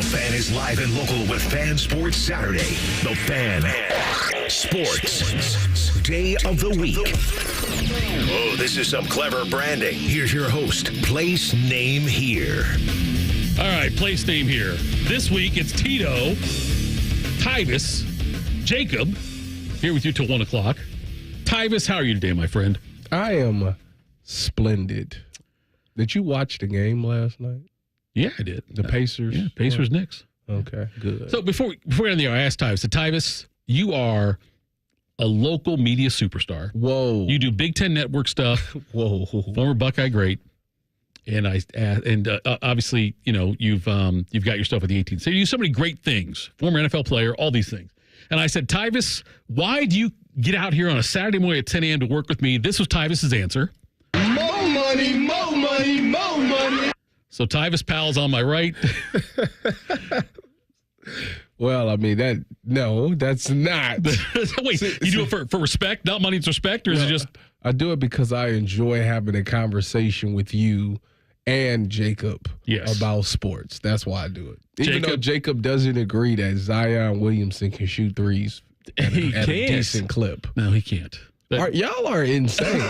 Fan is live and local with Fan Sports Saturday. The Fan Sports Day of the Week. Oh, this is some clever branding. Here's your host, Place Name Here. All right, place name here. This week it's Tito, Tyvis, Jacob, here with you till 1 o'clock. Tyvis, how are you today, my friend? I am splendid. Did you watch the game last night? Yeah, I did. The Pacers? Yeah, Pacers-Knicks. Okay, good. So before we end the hour, I asked Tyvis. So Tyvis, you are a local media superstar. Whoa. You do Big Ten Network stuff. Whoa. Former Buckeye great. And obviously, you know, you've got your stuff with the 18. So you do so many great things. Former NFL player, all these things. And I said, Tyvis, why do you get out here on a Saturday morning at 10 a.m. to work with me? This was Tyvis's answer. More money, more money, more money. So Tyvis Powell's on my right. Well, I mean, that's not. Wait, you do it for respect, not money, it's respect, or is it just? I do it because I enjoy having a conversation with you and Jacob about sports. That's why I do it. Even though Jacob doesn't agree that Zion Williamson can shoot threes at a decent clip. No, he can't. Y'all are insane.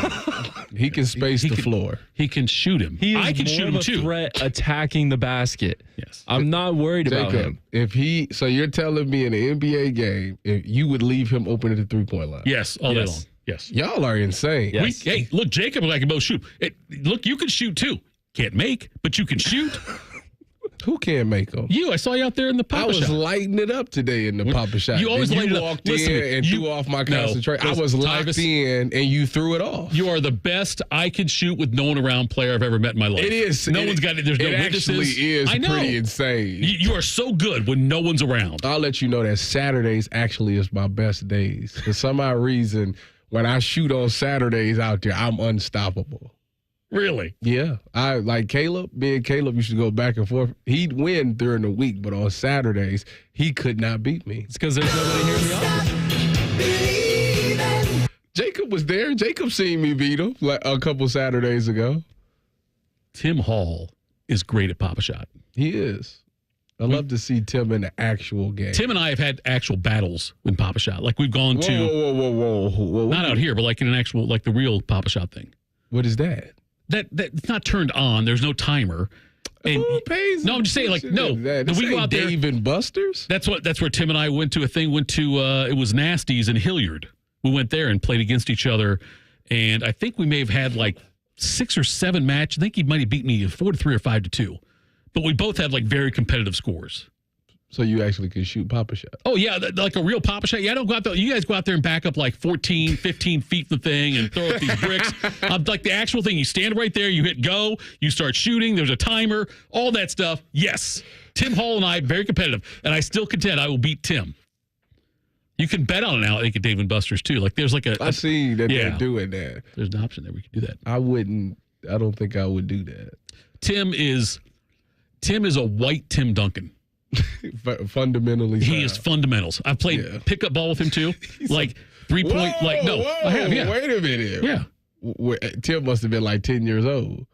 He can space the floor. He can shoot him. I can shoot him too. Threat attacking the basket. Yes. I'm not worried about him. So you're telling me in an NBA game, if you would leave him open at the 3-point line? Yes, all day long. Yes. Y'all are insane. Yes. Hey, look, Jacob and I can both shoot. Look, you can shoot too. Can't make, but you can shoot. Who can't make them? I saw you out there in the Papa Shop. I was lighting it up today in the Papa Shop. You always light it up. Walked in and threw off my concentration. I was locked in and you threw it off. You are the best I can shoot with no one around player I've ever met in my life. It is. No one's got it. There's no witnesses. It actually is pretty insane. You are so good when no one's around. I'll let you know that Saturdays actually is my best days. For some odd reason, when I shoot on Saturdays out there, I'm unstoppable. Really? Yeah. I like Caleb. Me and Caleb used to go back and forth. He'd win during the week, but on Saturdays, he could not beat me. It's because there's nobody here in the office. Jacob was there. Jacob seen me beat him like a couple Saturdays ago. Tim Hall is great at Papa Shot. He is. I love to see Tim in the actual game. Tim and I have had actual battles in Papa Shot. Like we've gone to. Whoa. Not out here, but like in an actual, like the real Papa Shot thing. What is that? That's not turned on. There's no timer. And who pays? No, I'm just saying, like, no. We go out there. Dave and Buster's? That's where Tim and I went to a thing. It was Nasty's in Hilliard. We went there and played against each other. And I think we may have had like 6 or 7 matches. I think he might have beat me 4-3 or 5-2. But we both had like very competitive scores. So you actually can shoot Papa Shot? Oh, yeah, like a real Papa Shot. Yeah, I don't go out there. You guys go out there and back up like 14, 15 feet from the thing and throw up these bricks. Like the actual thing, you stand right there, you hit go, you start shooting, there's a timer, all that stuff. Yes, Tim Hall and I, very competitive. And I still contend I will beat Tim. You can bet on it now, I think, at Dave & Buster's, too. Like there's like I see that they're doing that. There's an option there. We can do that. I don't think I would do that. Tim is a white Tim Duncan. Fundamentally he is fundamentals. I've played pickup ball with him too. Like 3-point, I have, yeah. Wait a minute. Yeah. Tim must have been like 10 years old.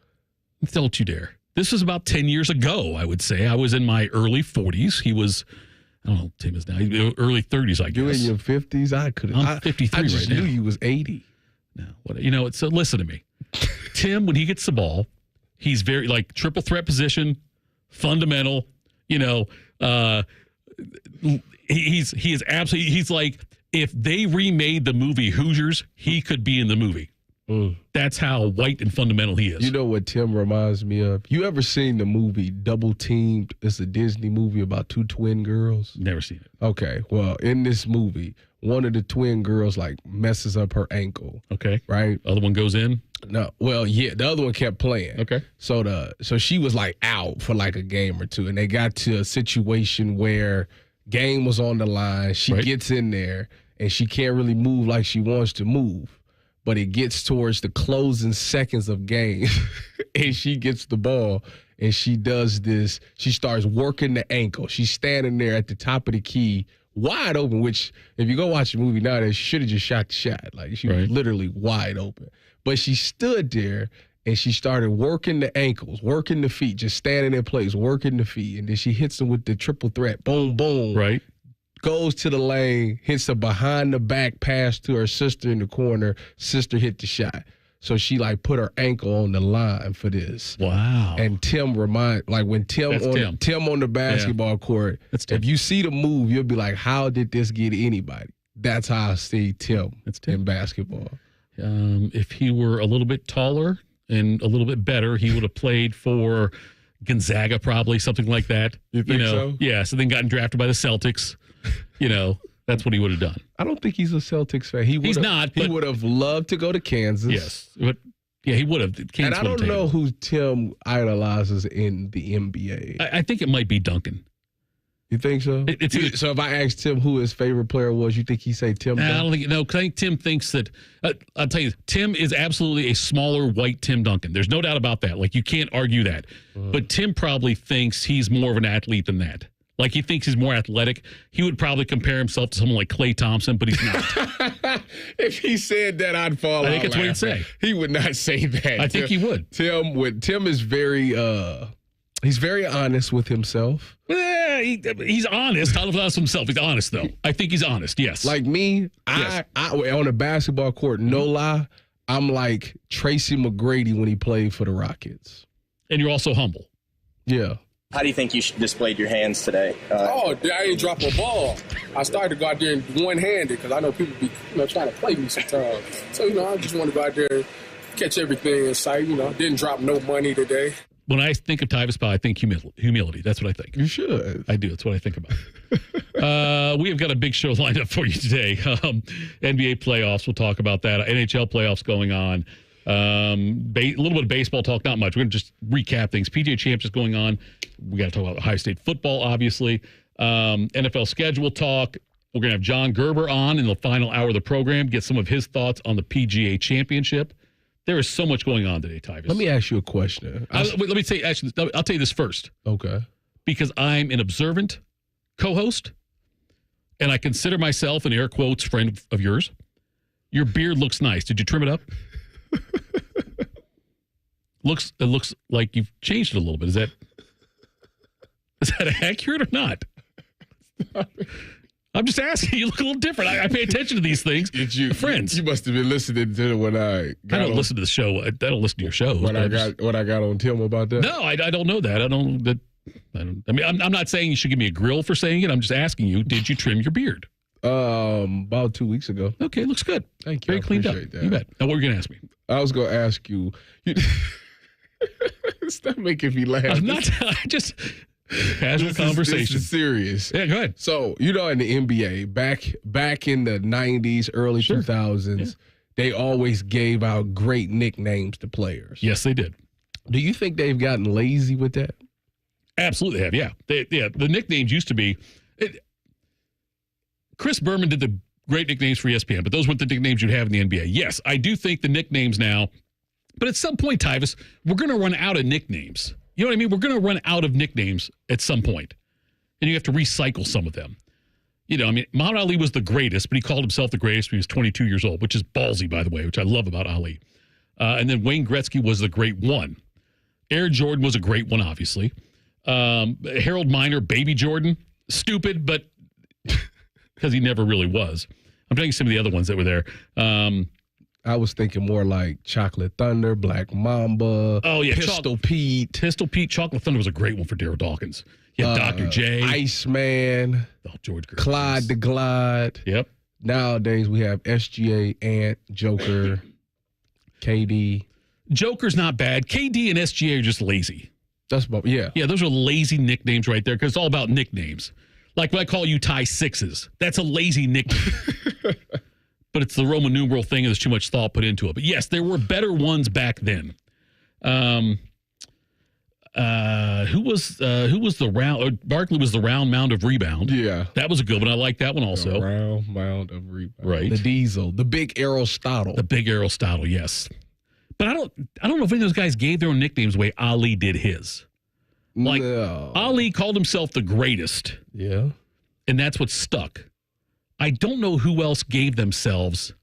Don't you dare. This was about 10 years ago, I would say. I was in my early 40s. He was, I don't know what Tim is now. Early 30s, I guess. You in your 50s? I'm 53 I just right now. knew you was 80. No, so listen to me. Tim, when he gets the ball, he's very, like, triple threat position, fundamental, he's absolutely, he's like, if they remade the movie Hoosiers, he could be in the movie. That's how white and fundamental he is. You know what Tim reminds me of? You ever seen the movie Double Teamed? It's a Disney movie about 2 twin girls. Never seen it. Okay, well, in this movie, one of the twin girls like messes up her ankle. Okay. Right? The other one goes in? No. Well, yeah, the other one kept playing. Okay. So she was like out for like a game or two, and they got to a situation where game was on the line. She gets in there, and she can't really move like she wants to move. But it gets towards the closing seconds of game, and she gets the ball, and she does this. She starts working the ankle. She's standing there at the top of the key, wide open, which if you go watch the movie nowadays, she should have just shot the shot. Like, she was literally wide open. But she stood there, and she started working the ankles, working the feet, just standing in place, working the feet. And then she hits him with the triple threat. Boom, boom. Right. Goes to the lane, hits a behind the back pass to her sister in the corner. Sister hit the shot. So she put her ankle on the line for this. Wow. And Tim when Tim on the basketball court, if you see the move, you'll be like, how did this get anybody? That's how I see Tim in basketball. If he were a little bit taller and a little bit better, he would have played for Gonzaga, probably, something like that. You think so? Yeah, so then gotten drafted by the Celtics. That's what he would have done. I don't think he's a Celtics fan. He's not. He would have loved to go to Kansas. Yes. But, yeah, he would have. And I don't know who Tim idolizes in the NBA. I think it might be Duncan. You think so? So if I asked Tim who his favorite player was, you think he'd say Tim Duncan? I don't think, no, because I think Tim thinks that, I'll tell you, Tim is absolutely a smaller white Tim Duncan. There's no doubt about that. You can't argue that. But Tim probably thinks he's more of an athlete than that. He thinks he's more athletic. He would probably compare himself to someone like Klay Thompson, but he's not. If he said that, I'd fall out. I think that's what he'd say. He would not say that. I think he would. Tim is very he's very honest with himself. He's honest. How about himself? He's honest, though. I think he's honest, yes. Like me, yes. I on a basketball court, no lie, I'm like Tracy McGrady when he played for the Rockets. And you're also humble. Yeah. How do you think you displayed your hands today? I ain't drop a ball. I started to go out there one-handed because I know people be trying to play me sometimes. So, I just want to go out there and catch everything in sight. Didn't drop no money today. When I think of Tyvus Powell, I think humility. That's what I think. You should. I do. That's what I think about. We have got a big show lined up for you today. NBA playoffs. We'll talk about that. NHL playoffs going on. A little bit of baseball talk, not much. We're going to just recap things. PGA Championship is going on. We got to talk about Ohio State football, obviously. NFL schedule talk. We're going to have John Gerber on in the final hour of the program, get some of his thoughts on the PGA Championship. There is so much going on today, Tyvus. Let me ask you a question. Let me say, actually, I'll tell you this first. Okay. Because I'm an observant co-host, and I consider myself an air quotes friend of yours. Your beard looks nice. Did you trim it up? It looks like you've changed it a little bit. Is that accurate or not? I'm just asking. You look a little different. I pay attention to these things. Friends. You must have been listening to it when I don't listen to the show. I don't listen to your shows. What I got on Tim about that? No, I don't know that. I'm not saying you should give me a grill for saying it. I'm just asking you, did you trim your beard? About 2 weeks ago. Okay, looks good. Thank you. Very cleaned up. That. You bet. Now, what were you going to ask me? I was going to ask you. Stop making me laugh. I'm not. Just casual conversation. This is serious. Yeah, go ahead. So, in the NBA, back in the 90s, early 2000s, they always gave out great nicknames to players. Yes, they did. Do you think they've gotten lazy with that? Absolutely have, yeah. The nicknames used to be... Chris Berman did the great nicknames for ESPN, but those weren't the nicknames you'd have in the NBA. Yes, I do think the nicknames now, but at some point, Tyvus, we're going to run out of nicknames. You know what I mean? We're going to run out of nicknames at some point, and you have to recycle some of them. Muhammad Ali was the greatest, but he called himself the greatest when he was 22 years old, which is ballsy, by the way, which I love about Ali. And then Wayne Gretzky was the great one. Air Jordan was a great one, obviously. Harold Miner, Baby Jordan, stupid, but... because he never really was. I'm telling you some of the other ones that were there. I was thinking more like Chocolate Thunder, Black Mamba, Pistol Pete. Pistol Pete, Chocolate Thunder was a great one for Daryl Dawkins. Yeah, Dr. J. Iceman. George Gervais. Clyde the Glide. Yep. Nowadays we have SGA, Ant, Joker, KD. Joker's not bad. KD and SGA are just lazy. Yeah, those are lazy nicknames right there because it's all about nicknames. Like when I call you Ty Sixes, that's a lazy nickname. But it's the Roman numeral thing and there's too much thought put into it. But yes, there were better ones back then. Who was the round? Barkley was the round mound of rebound. Yeah. That was a good one. I like that one also. The round mound of rebound. Right. The Diesel. The big Aristotle. The big Aristotle, yes. But I don't know if any of those guys gave their own nicknames the way Ali did his. No. Ali called himself the greatest. Yeah. And that's what stuck. I don't know who else gave themselves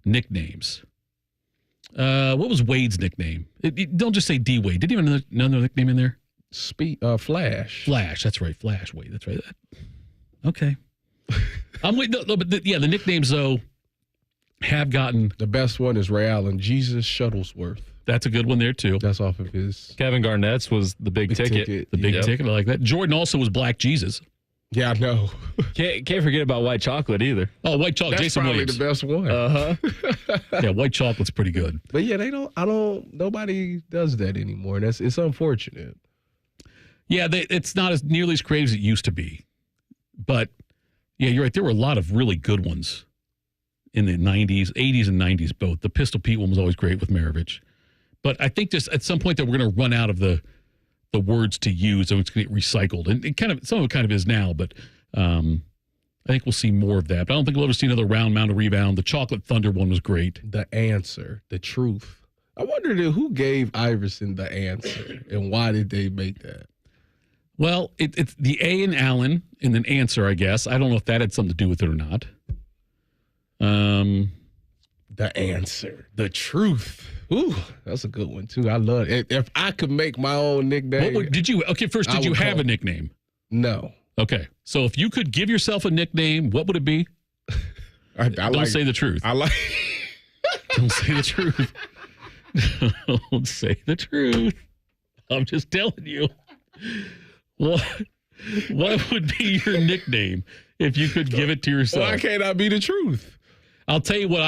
nicknames. What was Wade's nickname? Don't just say D Wade. Did he have another nickname in there? Flash. Flash. That's right. Flash Wade. That's right. Okay. I'm waiting. No, but the nicknames though have gotten. The best one is Ray Allen. Jesus Shuttlesworth. That's a good one there too. That's off of his. Kevin Garnett's was the big ticket. The big ticket. I like that. Jordan also was Black Jesus. Yeah, I know. Can't forget about White Chocolate either. Oh, White Chocolate. That's Jason probably Williams. the best one. Yeah, White Chocolate's pretty good. But yeah, nobody does that anymore. It's unfortunate. Yeah, it's not as nearly as creative as it used to be. But yeah, you're right. There were a lot of really good ones in the 90s, 80s and 90s both. The Pistol Pete one was always great with Maravich. But I think just at some point that we're going to run out of the words to use, and it's going to get recycled. And it some of it kind of is now, but I think we'll see more of that. But I don't think we'll ever see another round, mound, or rebound. The Chocolate Thunder one was great. The answer, the truth. I wondered who gave Iverson the answer, and why did they make that? Well, it's the A in Allen, and then answer, I guess. I don't know if that had something to do with it or not. The answer, the truth. Ooh, that's a good one too. I love it. If I could make my own nickname, did you have a nickname? No. Okay, so if you could give yourself a nickname, what would it be? Don't say the truth. Don't say the truth. Don't say the truth. I'm just telling you. What would be your nickname if you could give it to yourself? Why can't I be the truth? I'll tell you what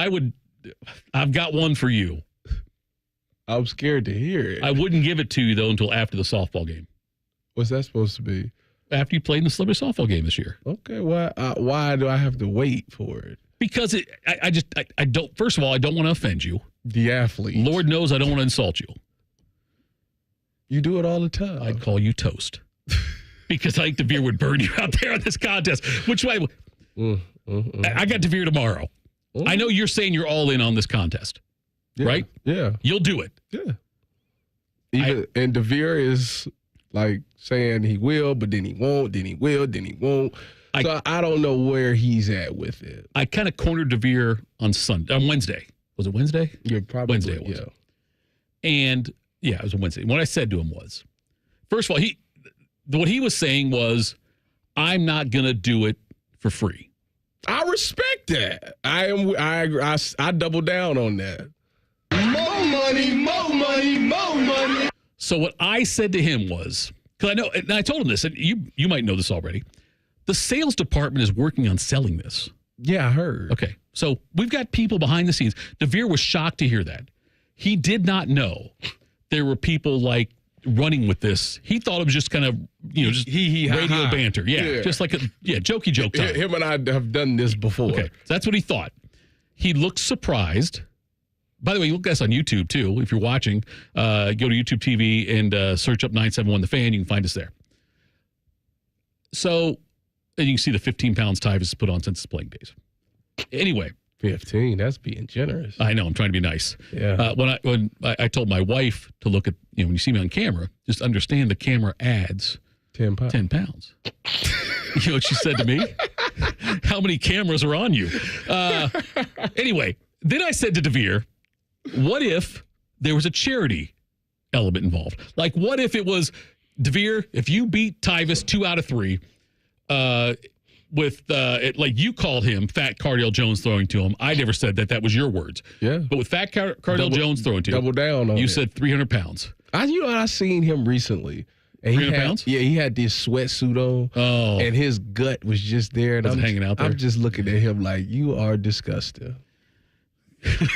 I've got one for you. I'm scared to hear it. I wouldn't give it to you, though, until after the softball game. What's that supposed to be? After you played in the Celebrity softball game this year. Okay, why do I have to wait for it? Because I don't, first of all, I don't want to offend you. The athlete. Lord knows I don't want to insult you. You do it all the time. I'd call you Toast. Because I think DeVere would burn you out there on this contest. Which way? I got DeVere tomorrow. I know you're saying you're all in on this contest. Yeah, right? Yeah. You'll do it. Yeah. And DeVere is like saying he will, but then he won't, then he will, then he won't. So I don't know where he's at with it. I kind of cornered DeVere on Wednesday. Was it Wednesday? Yeah, probably. Wednesday it was. Yeah. And yeah, it was a Wednesday. What I said to him was, first of all, what he was saying was, I'm not going to do it for free. I respect that. I double down on that. More money, more money, more money. So what I said to him was, because I know, and I told him this, and you might know this already, the sales department is working on selling this. Yeah, I heard. Okay, so we've got people behind the scenes. DeVere was shocked to hear that. He did not know there were people like running with this. He thought it was just kind of, just radio banter. Yeah, just like jokey joke time. Him and I have done this before. Okay, so that's what he thought. He looked surprised. By the way, you look at us on YouTube, too. If you're watching, go to YouTube TV and search up 971 The Fan. You can find us there. So, and you can see the 15 pounds Tyvus has put on since his playing days. Anyway. 15, that's being generous. I know, I'm trying to be nice. Yeah. When I told my wife to look at, when you see me on camera, just understand the camera adds 10 pounds. 10 pounds. You know what she said to me? How many cameras are on you? Anyway, then I said to DeVere, what if there was a charity element involved? Like, what if it was, DeVere, if you beat Tyvus 2 out of 3, with like you called him Fat Cardale Jones throwing to him. I never said that. That was your words. Yeah. But with Fat Cardale Jones throwing to him. Double down on you it. said 300 pounds. I seen him recently. And 300 pounds? Yeah, he had this sweatsuit on. Oh. And his gut was just there. And I'm hanging out there. I'm just looking at him like, you are disgusting.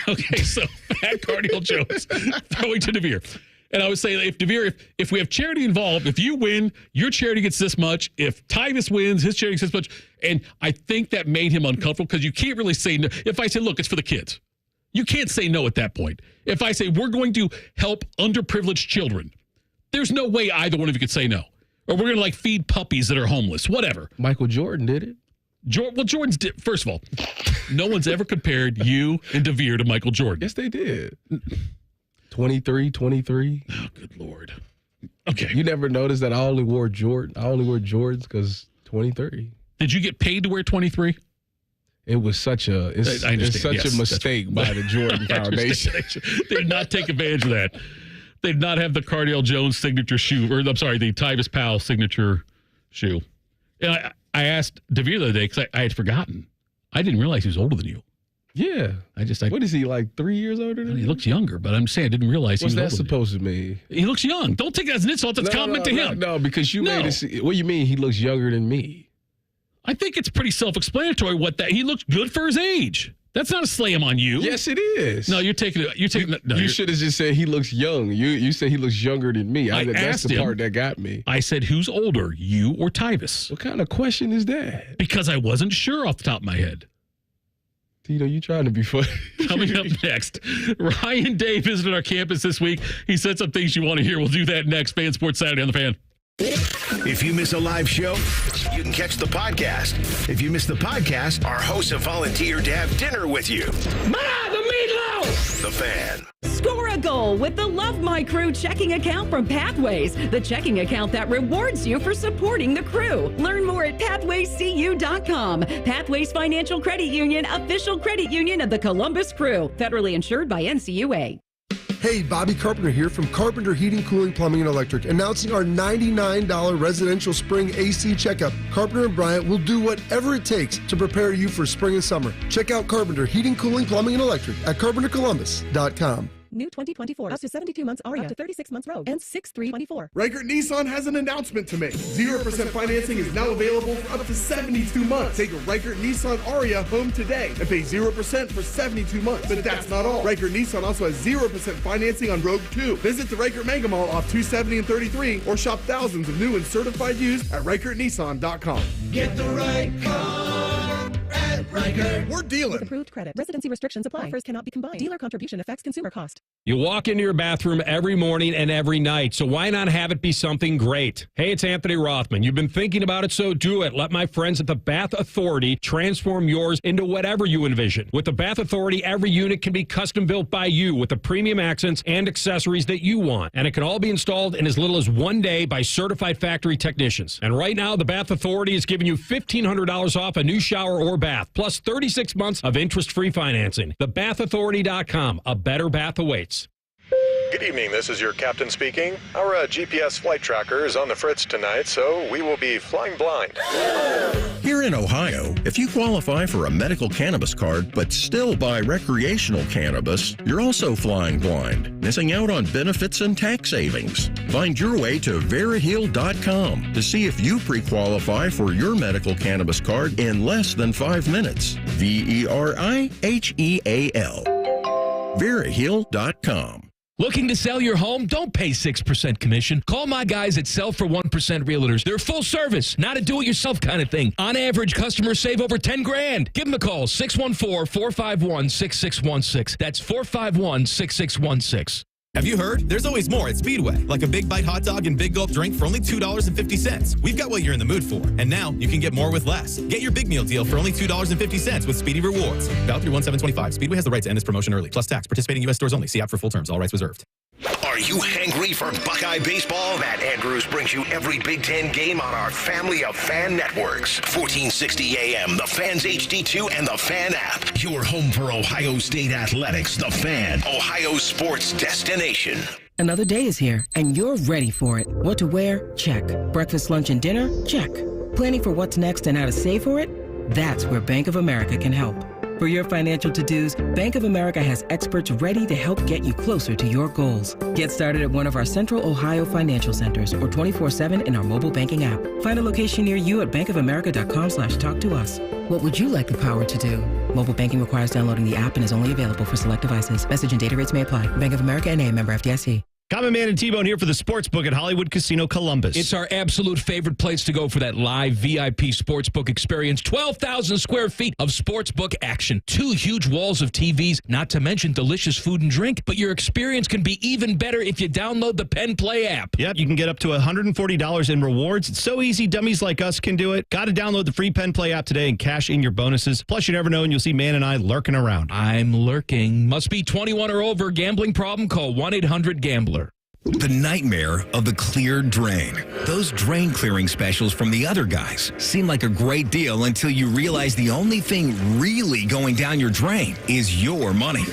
Okay, so Fat Cardale Jones throwing to DeVere. And I would say, if DeVere, if we have charity involved, if you win, your charity gets this much. If Tyvus wins, his charity gets this much. And I think that made him uncomfortable because you can't really say no. If I say, look, it's for the kids, you can't say no at that point. If I say, we're going to help underprivileged children, there's no way either one of you could say no. Or we're going to feed puppies that are homeless, whatever. Michael Jordan did it. Jordan's first of all, no one's ever compared you and DeVere to Michael Jordan. Yes, they did. 23. Oh, good Lord. Okay. You never noticed that I only wore Jordans because 23. Did you get paid to wear 23? It was such a a mistake by the Jordan Foundation. They did not take advantage of that. They did not have the Cardale Jones signature shoe, or I'm sorry, the Tyvis Powell signature shoe. And I asked DeVere the other day because I had forgotten. I didn't realize he was older than you. Yeah. What is he, like 3 years older than you? He looks younger, but I'm saying I didn't realize he was older. What's that supposed to mean? He looks young. Don't take that as an insult. That's a compliment to him. No, because you made it. What do you mean he looks younger than me? I think it's pretty self-explanatory he looks good for his age. That's not a slam on you. Yes, it is. No, you're taking it. You should have just said he looks young. You said he looks younger than me. That's the part that got me. I said, who's older, you or Tyvis? What kind of question is that? Because I wasn't sure off the top of my head. Tito, you trying to be funny. Coming up next, Ryan Day visited our campus this week. He said some things you want to hear. We'll do that next. Fan Sports Saturday on the Fan. If you miss a live show, you can catch the podcast. If you miss the podcast, our hosts have volunteered to have dinner with you. Ma, the meatloaf! The Fan. Score a goal with the Love My Crew checking account from Pathways, the checking account that rewards you for supporting the crew. Learn more at pathwayscu.com. Pathways Financial Credit Union, official credit union of the Columbus Crew, federally insured by NCUA. Hey, Bobby Carpenter here from Carpenter Heating, Cooling, Plumbing, and Electric, announcing our $99 residential spring AC checkup. Carpenter and Bryant will do whatever it takes to prepare you for spring and summer. Check out Carpenter Heating, Cooling, Plumbing, and Electric at carpentercolumbus.com. New 2024, up to 72 months Aria, up to 36 months Rogue, and 6/3/24. Reichert Nissan has an announcement to make. 0% financing is now available for up to 72 months. Take a Reichert Nissan Aria home today and pay 0% for 72 months. But that's not all. Reichert Nissan also has 0% financing on Rogue 2. Visit the Reichert Mega Mall off 270 and 33 or shop thousands of new and certified used at ReichertNissan.com. Get the right car at Reichert. We're dealing. With approved credit. Residency restrictions apply. Offers cannot be combined. Dealer contribution affects consumer cost. You walk into your bathroom every morning and every night, so why not have it be something great? Hey, it's Anthony Rothman. You've been thinking about it, so do it. Let my friends at the Bath Authority transform yours into whatever you envision. With the Bath Authority, every unit can be custom built by you with the premium accents and accessories that you want. And it can all be installed in as little as 1 day by certified factory technicians. And right now, the Bath Authority is giving you $1,500 off a new shower or bath, plus 36 months of interest-free financing. TheBathAuthority.com. A better bath awaits. Good evening, this is your captain speaking. Our GPS flight tracker is on the fritz tonight, so we will be flying blind. Here in Ohio, if you qualify for a medical cannabis card but still buy recreational cannabis, you're also flying blind, missing out on benefits and tax savings. Find your way to Veriheal.com to see if you pre-qualify for your medical cannabis card in less than 5 minutes. Veriheal. Veriheal.com. Looking to sell your home? Don't pay 6% commission. Call my guys at Sell for 1% Realtors. They're full service, not a do-it-yourself kind of thing. On average, customers save over $10,000. Give them a call, 614-451-6616. That's 451-6616. Have you heard? There's always more at Speedway, like a Big Bite hot dog and Big Gulp drink for only $2.50. We've got what you're in the mood for, and now you can get more with less. Get your big meal deal for only $2.50 with Speedy Rewards. Valid through 1/7/25. Speedway has the right to end this promotion early, plus tax. Participating U.S. stores only. See app for full terms. All rights reserved. Are you hangry for Buckeye baseball? Matt Andrews brings you every Big Ten game on our family of fan networks. 1460 AM, The Fan's HD2, and The Fan app. Your home for Ohio State athletics. The Fan, Ohio's sports destination. Another day is here, and you're ready for it. What to wear? Check. Breakfast, lunch, and dinner? Check. Planning for what's next and how to save for it? That's where Bank of America can help. For your financial to-dos, Bank of America has experts ready to help get you closer to your goals. Get started at one of our Central Ohio financial centers or 24/7 in our mobile banking app. Find a location near you at bankofamerica.com/talktous. What would you like the power to do? Mobile banking requires downloading the app and is only available for select devices. Message and data rates may apply. Bank of America N.A., member FDIC. Common Man and T-Bone here for the Sportsbook at Hollywood Casino Columbus. It's our absolute favorite place to go for that live VIP sportsbook experience. 12,000 square feet of sportsbook action. 2 huge walls of TVs, not to mention delicious food and drink. But your experience can be even better if you download the Penn Play app. Yep, you can get up to $140 in rewards. It's so easy, dummies like us can do it. Got to download the free Penn Play app today and cash in your bonuses. Plus, you never know, and you'll see Man and I lurking around. I'm lurking. Must be 21 or over. Gambling problem? Call 1-800-GAMBLER. The nightmare of the cleared drain. Those drain clearing specials from the other guys seem like a great deal until you realize the only thing really going down your drain is your money.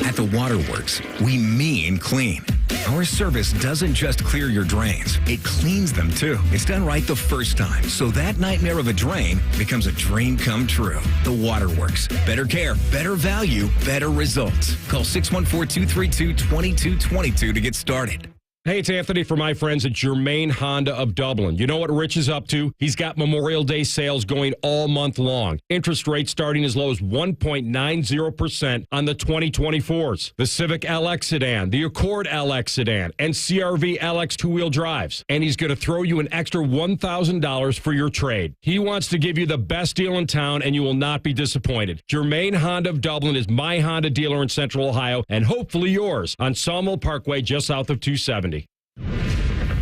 At the Waterworks, we mean clean. Our service doesn't just clear your drains, it cleans them too. It's done right the first time, so that nightmare of a drain becomes a dream come true. The Waterworks. Better care, better value, better results. Call 614-232-2222 to get started. Hey, it's Anthony for my friends at Germain Honda of Dublin. You know what Rich is up to? He's got Memorial Day sales going all month long. Interest rates starting as low as 1.90% on the 2024s. The Civic LX sedan, the Accord LX sedan, and CRV LX two-wheel drives. And he's going to throw you an extra $1,000 for your trade. He wants to give you the best deal in town, and you will not be disappointed. Germain Honda of Dublin is my Honda dealer in Central Ohio, and hopefully yours on Sawmill Parkway just south of 270.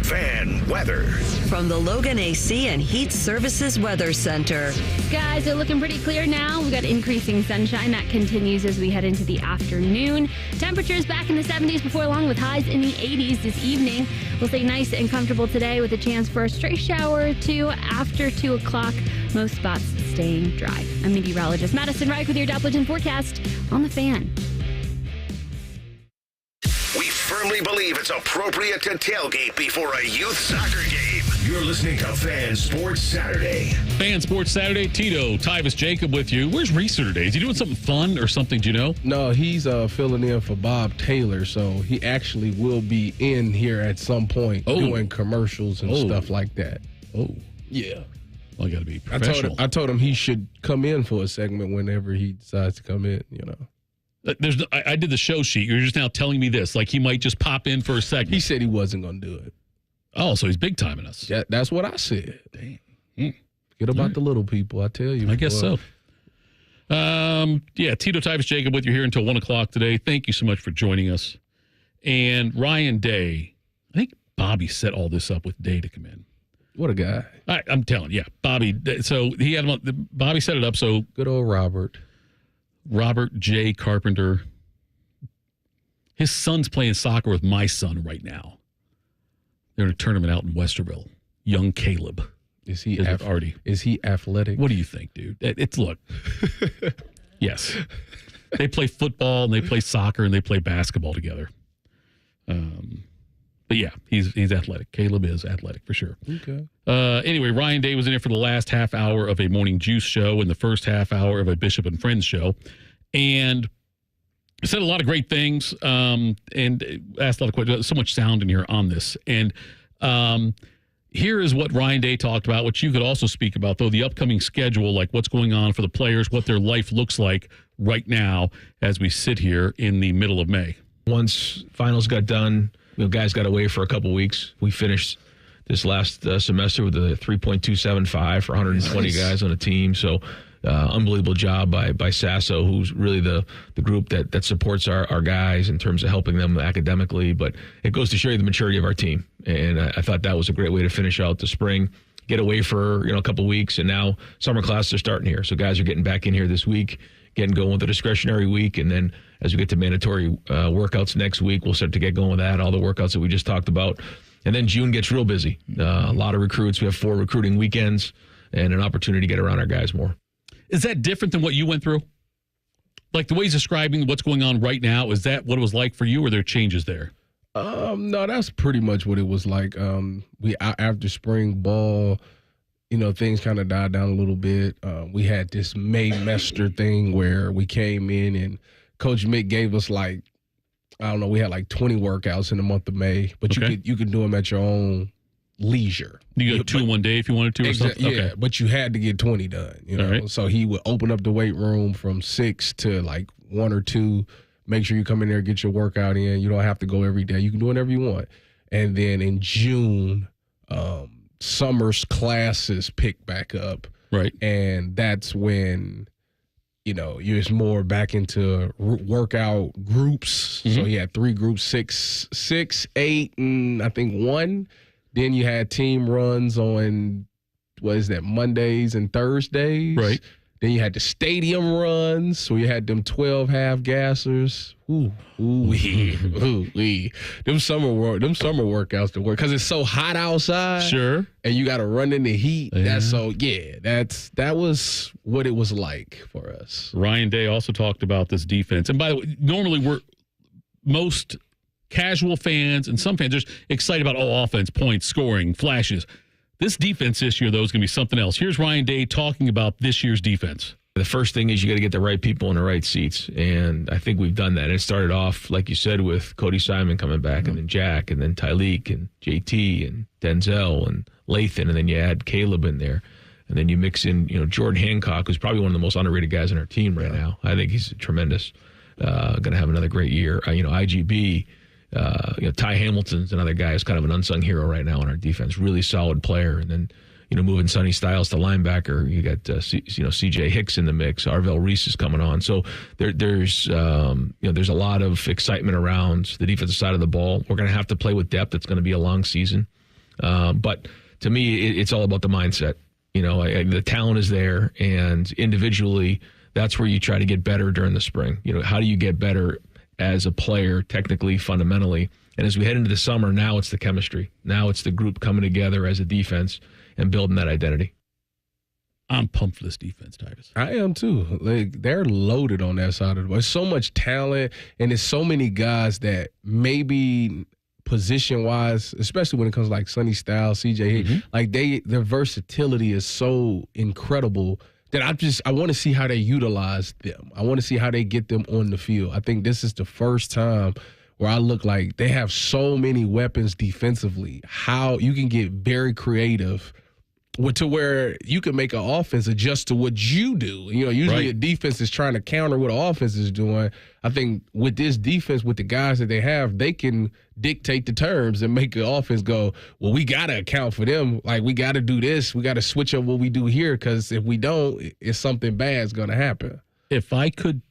Fan weather. From the Logan AC and Heat Services Weather Center. Skies are looking pretty clear now. We've got increasing sunshine that continues as we head into the afternoon. Temperatures back in the 70s before long with highs in the 80s this evening. We'll stay nice and comfortable today with a chance for a stray shower or two after 2 o'clock. Most spots staying dry. I'm meteorologist Madison Reich with your Dopplerton forecast on the Fan. We firmly believe it's appropriate to tailgate before a youth soccer game. You're listening to Fan Sports Saturday. Fan Sports Saturday. Tito, Tyvis, Jacob with you. Where's Reeser today? Is he doing something fun or something? Do you know? No, he's filling in for Bob Taylor, so he actually will be in here at some point doing commercials and stuff like that. Oh. Yeah. Well, I got to be professional. I told him he should come in for a segment whenever he decides to come in, you know. I did the show sheet. You're just now telling me this. Like he might just pop in for a segment. He said he wasn't going to do it. Oh, so he's big timing us. Yeah, that's what I said. Damn. Get about the little people, I tell you. I guess so. Yeah, Tito, Tyvis, Jacob with you here until 1 o'clock today. Thank you so much for joining us. And Ryan Day, I think Bobby set all this up with Day to come in. What a guy. I'm telling you, yeah. Bobby, so he had him, Bobby set it up. So good old Robert J. Carpenter. His son's playing soccer with my son right now. They're in a tournament out in Westerville. Young Caleb. Is he athletic? What do you think, dude? Look. Yes. They play football and they play soccer and they play basketball together. But yeah, he's athletic. Caleb is athletic for sure. Okay. Anyway, Ryan Day was in here for the last half hour of a Morning Juice show and the first half hour of a Bishop and Friends show. And said a lot of great things and asked a lot of questions. So much sound in here on this. And here is what Ryan Day talked about, which you could also speak about, though, the upcoming schedule, like what's going on for the players, what their life looks like right now as we sit here in the middle of May. Once finals got done, guys got away for a couple weeks. We finished this last semester with a 3.275 for 120 guys on a team. So unbelievable job by Sasso, who's really the group that supports our guys in terms of helping them academically. But it goes to show you the maturity of our team. And I thought that was a great way to finish out the spring, get away for a couple weeks. And now summer classes are starting here. So guys are getting back in here this week, getting going with the discretionary week. And then as we get to mandatory workouts next week, we'll start to get going with that, all the workouts that we just talked about. And then June gets real busy. A lot of recruits. We have 4 recruiting weekends and an opportunity to get around our guys more. Is that different than what you went through? Like the way he's describing what's going on right now, is that what it was like for you, or are there changes there? No, that's pretty much what it was like. After spring ball, things kind of died down a little bit. We had this Maymester thing where we came in and Coach Mick gave us we had 20 workouts in the month of May, but you could do them at your own leisure. You go 2 in one day if you wanted to or something? Yeah, but you had to get 20 done. Right. So he would open up the weight room from 6 to 1 or 2. Make sure you come in there and get your workout in. You don't have to go every day. You can do whatever you want. And then in June, summer's classes pick back up. Right. And that's when, you're more back into workout groups. Mm-hmm. So you had 3 groups, 6, 8, and I think 1. Then you had team runs on, Mondays and Thursdays. Right. Then you had the stadium runs, where you had them 12 half gassers. Ooh-wee. Them summer workouts to work because it's so hot outside. Sure. And you got to run in the heat. Yeah. That was what it was like for us. Ryan Day also talked about this defense. And by the way, normally most casual fans and some fans are excited about offense, points, scoring, flashes. This defense this year, though, is going to be something else. Here's Ryan Day talking about this year's defense. The first thing is you got to get the right people in the right seats, and I think we've done that. It started off, like you said, with Cody Simon coming back, and then Jack, and then Tyleek, and JT, and Denzel, and Lathan, and then you add Caleb in there, and then you mix in, Jordan Hancock, who's probably one of the most underrated guys on our team right now. I think he's tremendous. Going to have another great year. IGB. Ty Hamilton's another guy who's kind of an unsung hero right now on our defense. Really solid player. And then, moving Sonny Styles to linebacker, you got CJ Hicks in the mix. Arvell Reese is coming on. So there's a lot of excitement around the defensive side of the ball. We're going to have to play with depth. It's going to be a long season. But to me, it's all about the mindset. The talent is there, and individually, that's where you try to get better during the spring. How do you get better as a player, technically, fundamentally? And as we head into the summer, now it's the chemistry. Now it's the group coming together as a defense and building that identity. I'm pumped for this defense, Titus. I am too. They're loaded on that side of the ball. There's so much talent, and there's so many guys that maybe position-wise, especially when it comes to like Sonny Styles, CJ Hicks, their versatility is so incredible that I want to see how they utilize them. I want to see how they get them on the field. I think this is the first time where I look like they have so many weapons defensively, how you can get very creative to where you can make an offense adjust to what you do. Usually a defense is trying to counter what an offense is doing. I think with this defense, with the guys that they have, they can dictate the terms and make the offense go, well, we got to account for them. Like, we got to do this. We got to switch up what we do here, because if we don't, it's something bad's going to happen. If I could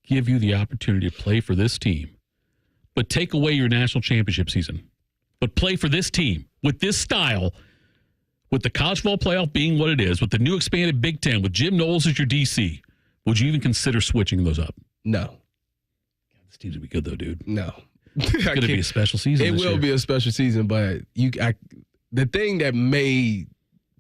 give you the opportunity to play for this team, but take away your national championship season, but play for this team with this style, with the college football playoff being what it is, with the new expanded Big Ten, with Jim Knowles as your DC, would you even consider switching those up? No. This team's going to be good, though, dude. No. It's going to be a special season. It will be a special season, but the thing that made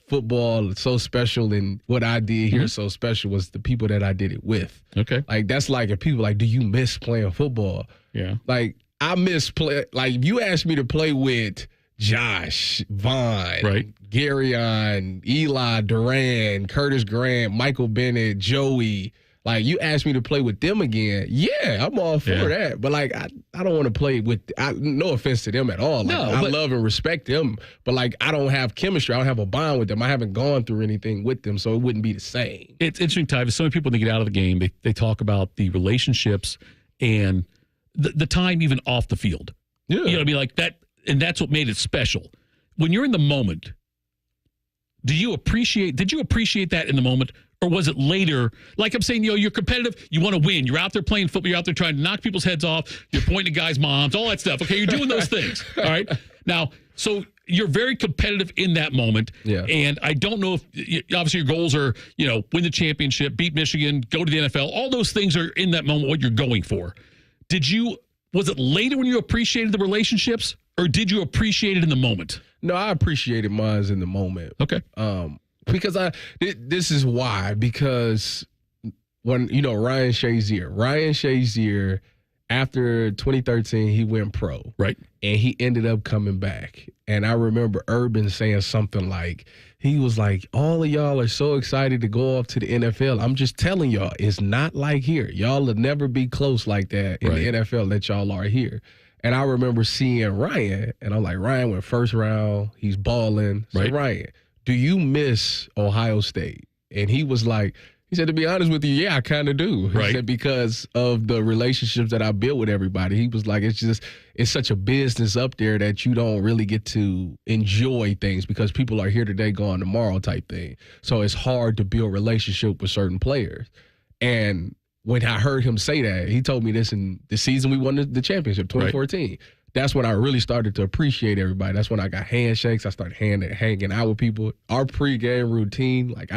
football so special and what I did here so special was the people that I did it with. Okay. Like, that's like if people do you miss playing football? Yeah. Like, I miss play. Like, if you asked me to play with Josh, Vaughn, Garyon, Eli, Duran, Curtis Grant, Michael Bennett, Joey. Like, you asked me to play with them again. Yeah, I'm all for that. But, I don't want to play with no offense to them at all. I love and respect them. But, I don't have chemistry. I don't have a bond with them. I haven't gone through anything with them, so it wouldn't be the same. It's interesting, Ty. So many people, when they get out of the game, they talk about the relationships and the time even off the field. Yeah. That, and that's what made it special. When you're in the moment, did you appreciate that in the moment? Or was it later? Like I'm saying, you're competitive. You want to win. You're out there playing football. You're out there trying to knock people's heads off. You're pointing at guys' moms, all that stuff. Okay, you're doing those things. All right. Now, so you're very competitive in that moment. Yeah. And I don't know if, obviously, your goals are, win the championship, beat Michigan, go to the NFL. All those things are in that moment what you're going for. Was it later when you appreciated the relationships, or did you appreciate it in the moment? No, I appreciated mine in the moment. Okay. Because this is why. Because when, Ryan Shazier, after 2013, he went pro. Right. And he ended up coming back. And I remember Urban saying something like, he was like, all of y'all are so excited to go off to the NFL. I'm just telling y'all, it's not like here. Y'all will never be close like that in the NFL that y'all are here. And I remember seeing Ryan, and I'm like, Ryan went first round. He's balling. So Ryan, do you miss Ohio State? And he was like, he said, to be honest with you, yeah, I kind of do. He said, because of the relationships that I built with everybody. He was like, it's such a business up there that you don't really get to enjoy things because people are here today, gone tomorrow type thing. So it's hard to build relationship with certain players. And when I heard him say that, he told me this in the season we won the championship, 2014. that's when I really started to appreciate everybody. That's when I got handshakes. I started hanging out with people. Our pregame routine, like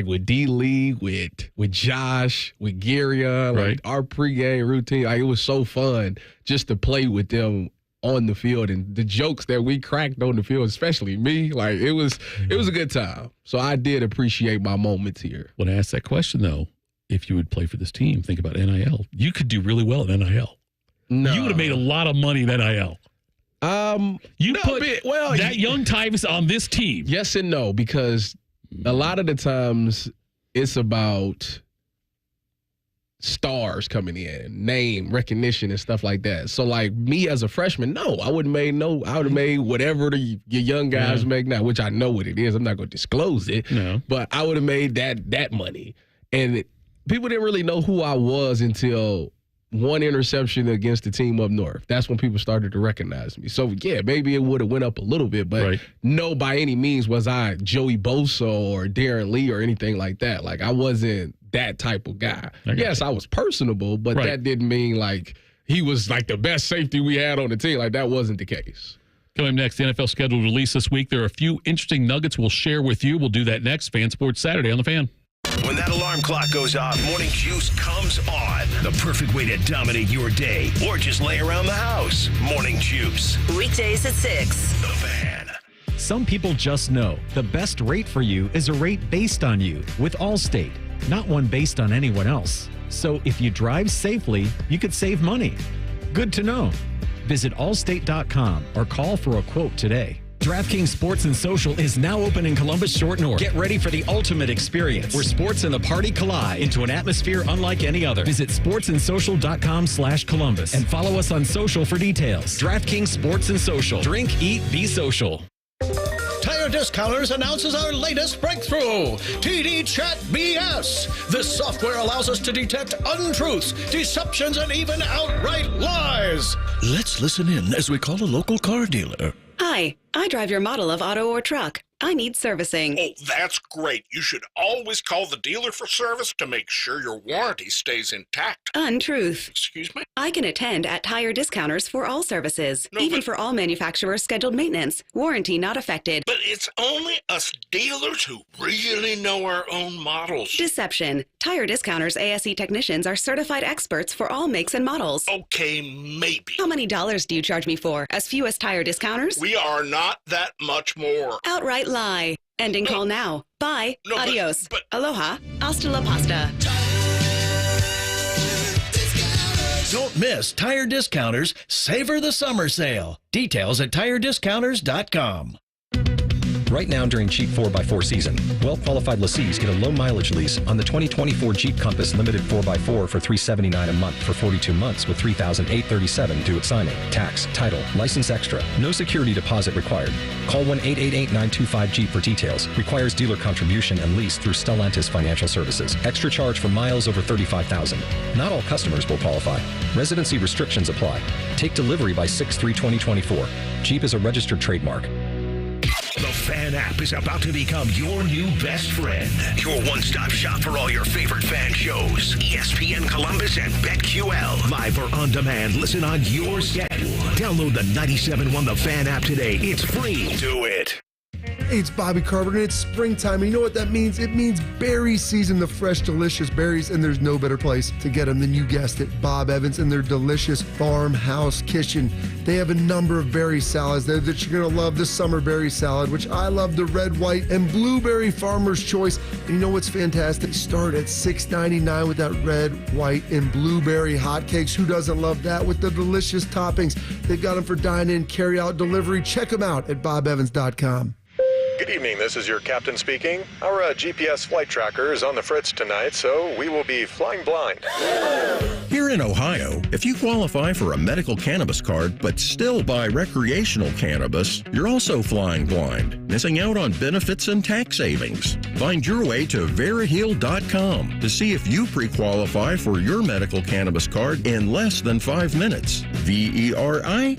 with D-League, with Josh, with Giria, like our pregame routine, like it was so fun just to play with them on the field, and the jokes that we cracked on the field, especially me, like it was a good time. So I did appreciate my moments here. When I asked that question, though, if you would play for this team, think about NIL. You could do really well in NIL. No. You would have made a lot of money in NIL. You put that young Tyvus on this team. Yes and no, because a lot of the times it's about stars coming in, name recognition and stuff like that. So like me as a freshman, no, I would have made whatever your young guys make now, which I know what it is. I'm not going to disclose it, but I would have made that money. And people didn't really know who I was until one interception against the team up north. That's when people started to recognize me. So yeah, maybe it would have went up a little bit, but no, by any means was I Joey Bosa or Darren Lee or anything like that. Like I wasn't that type of guy. Yes, I was personable, but that didn't mean like he was like the best safety we had on the team. Like that wasn't the case. Coming next, the NFL schedule release this week. There are a few interesting nuggets we'll share with you. We'll do that next. Fan Sports Saturday on The Fan. When that alarm clock goes off, Morning Juice comes on. The perfect way to dominate your day or just lay around the house. Morning Juice. Weekdays at 6. The Fan. Some people just know the best rate for you is a rate based on you with Allstate, not one based on anyone else. So if you drive safely, you could save money. Good to know. Visit allstate.com or call for a quote today. DraftKings Sports and Social is now open in Columbus Short North. Get ready for the ultimate experience where sports and the party collide into an atmosphere unlike any other. Visit sportsandsocial.com/Columbus and follow us on social for details. DraftKings Sports and Social. Drink, eat, be social. Tire Discounters announces our latest breakthrough, TD Chat BS. This software allows us to detect untruths, deceptions, and even outright lies. Let's listen in as we call a local car dealer. Hi, I drive your model of auto or truck. I need servicing. Oh, that's great. You should always call the dealer for service to make sure your warranty stays intact. Untruth. Excuse me? I can attend at Tire Discounters for all services, even for all manufacturers' scheduled maintenance. Warranty not affected. But it's only us dealers who really know our own models. Deception. Tire Discounters ASE technicians are certified experts for all makes and models. Okay, maybe. How many dollars do you charge me for? As few as Tire Discounters? We are not that much more. Outright lie. Ending call now. Bye. No, Adios. Aloha. Hasta la pasta. Don't miss Tire Discounters Savor the Summer Sale. Details at tirediscounters.com. Right now during cheap 4x4 season, well-qualified lessees get a low-mileage lease on the 2024 Jeep Compass Limited 4x4 for $379 a month for 42 months with $3,837 due at signing. Tax, title, license extra. No security deposit required. Call 1-888-925-JEEP for details. Requires dealer contribution and lease through Stellantis Financial Services. Extra charge for miles over 35,000. Not all customers will qualify. Residency restrictions apply. Take delivery by 6/3/2024. Jeep is a registered trademark. The Fan app is about to become your new best friend. Your one-stop shop for all your favorite fan shows. ESPN Columbus and BetQL. Live or on demand, listen on your schedule. Download the 97.1 The Fan app today. It's free. Do it. Hey, it's Bobby Carpenter, and it's springtime. And you know what that means? It means berry season, the fresh, delicious berries, and there's no better place to get them than, you guessed it, Bob Evans and their delicious farmhouse kitchen. They have a number of berry salads there that you're going to love. The summer berry salad, which I love, the red, white, and blueberry farmer's choice. And you know what's fantastic? Start at $6.99 with that red, white, and blueberry hotcakes. Who doesn't love that with the delicious toppings? They've got them for dine-in, carry-out, delivery. Check them out at bobevans.com. Good evening, this is your captain speaking. Our GPS flight tracker is on the fritz tonight, so we will be flying blind. Here in Ohio, if you qualify for a medical cannabis card but still buy recreational cannabis, you're also flying blind, missing out on benefits and tax savings. Find your way to veriheal.com to see if you pre-qualify for your medical cannabis card in less than 5 minutes. VERIHEAL.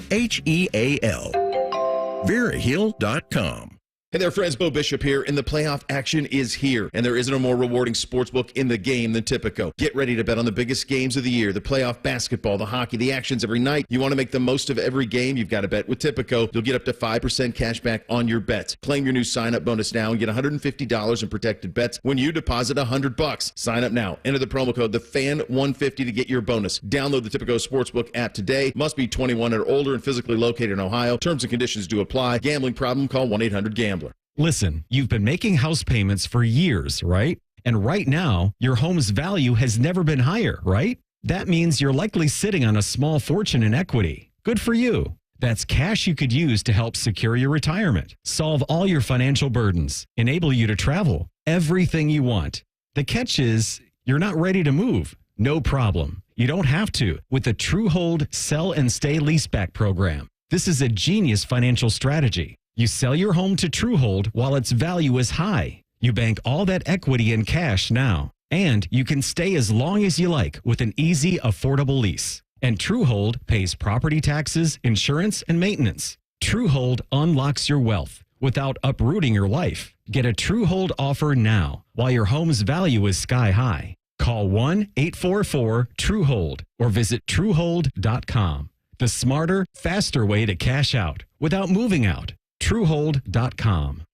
Veriheal.com. Hey there, friends. Bo Bishop here, and the playoff action is here. And there isn't a more rewarding sportsbook in the game than Tipico. Get ready to bet on the biggest games of the year, the playoff basketball, the hockey, the actions every night. You want to make the most of every game? You've got to bet with Tipico. You'll get up to 5% cash back on your bets. Claim your new sign-up bonus now and get $150 in protected bets when you deposit $100. Sign up now. Enter the promo code TheFan150 to get your bonus. Download the Tipico Sportsbook app today. Must be 21 or older and physically located in Ohio. Terms and conditions do apply. Gambling problem? Call 1-800-GAMBLER. Listen, you've been making house payments for years, right? And right now, your home's value has never been higher, right? That means you're likely sitting on a small fortune in equity. Good for you. That's cash you could use to help secure your retirement, solve all your financial burdens, enable you to travel, everything you want. The catch is, you're not ready to move. No problem. You don't have to with the TrueHold Sell and Stay Leaseback program. This is a genius financial strategy. You sell your home to TrueHold while its value is high. You bank all that equity in cash now, and you can stay as long as you like with an easy, affordable lease. And TrueHold pays property taxes, insurance, and maintenance. TrueHold unlocks your wealth without uprooting your life. Get a TrueHold offer now while your home's value is sky high. Call 1-844-TrueHold or visit TrueHold.com. The smarter, faster way to cash out without moving out. TrueHold.com.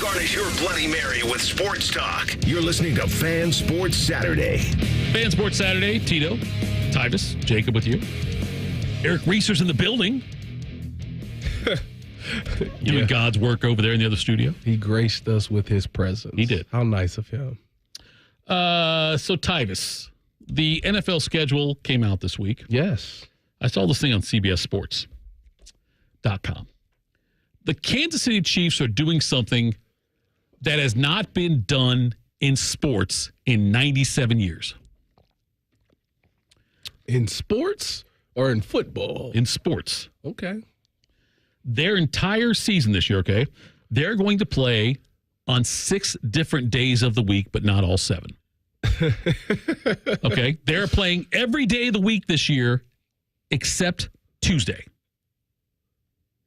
Garnish your Bloody Mary with sports talk. You're listening to Fan Sports Saturday. Fan Sports Saturday, Tito, Tyvis, Jacob with you. Eric Reeser's in the building. Doing God's work over there in the other studio. He graced us with his presence. He did. How nice of him. So, Tyvis, the NFL schedule came out this week. Yes. I saw this thing on CBSSports.com. The Kansas City Chiefs are doing something that has not been done in sports in 97 years. In sports or in football? In sports. Okay. Their entire season this year, okay, they're going to play on 6 different days of the week, but not all 7. Okay? They're playing every day of the week this year except Tuesday.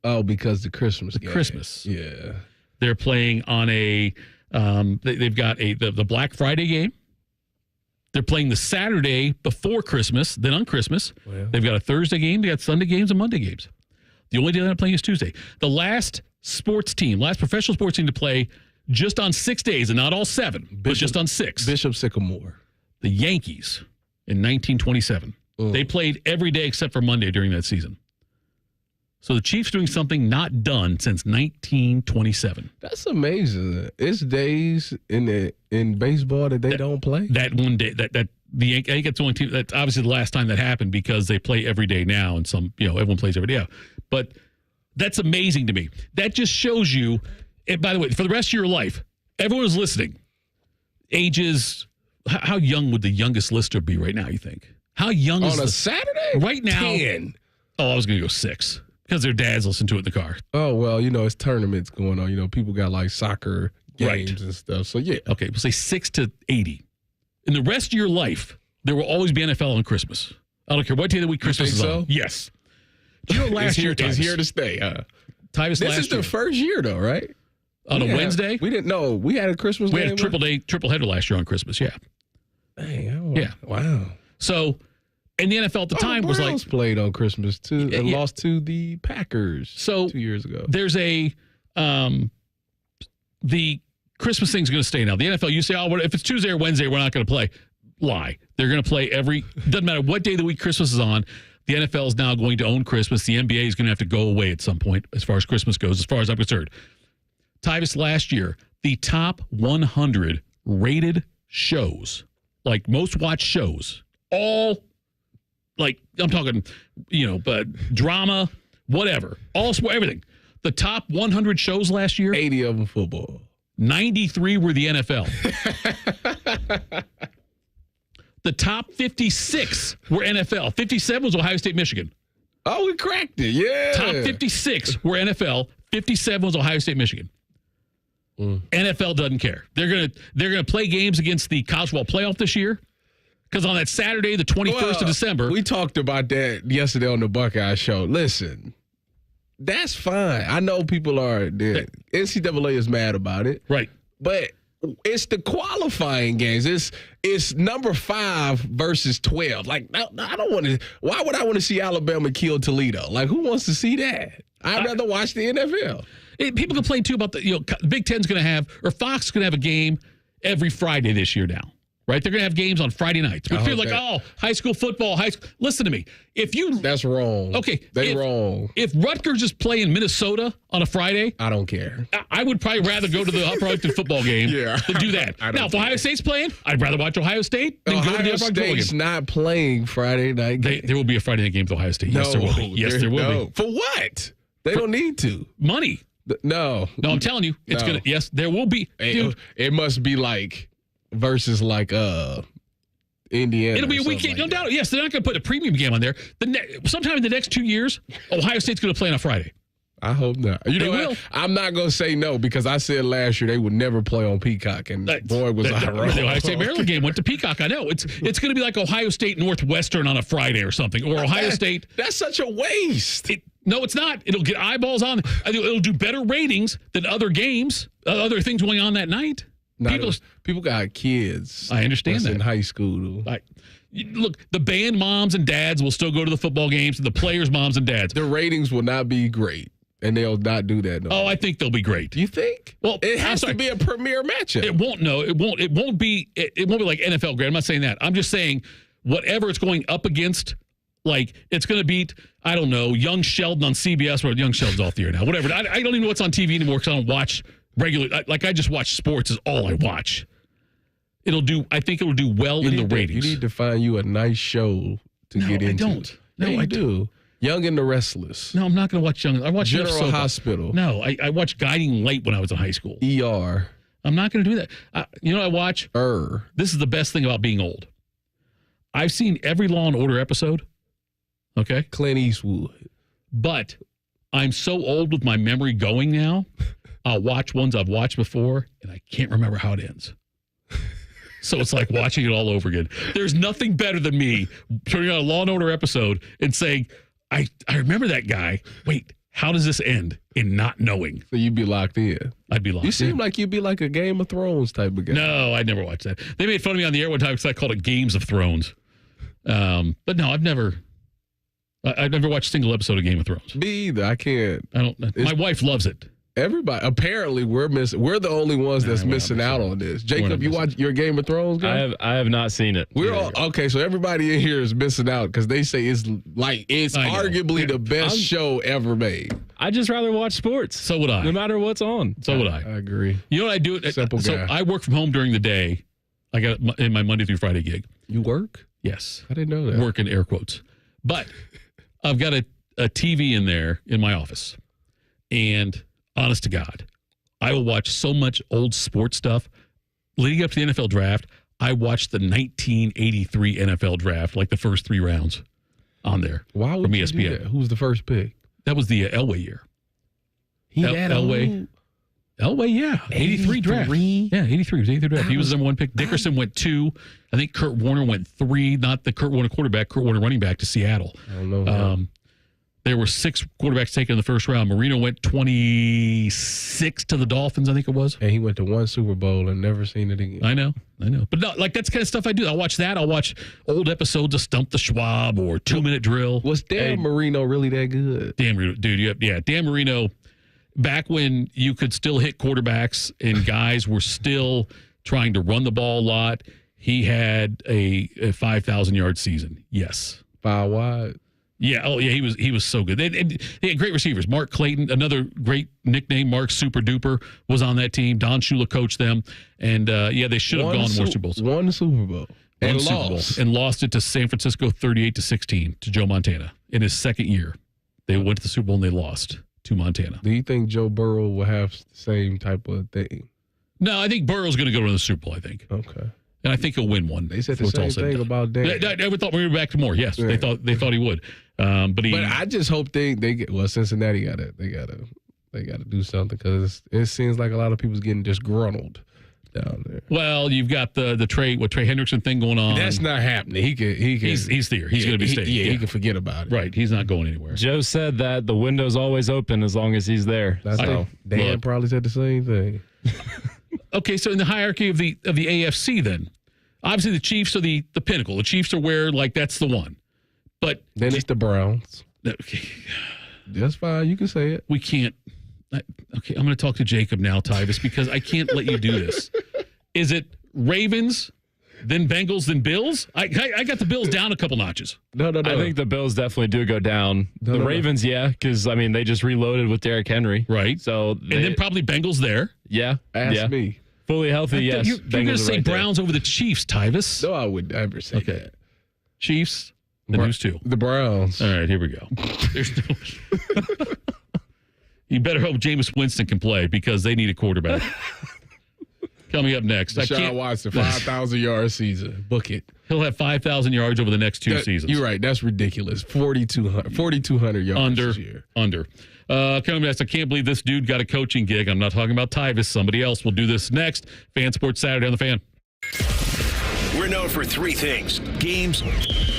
Oh, because the Christmas game. Christmas. Yeah. They're playing on a they've got the Black Friday game. They're playing the Saturday before Christmas, then on Christmas. Well, they've got a Thursday game, they got Sunday games and Monday games. The only day they're not playing is Tuesday. The last professional sports team to play just on 6 days, and not all 7, but just on 6. Bishop Sycamore. The Yankees in 1927. They played every day except for Monday during that season. So the Chiefs doing something not done since 1927. That's amazing. It's days in baseball that they don't play. That one day, I think it's the only team. That's obviously the last time that happened because they play every day now, and everyone plays every day. Yeah. But that's amazing to me. That just shows you. And by the way, for the rest of your life, everyone who's listening, ages. How young would the youngest listener be right now? You think? How young is on a Saturday? Right now, 10. Oh, I was going to go 6. Because their dads listen to it in the car. Oh, well, it's tournaments going on. People got like soccer games and stuff. So, yeah. Okay, we'll say 6 to 80. In the rest of your life, there will always be NFL on Christmas. I don't care what day of the week Christmas is on. Yes. Do you know last year, it's here to stay. Tyvis, this is the first year, though, right? On a Wednesday? We didn't know. We had a Christmas game. We had a triple header last year on Christmas, yeah. Dang, yeah. Wow. So, and the NFL at the time was like played on Christmas too and lost to the Packers 2 years ago. There's the Christmas thing's going to stay now. The NFL, you say, if it's Tuesday or Wednesday, we're not going to play. Lie. They're going to play doesn't matter what day of the week Christmas is on. The NFL is now going to own Christmas. The NBA is going to have to go away at some point as far as Christmas goes, as far as I'm concerned. Tyvis, last year, the top 100 rated shows, like most watched shows, all I'm talking, but drama, whatever, all sport, everything. The top 100 shows last year, 80 of them football. 93 were the NFL. The top 56 were NFL. 57 was Ohio State, Michigan. Oh, we cracked it. Yeah. Top 56 were NFL. 57 was Ohio State, Michigan. NFL doesn't care. They're gonna play games against the college football playoff this year. Because on that Saturday, the 21st of December. We talked about that yesterday on the Buckeye Show. Listen, that's fine. I know people are. NCAA is mad about it, right? But it's the qualifying games. It's number 5 versus 12. Like I don't want to. Why would I want to see Alabama kill Toledo? Like who wants to see that? I'd rather watch the NFL. People complain too about the Big Ten's going to have or Fox is going to have a game every Friday this year now. Right? They're going to have games on Friday nights. We feel like, high school football, listen to me. That's wrong. Okay. They're wrong. If Rutgers is playing Minnesota on a Friday, I don't care. I would probably rather go to the Upper Arlington football game than do that. Now, if Ohio State's playing, I'd rather watch Ohio State than go to the Upper Arlington State's game. not playing Friday night game. There will be a Friday night game with Ohio State. Yes, there will be. Yes, there will be. For what? They don't need to. Money. No, I'm telling you, it's gonna. Yes, there will be. Dude, it must be like versus like Indiana. It'll be a weekend, no doubt. Yes, they're not going to put a premium game on there. Sometime in the next 2 years, Ohio State's going to play on a Friday. I hope not. You know what? I'm not going to say no because I said last year they would never play on Peacock, and boy was I wrong. The Ohio State Maryland game went to Peacock. I know it's going to be like Ohio State Northwestern on a Friday or something, or Ohio State. That's such a waste. No, it's not. It'll get eyeballs on. It'll do better ratings than other games, other things going on that night. People got kids. I understand that in high school. Look, the band moms and dads will still go to the football games, and the players' moms and dads. The ratings will not be great, and they'll not do that. No. I think they'll be great. You think? Well, it has to be a premier matchup. It won't. No, it won't. It won't be. It won't be like NFL grade. I'm not saying that. I'm just saying whatever it's going up against. Like, it's going to beat, I don't know, Young Sheldon on CBS. Well, Young Sheldon's off the air now. Whatever. I don't even know what's on TV anymore because I don't watch regular. I just watch sports is all I watch. I think it'll do well in the ratings. You need to find you a nice show to get into. I don't. No, I do. Young and the Restless. No, I'm not going to watch Young. I watch General Hospital. No, I watched Guiding Light when I was in high school. ER. I'm not going to do that. You know what I watch? This is the best thing about being old. I've seen every Law and Order episode. Okay. Clint Eastwood. But I'm so old with my memory going now, I'll watch ones I've watched before, and I can't remember how it ends. So it's like watching it all over again. There's nothing better than me turning on a Law and Order episode and saying, I remember that guy. Wait, how does this end? And not knowing. So you'd be locked in. I'd be locked in. You seem like you'd be like a Game of Thrones type of guy. No, I'd never watched that. They made fun of me on the air one time because I called it Games of Thrones. But no, I've never watched a single episode of Game of Thrones. Me either. I can't. I don't. My wife loves it. Everybody. Apparently, we're the only ones that's missing out on this. Jacob, you watch your Game of Thrones guy? I have not seen it. We're all okay. So everybody in here is missing out because they say it's arguably the best show ever made. I just rather watch sports. So would I. No matter what's on. So would I. I agree. You know what I do? Simple guy. So I work from home during the day. I got in my Monday through Friday gig. You work? Yes. I didn't know that. Work in air quotes. But I've got a TV in there in my office. And honest to God, I will watch so much old sports stuff. Leading up to the NFL draft, I watched the 1983 NFL draft, like the first 3 rounds on there. Why would you do that? Who was the first pick? That was the Elway year. He had Elway. Elway, yeah. 83 draft. Yeah, 83 was 83 draft. He was the number 1 pick. Dickerson went 2. I think Kurt Warner went 3. Not the Kurt Warner quarterback, Kurt Warner running back to Seattle. I don't know. There were 6 quarterbacks taken in the first round. Marino went 26 to the Dolphins, I think it was. And he went to 1 Super Bowl and never seen it again. I know. But no, like that's the kind of stuff I do. I'll watch that. I'll watch old episodes of Stump the Schwab or 2-Minute Drill. Was Dan Marino really that good? Dan Marino, dude, yeah. Dan Marino, back when you could still hit quarterbacks and guys were still trying to run the ball a lot, he had a 5,000-yard season. Yes. 5 wide. Yeah, he was so good. They had great receivers. Mark Clayton, another great nickname, Mark Super Duper, was on that team. Don Shula coached them, and they should have gone more Super Bowls. 1 Super Bowl and lost. And lost it to San Francisco 38-16 to Joe Montana in his second year. They went to the Super Bowl and they lost to Montana. Do you think Joe Burrow will have the same type of thing? No, I think Burrow's going to go to the Super Bowl. I think. Okay. And I think he'll win one. They said the same thing about Dan. I thought we were back to more. Yes, yeah. They thought he would. But I just hope they get. Well, Cincinnati they gotta do something because it seems like a lot of people's getting disgruntled down there. Well, you've got the Trey Hendrickson thing going on. That's not happening. He can. He's there. He's going to be staying. He can forget about it. Right. He's not going anywhere. Joe said that the window's always open as long as he's there. Dan probably said the same thing. Okay, so in the hierarchy of the AFC, then obviously the Chiefs are the pinnacle. The Chiefs are where that's the one. But then it's the Browns. Okay. That's fine. You can say it. We can't. Okay, I'm going to talk to Jacob now, Tyvis, because I can't let you do this. Is it Ravens, then Bengals, then Bills? I got the Bills down a couple notches. No. I think the Bills definitely do go down. The Ravens, yeah, because, they just reloaded with Derrick Henry. Right. So and then probably Bengals there. Yeah. Ask me. Fully healthy, yes. You're going to say Browns over the Chiefs, Tyvis? No, I would never say that. Chiefs, then who's two? The Browns. All right, here we go. There's no... You better hope Jameis Winston can play because they need a quarterback. Coming up next. Deshaun Watson, 5,000-yard season. Book it. He'll have 5,000 yards over the next two seasons. You're right. That's ridiculous. 4,200 yards this year. Under. Coming next, I can't believe this dude got a coaching gig. I'm not talking about Tyvis. Somebody else will do this next. Fan Sports Saturday on the Fan. We're known for three things: games,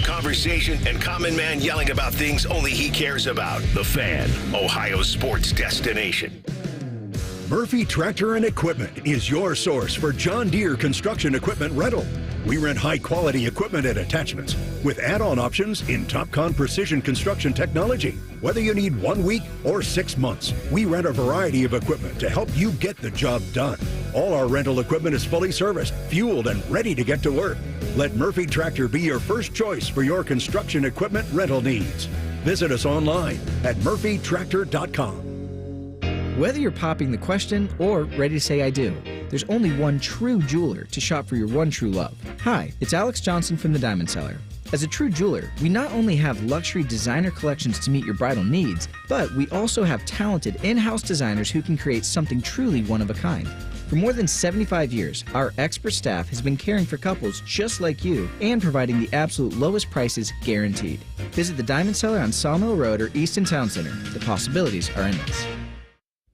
conversation, and common man yelling about things only he cares about. The Fan, Ohio's sports destination. Murphy Tractor and Equipment is your source for John Deere construction equipment rental. We rent high-quality equipment and attachments with add-on options in TopCon precision construction technology. Whether you need 1 week or 6 months, we rent a variety of equipment to help you get the job done. All our rental equipment is fully serviced, fueled, and ready to get to work. Let Murphy Tractor be your first choice for your construction equipment rental needs. Visit us online at murphytractor.com. Whether you're popping the question or ready to say I do, there's only one true jeweler to shop for your one true love. Hi, it's Alex Johnson from the Diamond Cellar. As a true jeweler, we not only have luxury designer collections to meet your bridal needs, but we also have talented in-house designers who can create something truly one of a kind. For more than 75 years, our expert staff has been caring for couples just like you and providing the absolute lowest prices guaranteed. Visit the Diamond Cellar on Sawmill Road or Easton Town Center. The possibilities are endless.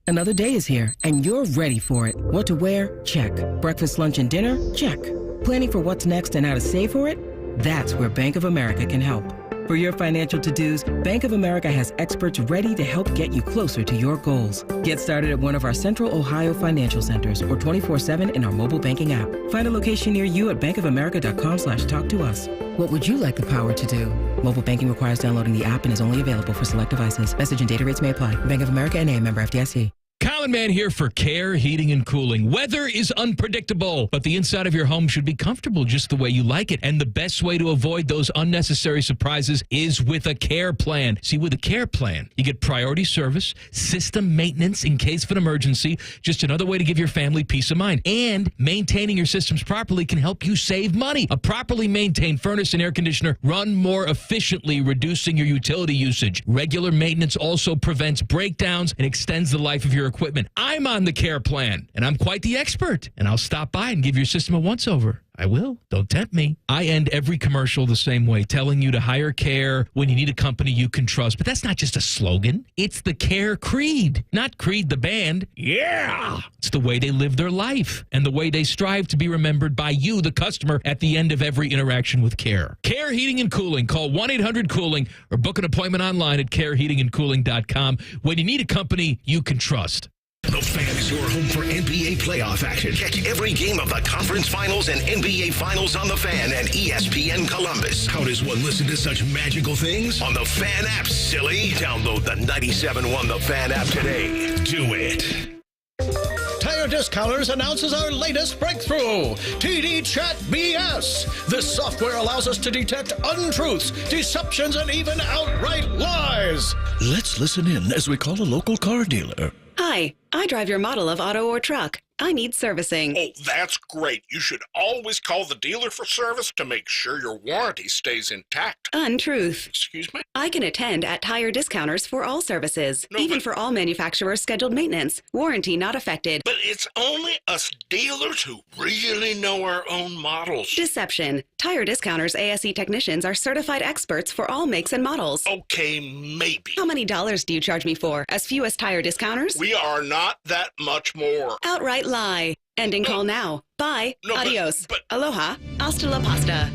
Another day is here, and you're ready for it. What to wear? Check. Breakfast, lunch, and dinner? Check. Planning for what's next and how to save for it? That's where Bank of America can help. For your financial to-dos, Bank of America has experts ready to help get you closer to your goals. Get started at one of our Central Ohio financial centers or 24/7 in our mobile banking app. Find a location near you at bankofamerica.com/talktous. What would you like the power to do? Mobile banking requires downloading the app and is only available for select devices. Message and data rates may apply. Bank of America N.A., member FDIC. Common Man here for Care Heating and Cooling. Weather is unpredictable, but the inside of your home should be comfortable just the way you like it. And the best way to avoid those unnecessary surprises is with a care plan. See, with a care plan, you get priority service, system maintenance in case of an emergency, just another way to give your family peace of mind. And maintaining your systems properly can help you save money. A properly maintained furnace and air conditioner run more efficiently, reducing your utility usage. Regular maintenance also prevents breakdowns and extends the life of your equipment. I'm on the care plan, and I'm quite the expert, and I'll stop by and give your system a once-over. I will. Don't tempt me. I end every commercial the same way, telling you to hire Care when you need a company you can trust. But that's not just a slogan. It's the Care creed, not Creed the band. Yeah! It's the way they live their life and the way they strive to be remembered by you, the customer, at the end of every interaction with Care. Care Heating and Cooling. Call 1-800-COOLING or book an appointment online at careheatingandcooling.com when you need a company you can trust. The Fan is your home for NBA playoff action. Catch every game of the conference finals and NBA finals on The Fan and ESPN Columbus. How does one listen to such magical things? On the Fan app, silly. Download the 97.1 The Fan app today. Do it. Tire Discounters announces our latest breakthrough, TD Chat BS. This software allows us to detect untruths, deceptions, and even outright lies. Let's listen in as we call a local car dealer. Hi, I drive your model of auto or truck. I need servicing. Oh, that's great. You should always call the dealer for service to make sure your warranty stays intact. Untruth. Excuse me? I can attend at Tire Discounters for all services, No, even but- for all manufacturers' scheduled maintenance. Warranty not affected. But it's only us dealers who really know our own models. Deception. Tire Discounters ASE technicians are certified experts for all makes and models. Okay, maybe. How many dollars do you charge me for? As few as Tire Discounters? We are not that much more. Outright lie. Ending call now. Bye. Adios. Aloha. Hasta la pasta.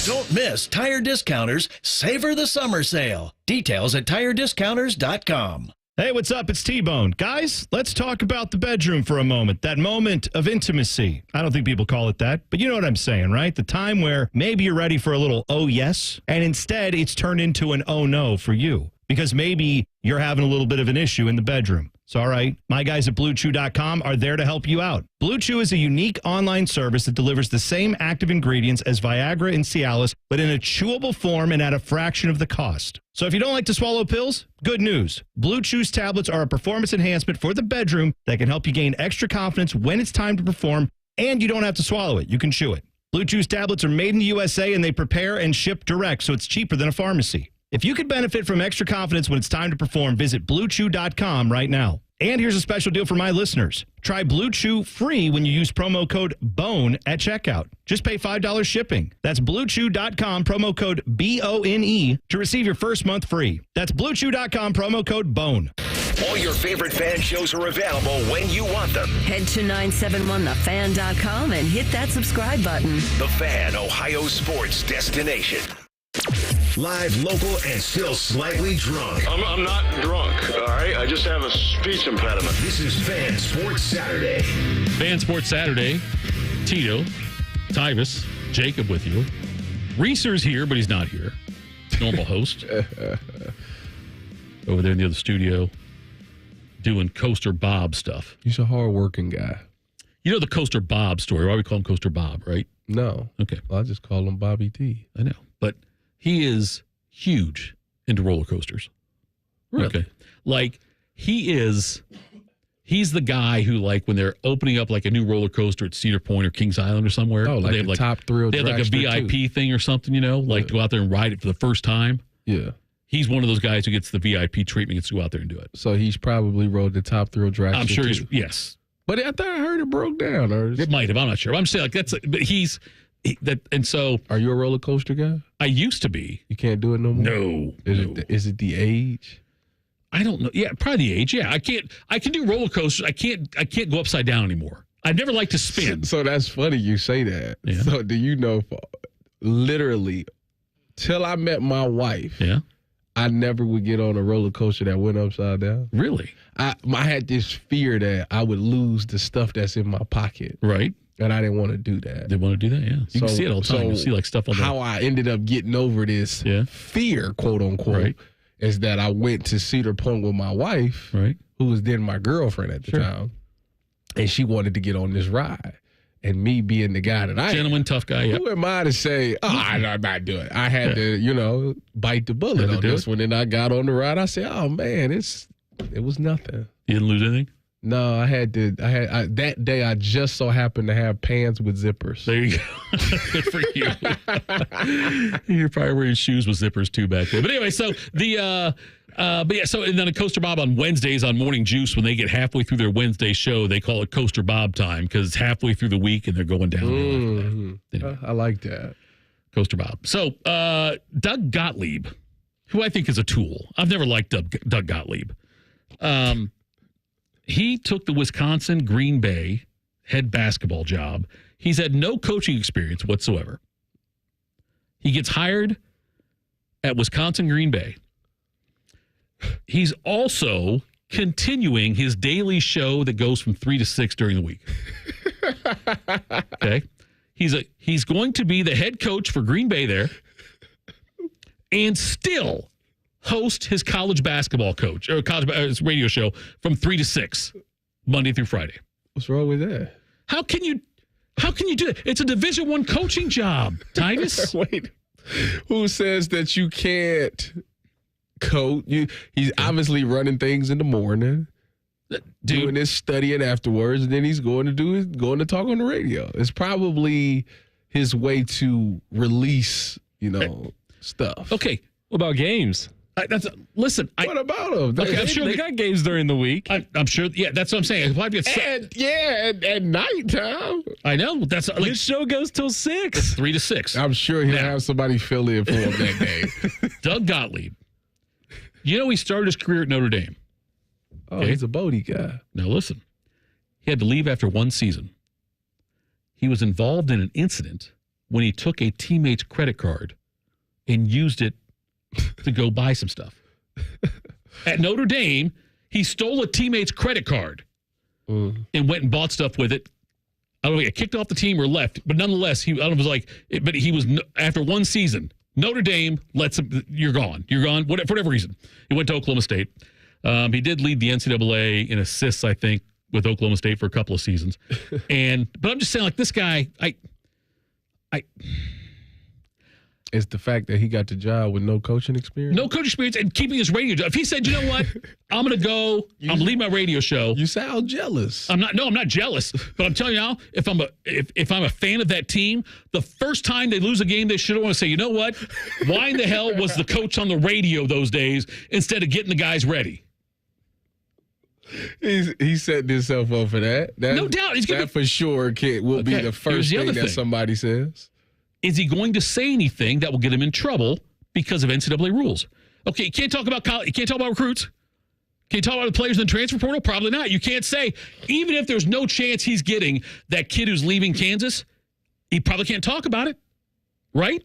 Don't miss Tire Discounters Savor the Summer Sale. Details at tirediscounters.com. Hey, what's up? It's T-Bone. Guys, let's talk about the bedroom for a moment. That moment of intimacy. I don't think people call it that, but you know what I'm saying, right? The time where maybe you're ready for a little oh yes, and instead it's turned into an oh no for you. Because maybe you're having a little bit of an issue in the bedroom. So, all right, my guys at BlueChew.com are there to help you out. Blue Chew is a unique online service that delivers the same active ingredients as Viagra and Cialis, but in a chewable form and at a fraction of the cost. So if you don't like to swallow pills, good news. Blue Chew's tablets are a performance enhancement for the bedroom that can help you gain extra confidence when it's time to perform, and you don't have to swallow it. You can chew it. Blue Chew's tablets are made in the USA, and they prepare and ship direct, so it's cheaper than a pharmacy. If you could benefit from extra confidence when it's time to perform, visit BlueChew.com right now. And here's a special deal for my listeners. Try Blue Chew free when you use promo code BONE at checkout. Just pay $5 shipping. That's BlueChew.com, promo code BONE to receive your first month free. That's BlueChew.com, promo code BONE. All your favorite fan shows are available when you want them. Head to 971thefan.com and hit that subscribe button. The Fan, Ohio sports destination. Live, local, and still slightly drunk. I'm not drunk, all right? I just have a speech impediment. This is Fan Sports Saturday. Fan Sports Saturday. Tito, Tyvis, Jacob with you. Reeser's here, but he's not here. Normal host. Over there in the other studio doing Coaster Bob stuff. He's a hard-working guy. You know the Coaster Bob story. Why we call him Coaster Bob, right? No. Okay. Well, I just call him Bobby T. I know. But he is huge into roller coasters. Really? Okay. Like, he's the guy who, like, when they're opening up, like, a new roller coaster at Cedar Point or Kings Island or somewhere. Oh, like they have, the top thrill They have, like, a VIP thing or something, you know? Like, go out there and ride it for the first time. Yeah. He's one of those guys who gets the VIP treatment, gets to go out there and do it. So he's probably rode the top thrill attraction. I'm sure too. yes. But I thought I heard it broke down. It might have. I'm not sure. I'm saying, like, and so. Are you a roller coaster guy? I used to be. You can't do it no more? No. Is it the age? I don't know. Yeah, probably the age. Yeah, I can do roller coasters. I can't go upside down anymore. I'd never like to spin. So that's funny you say that. Yeah. So do you know, literally, till I met my wife, I never would get on a roller coaster that went upside down. Really? I had this fear that I would lose the stuff that's in my pocket. Right. And I didn't want to do that. They want to do that, yeah. You can see it all the time. You see, like, stuff on how I ended up getting over this fear, quote unquote, is that I went to Cedar Point with my wife, who was then my girlfriend at the time, and she wanted to get on this ride. And me being the guy that I am, tough guy, who am I to say, I'm not doing it? I had to, bite the bullet on this one. And I got on the ride. I said, oh, man, it was nothing. You didn't lose anything? No, that day I just so happened to have pants with zippers. There you go. Good for you. You're probably wearing shoes with zippers too back there. But anyway, so and then a Coaster Bob on Wednesdays on Morning Juice, when they get halfway through their Wednesday show, they call it Coaster Bob time because it's halfway through the week and they're going down. Anyway. I like that. Coaster Bob. So Doug Gottlieb, who I think is a tool. I've never liked Doug Gottlieb. He took the Wisconsin Green Bay head basketball job. He's had no coaching experience whatsoever. He gets hired at Wisconsin Green Bay. He's also continuing his daily show that goes from 3 to 6 during the week. Okay. He's going to be the head coach for Green Bay there and still host his college basketball coach or college radio show from 3 to 6 Monday through Friday. What's wrong with that? How can you do it? It's a Division I coaching job, Titus. Wait, who says that you can't coach? He's obviously running things in the morning, doing his studying afterwards, and then he's going to talk on the radio. It's probably his way to release, stuff. Okay, what about games? Listen. What about them? Okay, I'm sure they got games during the week. I'm sure. Yeah, that's what I'm saying. At nighttime. I know. That's like, his show goes till 6. 3 to 6. I'm sure he'll have somebody fill in for him that day. Doug Gottlieb. He started his career at Notre Dame. Oh, he's a Bodie guy. Now listen, he had to leave after one season. He was involved in an incident when he took a teammate's credit card and used it to go buy some stuff. At Notre Dame, he stole a teammate's credit card and went and bought stuff with it. I don't know, he got kicked off the team or left, but nonetheless, he was after one season. Notre Dame lets him. You're gone. For whatever reason. He went to Oklahoma State. He did lead the NCAA in assists, I think, with Oklahoma State for a couple of seasons. But I'm just saying, like, this guy, It's the fact that he got the job with no coaching experience. No coaching experience and keeping his radio job. If he said, you know what, I'm going to go, I'm going to leave my radio show. You sound jealous. I'm not jealous. But I'm telling you now, if I'm a fan of that team, the first time they lose a game, they should have want to say, you know what, why in the hell was the coach on the radio those days instead of getting the guys ready? He's setting himself up for that. No doubt. That for sure will be the first thing that somebody says. Is he going to say anything that will get him in trouble because of NCAA rules? Okay, you can't talk about college, you can't talk about recruits. Can you talk about the players in the transfer portal? Probably not. You can't say, even if there's no chance he's getting that kid who's leaving Kansas, he probably can't talk about it, right?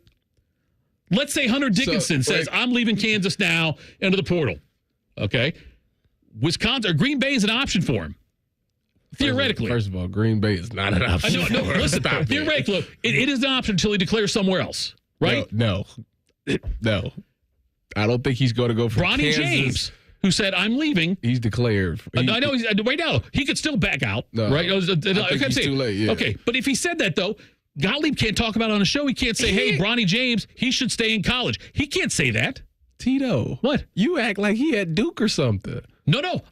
Let's say Hunter Dickinson says, I'm leaving Kansas now into the portal. Okay? Wisconsin or Green Bay is an option for him. Theoretically. First of all, Green Bay is not an option. I know. Listen, theoretically, it is an option until he declares somewhere else, right? No. I don't think he's going to go for Bronny Kansas. James, who said, I'm leaving. He's declared. I know. Right now, he could still back out, right? I think he's too late, yeah. Okay, but if he said that, though, Gottlieb can't talk about it on a show. He can't say, hey, Bronny James, he should stay in college. He can't say that. Tito. What? You act like he had Duke or something. No.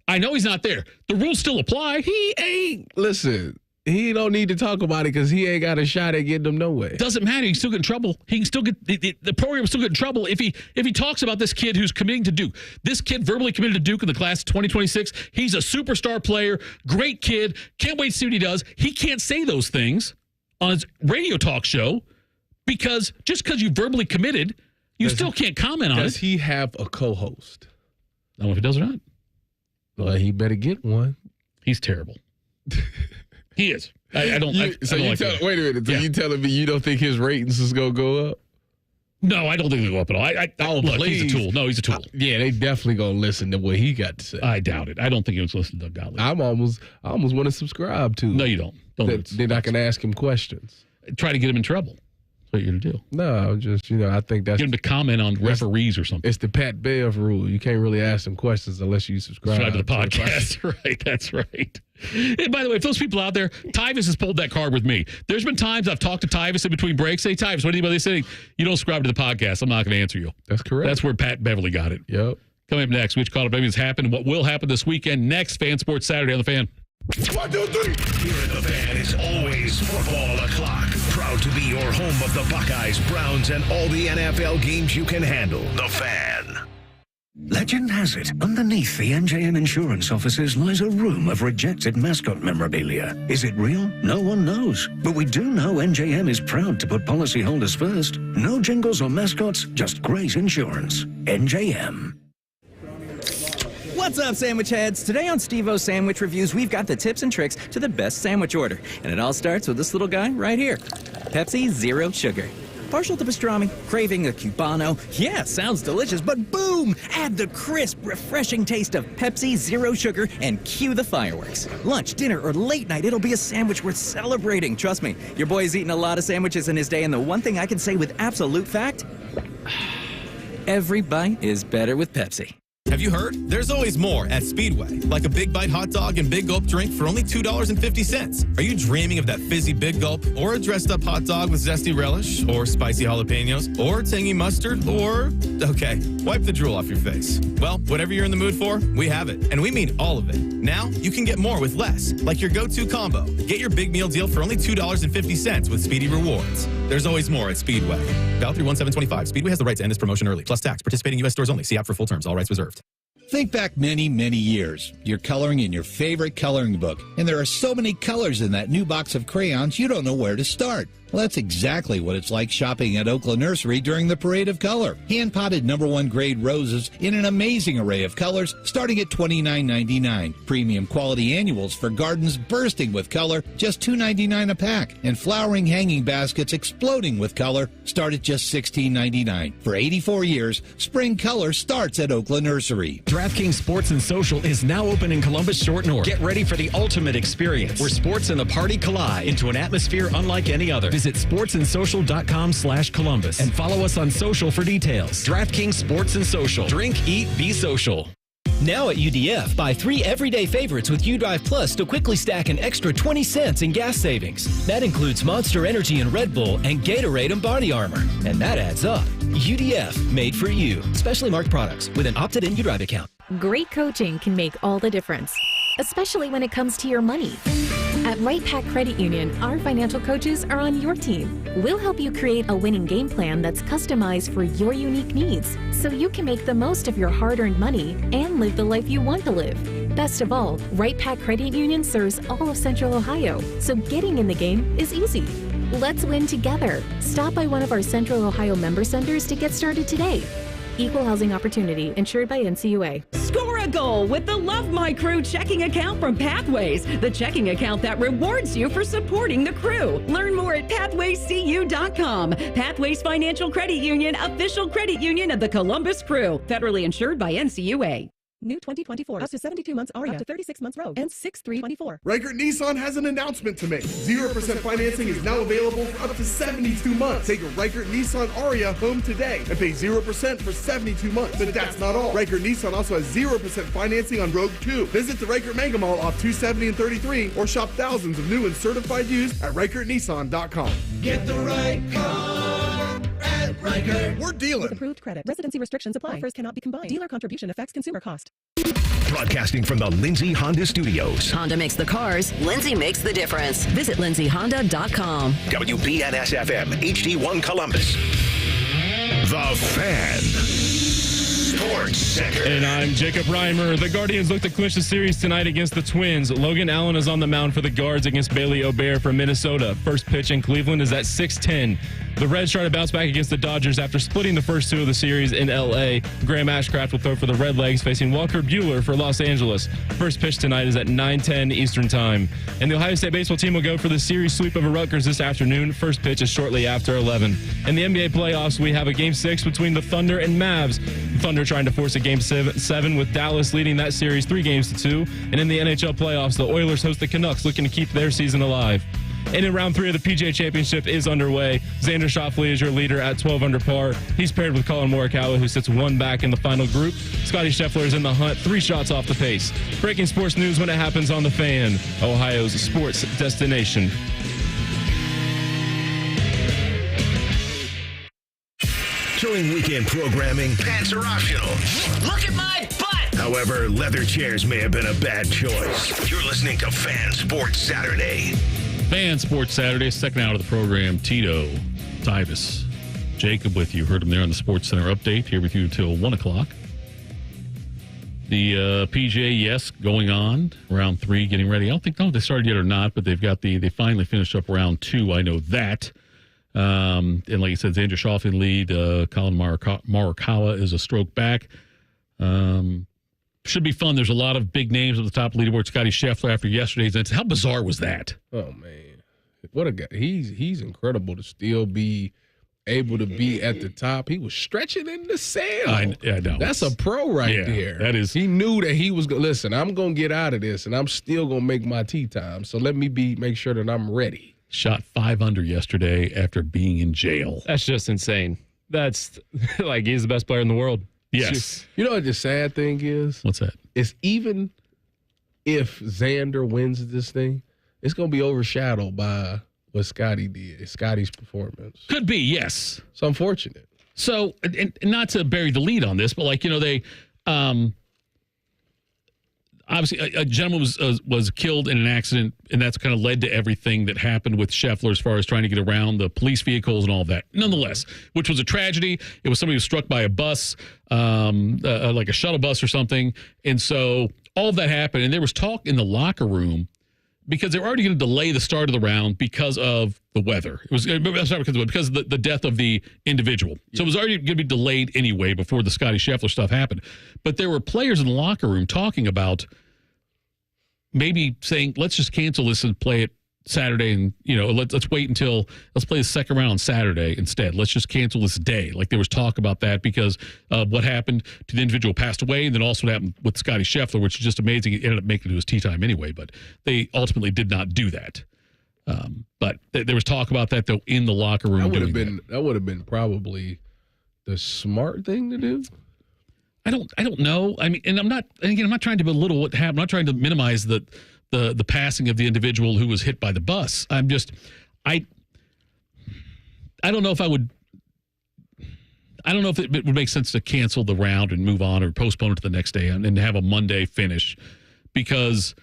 I know he's not there. The rules still apply. He ain't. Listen, he don't need to talk about it because he ain't got a shot at getting them nowhere. Doesn't matter. He can still get in trouble. He can still get the program still get in trouble if he talks about this kid who's committing to Duke. This kid verbally committed to Duke in the class of 2026. He's a superstar player, great kid. Can't wait to see what he does. He can't say those things on his radio talk show because just because you verbally committed, you still can't comment on it. Does he have a co-host? I don't know if he does or not. Well, he better get one. He's terrible. He is. I don't. Wait a minute. So you telling me you don't think his ratings is gonna go up? No, I don't think they'll go up at all. Look, he's a tool. No, he's a tool. Yeah, they definitely gonna listen to what he got to say. I doubt it. I don't think he was listening to Gottlieb. I almost want to subscribe to. No, you don't. Then I can ask him questions. Try to get him in trouble. That's what you're gonna do. No, just I think that's get him to comment on referees or something. It's the Pat Bev rule. You can't really ask them questions unless you subscribe to the podcast. Right, that's right. And by the way, if those people out there, Tyvus has pulled that card with me. There's been times I've talked to Tyvus in between breaks. Say, Tyvus, what anybody saying? You don't subscribe to the podcast. I'm not going to answer you. That's correct. That's where Pat Beverly got it. Yep. Coming up next, which call up has happened, what will happen this weekend. Next, Fan Sports Saturday on the Fan. 1, 2, 3. Here in the Fan is always football o'clock. Proud to be your home of the Buckeyes, Browns, and all the NFL games you can handle. The Fan. Legend has it, underneath the NJM insurance offices lies a room of rejected mascot memorabilia. Is it real? No one knows. But we do know NJM is proud to put policyholders first. No jingles or mascots, just great insurance. NJM. What's up, sandwich heads? Today on Steve-O's Sandwich Reviews, we've got the tips and tricks to the best sandwich order. And it all starts with this little guy right here. Pepsi Zero Sugar. Partial to pastrami, craving a Cubano. Yeah, sounds delicious, but boom! Add the crisp, refreshing taste of Pepsi Zero Sugar and cue the fireworks. Lunch, dinner, or late night, it'll be a sandwich worth celebrating. Trust me, your boy's eaten a lot of sandwiches in his day, and the one thing I can say with absolute fact, every bite is better with Pepsi. Have you heard? There's always more at Speedway, like a Big Bite hot dog and Big Gulp drink for only $2.50. Are you dreaming of that fizzy Big Gulp, or a dressed-up hot dog with zesty relish, or spicy jalapenos, or tangy mustard, or... Okay, wipe the drool off your face. Well, whatever you're in the mood for, we have it, and we mean all of it. Now, you can get more with less, like your go-to combo. Get your big meal deal for only $2.50 with Speedy Rewards. There's always more at Speedway. Valid through 1/7/25. Speedway has the right to end this promotion early, plus tax. Participating U.S. stores only. See app for full terms. All rights reserved. Think back many, many years. You're coloring in your favorite coloring book, and there are so many colors in that new box of crayons you don't know where to start. Well, that's exactly what it's like shopping at Oakland Nursery during the Parade of Color. Hand-potted #1 grade roses in an amazing array of colors starting at $29.99. Premium quality annuals for gardens bursting with color, just $2.99 a pack. And flowering hanging baskets exploding with color start at just $16.99. For 84 years, spring color starts at Oakland Nursery. DraftKings Sports and Social is now open in Columbus Short North. Get ready for the ultimate experience where sports and the party collide into an atmosphere unlike any other. Visit sportsandsocial.com/Columbus and follow us on social for details. DraftKings Sports and Social. Drink, eat, be social. Now at UDF, buy 3 everyday favorites with UDrive Plus to quickly stack an extra 20 cents in gas savings. That includes Monster Energy and Red Bull and Gatorade and Body Armor. And that adds up. UDF, made for you. Specially marked products with an opted-in UDrive account. Great coaching can make all the difference, especially when it comes to your money. At Right Pac Credit Union, our financial coaches are on your team. We'll help you create a winning game plan that's customized for your unique needs, so you can make the most of your hard-earned money and live the life you want to live. Best of all, Right Pac Credit Union serves all of Central Ohio, so getting in the game is easy. Let's win together. Stop by one of our Central Ohio member centers to get started today. Equal housing opportunity, insured by NCUA. Score a goal with the Love My Crew checking account from Pathways, the checking account that rewards you for supporting the crew. Learn more at pathwayscu.com. Pathways Financial Credit Union, official credit union of the Columbus Crew, federally insured by NCUA. New 2024, up to 72 months Aria, up to 36 months Rogue, and 6324. Reichert Nissan has an announcement to make. 0% financing is now available for up to 72 months. Take a Reichert Nissan Aria home today and pay 0% for 72 months. But that's not all. Reichert Nissan also has 0% financing on Rogue 2. Visit the Reichert Mega Mall off 270 and 33 or shop thousands of new and certified used at ReichertNissan.com. Get the right car at Reichert. We're dealing. With approved credit. Residency restrictions apply. Offers cannot be combined. Dealer contribution affects consumer cost. Broadcasting from the Lindsay Honda Studios. Honda makes the cars. Lindsay makes the difference. Visit lindsayhonda.com. WBNS-FM, HD1 Columbus. The Fan. Sports Center. And I'm Jacob Reimer. The Guardians look to clinch the series tonight against the Twins. Logan Allen is on the mound for the Guards against Bailey O'Bear from Minnesota. First pitch in Cleveland is at 6:10. The Reds try to bounce back against the Dodgers after splitting the first 2 of the series in L.A. Graham Ashcraft will throw for the Redlegs, facing Walker Buehler for Los Angeles. First pitch tonight is at 9:10 Eastern Time. And the Ohio State baseball team will go for the series sweep over Rutgers this afternoon. First pitch is shortly after 11. In the NBA playoffs, we have a Game 6 between the Thunder and Mavs. The Thunder trying to force a Game 7 with Dallas leading that series 3-2. And in the NHL playoffs, the Oilers host the Canucks, looking to keep their season alive. And in round 3 of the PGA Championship is underway. Xander Schauffele is your leader at 12 under par. He's paired with Colin Morikawa, who sits 1 back in the final group. Scotty Scheffler is in the hunt, 3 shots off the pace. Breaking sports news when it happens on The Fan, Ohio's sports destination. During weekend programming, pants are optional. Look at my butt! However, leather chairs may have been a bad choice. You're listening to Fan Sports Saturday. Fan Sports Saturday, second hour of the program. Tito, Tyvis, Jacob with you. Heard him there on the Sports Center update. Here with you until 1 o'clock. The PGA, yes, going on. Round 3, getting ready. I don't know if they started yet or not, but they've got they finally finished up round 2. I know that. And like I said, Xander Schauffele lead. Colin Morikawa is a stroke back. Should be fun. There's a lot of big names at the top of the leaderboard. Scotty Scheffler after yesterday's. How bizarre was that? Oh, man. What a guy. He's incredible to still be able to be at the top. He was stretching in the sand. I know. That's a pro there. That is. He knew that he was going to, listen, I'm going to get out of this, and I'm still going to make my tee time. So let me make sure that I'm ready. Shot 5 under yesterday after being in jail. That's just insane. That's like he's the best player in the world. Yes. You know what the sad thing is? What's that? It's even if Xander wins this thing, it's going to be overshadowed by what Scotty did, Scotty's performance. Could be, yes. It's unfortunate. So, and not to bury the lead on this, but they obviously a gentleman was killed in an accident, and that's kind of led to everything that happened with Scheffler as far as trying to get around the police vehicles and all of that. Nonetheless, which was a tragedy. It was somebody who was struck by a bus, like a shuttle bus or something. And so all of that happened, and there was talk in the locker room because they were already going to delay the start of the round because of the weather. It was because of the death of the individual. So it was already going to be delayed anyway before the Scotty Scheffler stuff happened. But there were players in the locker room talking about maybe saying, let's just cancel this and play it Saturday, and let's wait until let's play the second round on Saturday instead. Let's just cancel this day. Like there was talk about that because of what happened to the individual passed away, and then also what happened with Scotty Scheffler, which is just amazing. He ended up making it to his tee time anyway, but they ultimately did not do that. But there was talk about that though in the locker room. That would have been probably the smart thing to do. I don't know. I mean, and I'm not trying to belittle what happened. I'm not trying to minimize the passing of the individual who was hit by the bus. I don't know if it would make sense to cancel the round and move on or postpone it to the next day and have a Monday finish, because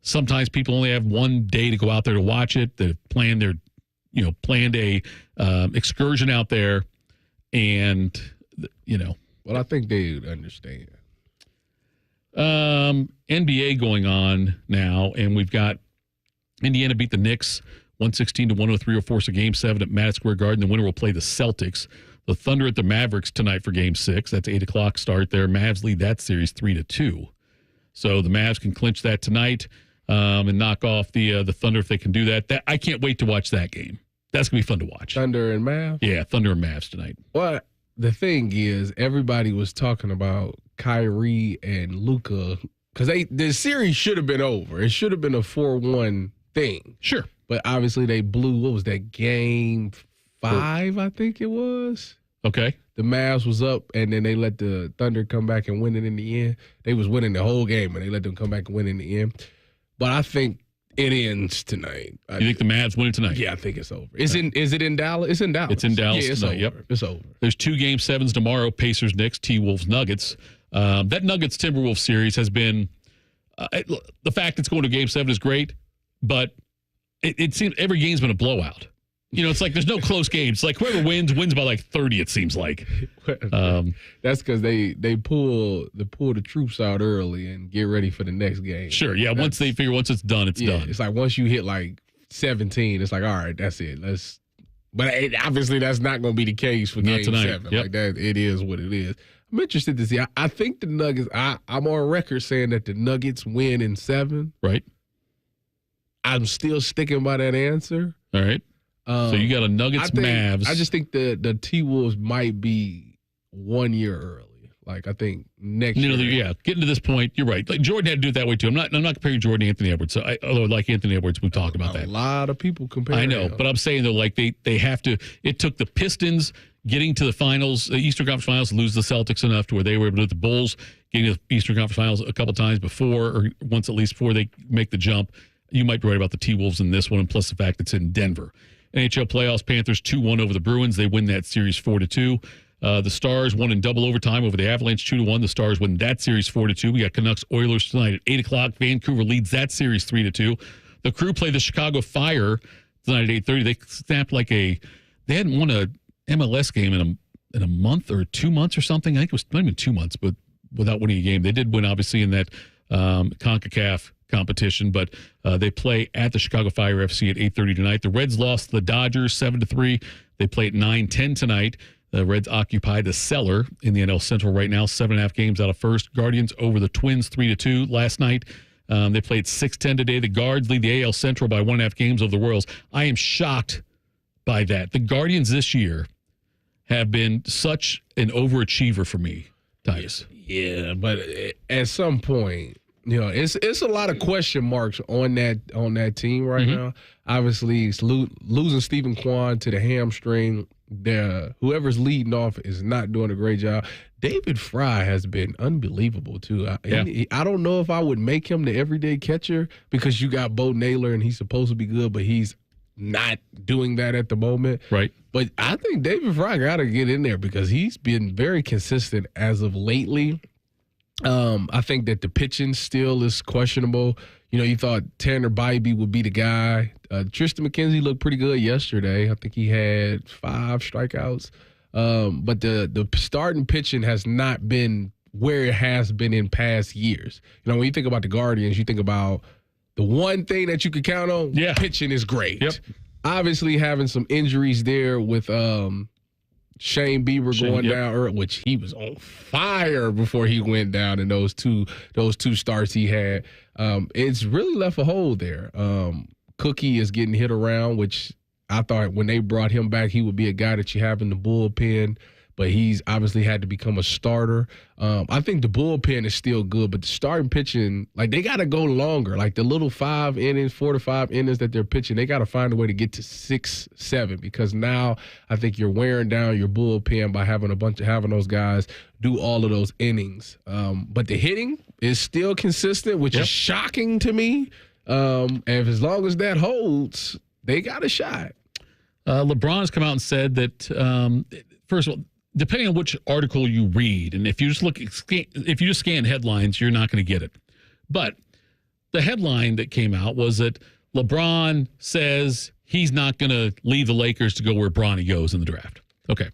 sometimes people only have one day to go out there to watch it. They've planned a excursion out there, and Well, I think they understand. NBA going on now, and we've got Indiana beat the Knicks 116-103 over force of Game 7 at Madison Square Garden. The winner will play the Celtics. The Thunder at the Mavericks tonight for Game 6. That's 8 o'clock start there. Mavs lead that series 3-2. So the Mavs can clinch that tonight and knock off the Thunder if they can do that. I can't wait to watch that game. That's going to be fun to watch. Thunder and Mavs? Yeah, Thunder and Mavs tonight. Well, the thing is, everybody was talking about Kyrie and Luka because the series should have been over. It should have been a 4-1 thing. Sure. But obviously they blew, what was that, Game 5, I think it was? Okay. The Mavs was up, and then they let the Thunder come back and win it in the end. They was winning the whole game, and they let them come back and win in the end. But I think it ends tonight. You think the Mavs win it tonight? Yeah, I think it's over. Is it in Dallas? It's in Dallas. It's in Dallas yeah, it's tonight. Over. Yep. It's over. There's 2 Game 7s tomorrow, Pacers, Knicks, T-Wolves, Nuggets. That Nuggets-Timberwolves series has been the fact it's going to Game 7 is great, but it seems every game's been a blowout. It's like there's no close games. It's like whoever wins by like 30, it seems like. That's because they pull the troops out early and get ready for the next game. Sure, yeah. Once it's done, it's done. It's like once you hit like 17, it's like, all right, that's it. But obviously that's not going to be the case for Game 7. Yep. Like that, it is what it is. I'm interested to see. I think the Nuggets. I'm on record saying that the Nuggets win in 7. Right. I'm still sticking by that answer. All right. So you got a Nuggets-Mavs. I just think the T-Wolves might be 1 year early. Like, I think next year. Yeah, getting to this point, you're right. Like Jordan had to do it that way, too. I'm not comparing Jordan to Anthony Edwards. So although I like Anthony Edwards, we've talked about that. A lot of people compare I know, him. but I'm saying, though, like they have to. It took the Pistons getting to the finals, the Eastern Conference Finals, lose the Celtics enough to where they were able to do the Bulls getting to the Eastern Conference Finals a couple times before, or once at least before they make the jump. You might be right about the T-Wolves in this one, and plus the fact it's in Denver. NHL playoffs, Panthers 2-1 over the Bruins. They win that series 4-2. The Stars won in double overtime over the Avalanche 2-1. The Stars win that series 4-2. We got Canucks Oilers tonight at 8 o'clock. Vancouver leads that series 3-2. The Crew play the Chicago Fire tonight at 8:30. They snapped they hadn't won a MLS game in a month or 2 months or something. I think it was not even 2 months, but without winning a game. They did win, obviously, in that CONCACAF competition, but they play at the Chicago Fire FC at 8:30 tonight. The Reds lost to the Dodgers 7-3. They play at 9:10 tonight. The Reds occupy the cellar in the NL Central right now, 7.5 games out of first. Guardians over the Twins 3-2 last night. They played 6-10 today. The Guards lead the AL Central by 1.5 games over the Royals. I am shocked by that. The Guardians this year have been such an overachiever for me, Tyus. Yeah, but at some point, it's a lot of question marks on that team right now. Obviously, it's losing Stephen Kwan to the hamstring. Whoever's leading off is not doing a great job. David Fry has been unbelievable too. I don't know if I would make him the everyday catcher because you got Bo Naylor and he's supposed to be good, but he's not doing that at the moment. Right. But I think David Fry got to get in there because he's been very consistent as of lately. I think that the pitching still is questionable. You thought Tanner Bybee would be the guy. Tristan McKenzie looked pretty good yesterday. I think he had 5 strikeouts. But the starting pitching has not been where it has been in past years. When you think about the Guardians, you think about The one thing that you can count on, pitching is great. Yep. Obviously, having some injuries there with Shane Bieber going down, which he was on fire before he went down in those two starts he had. It's really left a hole there. Cookie is getting hit around, which I thought when they brought him back, he would be a guy that you have in the bullpen. But he's obviously had to become a starter. I think the bullpen is still good, but the starting pitching, like they got to go longer. Like the little 4 to 5 innings that they're pitching, they got to find a way to get to 6, 7 because now I think you're wearing down your bullpen by having those guys do all of those innings. But the hitting is still consistent, which is shocking to me. And as long as that holds, they got a shot. LeBron has come out and said that first of all, depending on which article you read, and if you just scan headlines, you're not going to get it. But the headline that came out was that LeBron says he's not going to leave the Lakers to go where Bronny goes in the draft. Okay.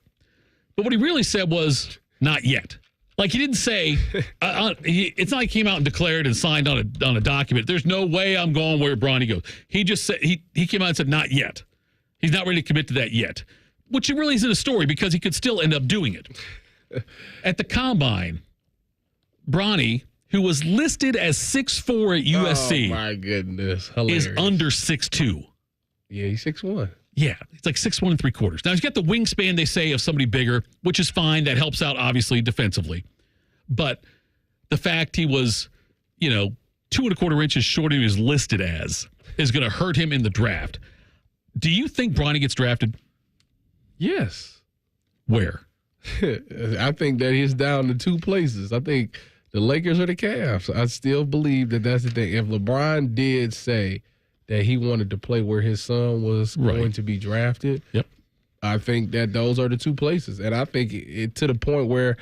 But what he really said was not yet. Like he didn't say, it's not like he came out and declared and signed on a document. There's no way I'm going where Bronny goes. He just said, he came out and said not yet. He's not ready to commit to that yet. Which it really isn't a story because he could still end up doing it. At the Combine, Bronny, who was listed as 6'4" at USC. Oh, my goodness. Hilarious. Is under 6'2". Yeah, he's 6'1". Yeah, it's like 6'1 3/4. Now, he's got the wingspan, they say, of somebody bigger, which is fine. That helps out, obviously, defensively. But the fact he was, 2 1/4 inches shorter than he was listed as is going to hurt him in the draft. Do you think Bronny gets drafted? Yes. Where? I think that he's down to 2 places. I think the Lakers or the Cavs. I still believe that that's the thing. If LeBron did say that he wanted to play where his son was going to be drafted, I think that those are the 2 places. And I think it to the point where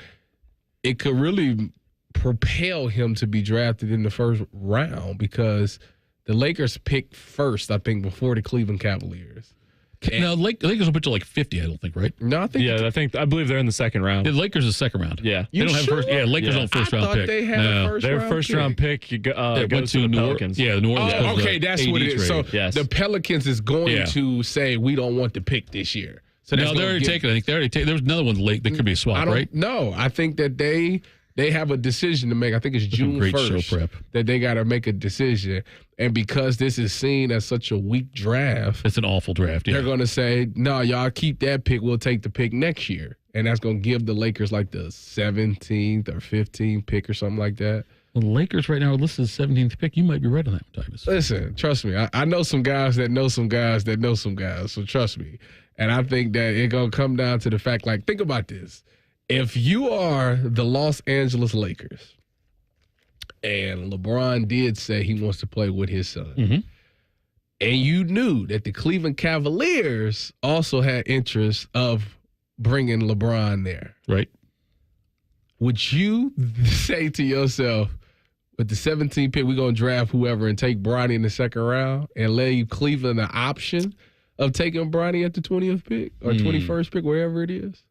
it could really propel him to be drafted in the first round because the Lakers picked first, I think, before the Cleveland Cavaliers. No, Lakers will put to like 50, I don't think, right? No, I think. I believe they're in the second round. The Lakers is second round. Yeah, they don't have first. Yeah, Lakers don't first round pick. They had a first their round first pick. round pick goes to the Pelicans. Yeah, the New Orleans. Oh, okay, that's what it is. So the Pelicans is going to say we don't want the pick this year. So no, they're already taken. I think they already taken. There was another one late that could be a swap, right? No, I think that they have a decision to make. I think it's June 1st that they got to make a decision. And because this is seen as such a weak draft. It's an awful draft, They're going to say, no, y'all keep that pick. We'll take the pick next year. And that's going to give the Lakers like the 17th or 15th pick or something like that. Well, the Lakers right now are listed as 17th pick. You might be right on that one, Tyvus. Listen, trust me. I know some guys that know some guys that know some guys. So trust me. And I think that it's going to come down to the fact, like, think about this. If you are the Los Angeles Lakers and LeBron did say he wants to play with his son, and you knew that the Cleveland Cavaliers also had interest of bringing LeBron there, right? Would you say to yourself, with the 17th pick, we're going to draft whoever and take Bronny in the second round and leave Cleveland the option of taking Bronny at the 20th pick or 21st pick, wherever it is?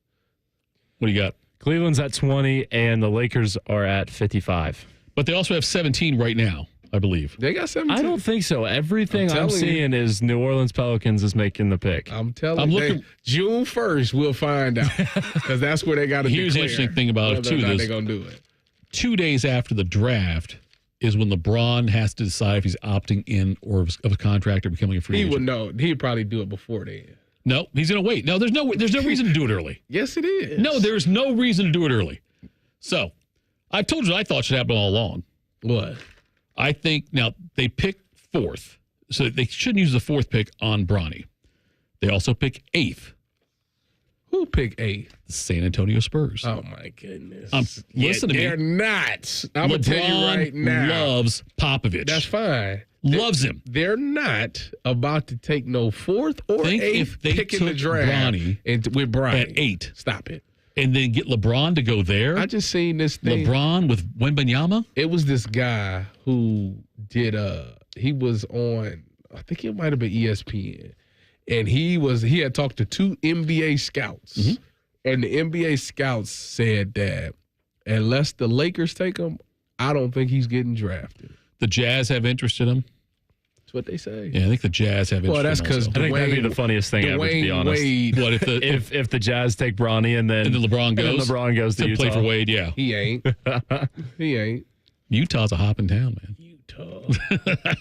What do you got? Cleveland's at 20 and the Lakers are at 55. But they also have 17 right now, I believe. They got 17. I don't think so. Everything I'm seeing is New Orleans Pelicans is making the pick. I'm telling you. June 1st, we'll find out. Because that's where they got to declare. Here's the interesting thing about it, too. They're going to do it. 2 days after the draft is when LeBron has to decide if he's opting in or of a contract or becoming a free agent. He would know. He'd probably do it before then. No, he's going to wait. No, there's no reason to do it early. Yes, it is. No, there's no reason to do it early. So, I told you I thought it should happen all along. What? I think, now, they pick 4th, so they shouldn't use the 4th pick on Bronny. They also pick 8th. Who picked 8th? The San Antonio Spurs. Oh, my goodness. Listen to me. They're not. I'm going to tell you right now. Loves Popovich. That's fine. Loves him. They're not about to take no 4th or 8th pick in the draft Bronny with Bronny. At 8. Stop it. And then get LeBron to go there. I just seen this thing. LeBron with Wembanyama. It was this guy who did he was on, I think it might have been ESPN. And he had talked to 2 NBA scouts. And the NBA scouts said that unless the Lakers take him, I don't think he's getting drafted. The Jazz have interest in him. what they say. Yeah, I think the Jazz have. Well, that's because I think that'd be the funniest thing ever, to be honest. Wade, what if the Jazz take Bronny and then LeBron goes to Utah. play for Wade? Yeah, he ain't. He ain't. Utah's a hopping town, man.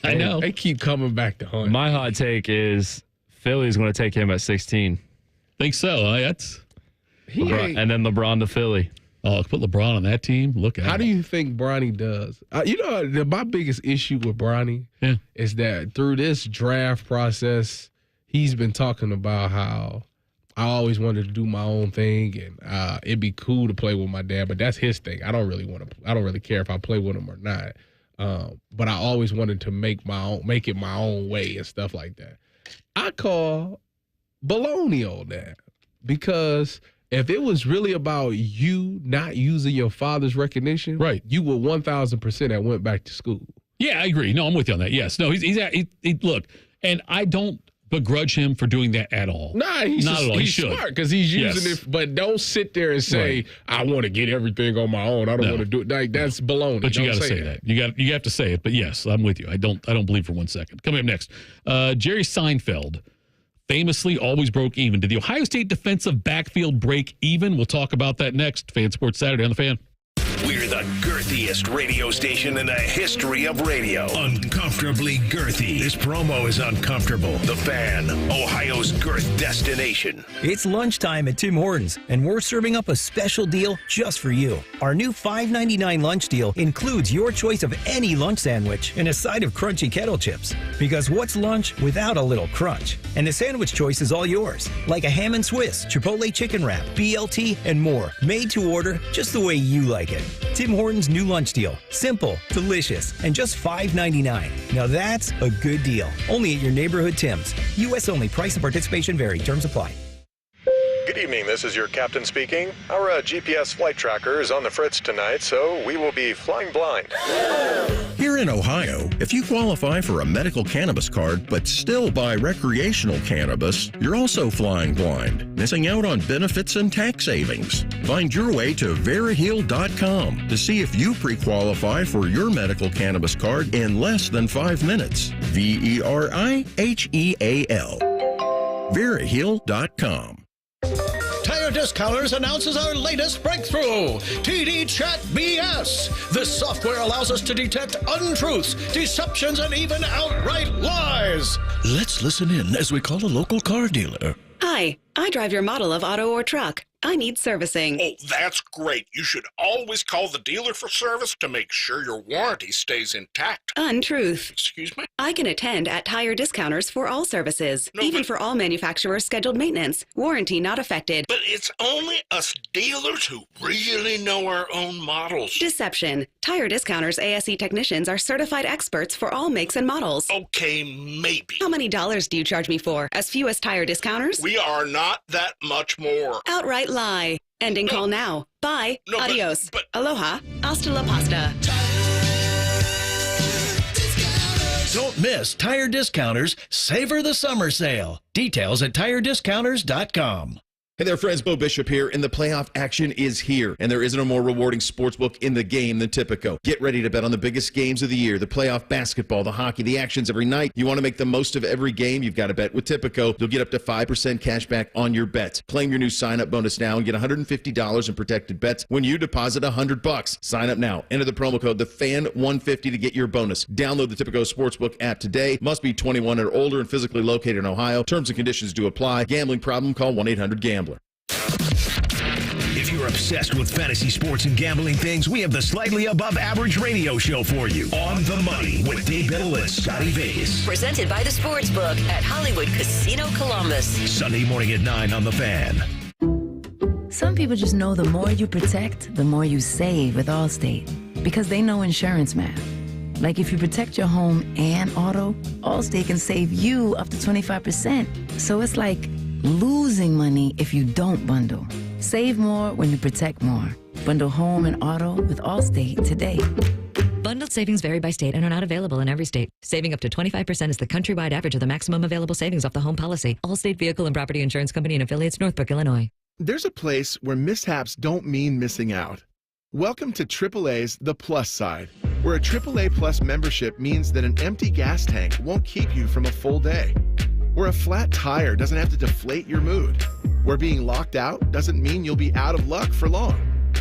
I know. They keep coming back to hunt. My hot take is Philly's going to take him at 16. Think so? That's ain't. And then LeBron to Philly. Oh, put LeBron on that team. Look at How do you think Bronny does? My biggest issue with Bronny is that through this draft process, he's been talking about how I always wanted to do my own thing, and it'd be cool to play with my dad, but that's his thing. I don't really care if I play with him or not. But I always wanted to make it my own way and stuff like that. I call baloney on that, because if it was really about you not using your father's recognition, right, you would 1,000% have went back to school. Yeah, I agree. No, I'm with you on that. Yes. No, look, and I don't begrudge him for doing that at all. Nah, he's smart because he's using it. But don't sit there and say, I want to get everything on my own. I don't want to do it. Like, that's baloney. But you got to say that. You have to say it. But yes, I'm with you. I don't believe for 1 second. Coming up next, Jerry Seinfeld famously always broke even. Did the Ohio State defensive backfield break even? We'll talk about that next. Fan Sports Saturday on the Fan. We're the girthiest radio station in the history of radio. Uncomfortably girthy. This promo is uncomfortable. The Fan, Ohio's girth destination. It's lunchtime at Tim Hortons, and we're serving up a special deal just for you. Our new $5.99 lunch deal includes your choice of any lunch sandwich and a side of crunchy kettle chips. Because what's lunch without a little crunch? And the sandwich choice is all yours, like a ham and Swiss, Chipotle chicken wrap, BLT, and more. Made to order just the way you like it. Tim Hortons' new lunch deal. Simple, delicious, and just $5.99. Now that's a good deal. Only at your neighborhood Tim's. U.S. only. Price and participation vary. Terms apply. Good evening, this is your captain speaking. Our GPS flight tracker is on the fritz tonight, so we will be flying blind. Here in Ohio, if you qualify for a medical cannabis card but still buy recreational cannabis, you're also flying blind, missing out on benefits and tax savings. Find your way to veriheal.com to see if you pre-qualify for your medical cannabis card in less than 5 minutes. VERIHEAL. Veriheal.com. Tire Discounters announces our latest breakthrough, TD Chat BS. This software allows us to detect untruths, deceptions, and even outright lies. Let's listen in as we call a local car dealer. Hi, I drive your model of auto or truck. I need servicing. Oh, that's great. You should always call the dealer for service to make sure your warranty stays intact. Untruth. Excuse me? I can attend at Tire Discounters for all services, even for all manufacturers' scheduled maintenance. Warranty not affected. But it's only us dealers who really know our own models. Deception. Tire Discounters ASE technicians are certified experts for all makes and models. Okay, maybe. How many dollars do you charge me for? As few as Tire Discounters? We are not that much more. Outright lie. Ending call now. Bye. Adios. Aloha. Hasta la pasta. Don't miss Tire Discounters Savor the Summer Sale. Details at tirediscounters.com. Hey there, friends. Bo Bishop here, and the playoff action is here, and there isn't a more rewarding sportsbook in the game than Tipico. Get ready to bet on the biggest games of the year, the playoff basketball, the hockey, the actions every night. You want to make the most of every game, you've got to bet with Tipico. You'll get up to 5% cash back on your bets. Claim your new sign-up bonus now and get $150 in protected bets when you deposit $100. Sign up now. Enter the promo code TheFan150 to get your bonus. Download the Tipico Sportsbook app today. Must be 21 or older and physically located in Ohio. Terms and conditions do apply. Gambling problem? Call 1-800-GAMBLER. If you're obsessed with fantasy sports and gambling things, we have the slightly above average radio show for you. On the Money with Dave Biddle and Scotty Vegas. Presented by the Sportsbook at Hollywood Casino Columbus. Sunday morning at 9 on the Fan. Some people just know the more you protect, the more you save with Allstate. Because they know insurance math. Like if you protect your home and auto, Allstate can save you up to 25%. So it's like losing money if you don't bundle. Save more when you protect more. Bundle home and auto with Allstate today. Bundled savings vary by state and are not available in every state. Saving up to 25% is the countrywide average of the maximum available savings off the home policy. Allstate Vehicle and Property Insurance Company and affiliates, Northbrook, Illinois. There's a place where mishaps don't mean missing out. Welcome to AAA's The Plus Side. where a AAA Plus membership means that an empty gas tank won't keep you from a full day, where a flat tire doesn't have to deflate your mood, where being locked out doesn't mean you'll be out of luck for long,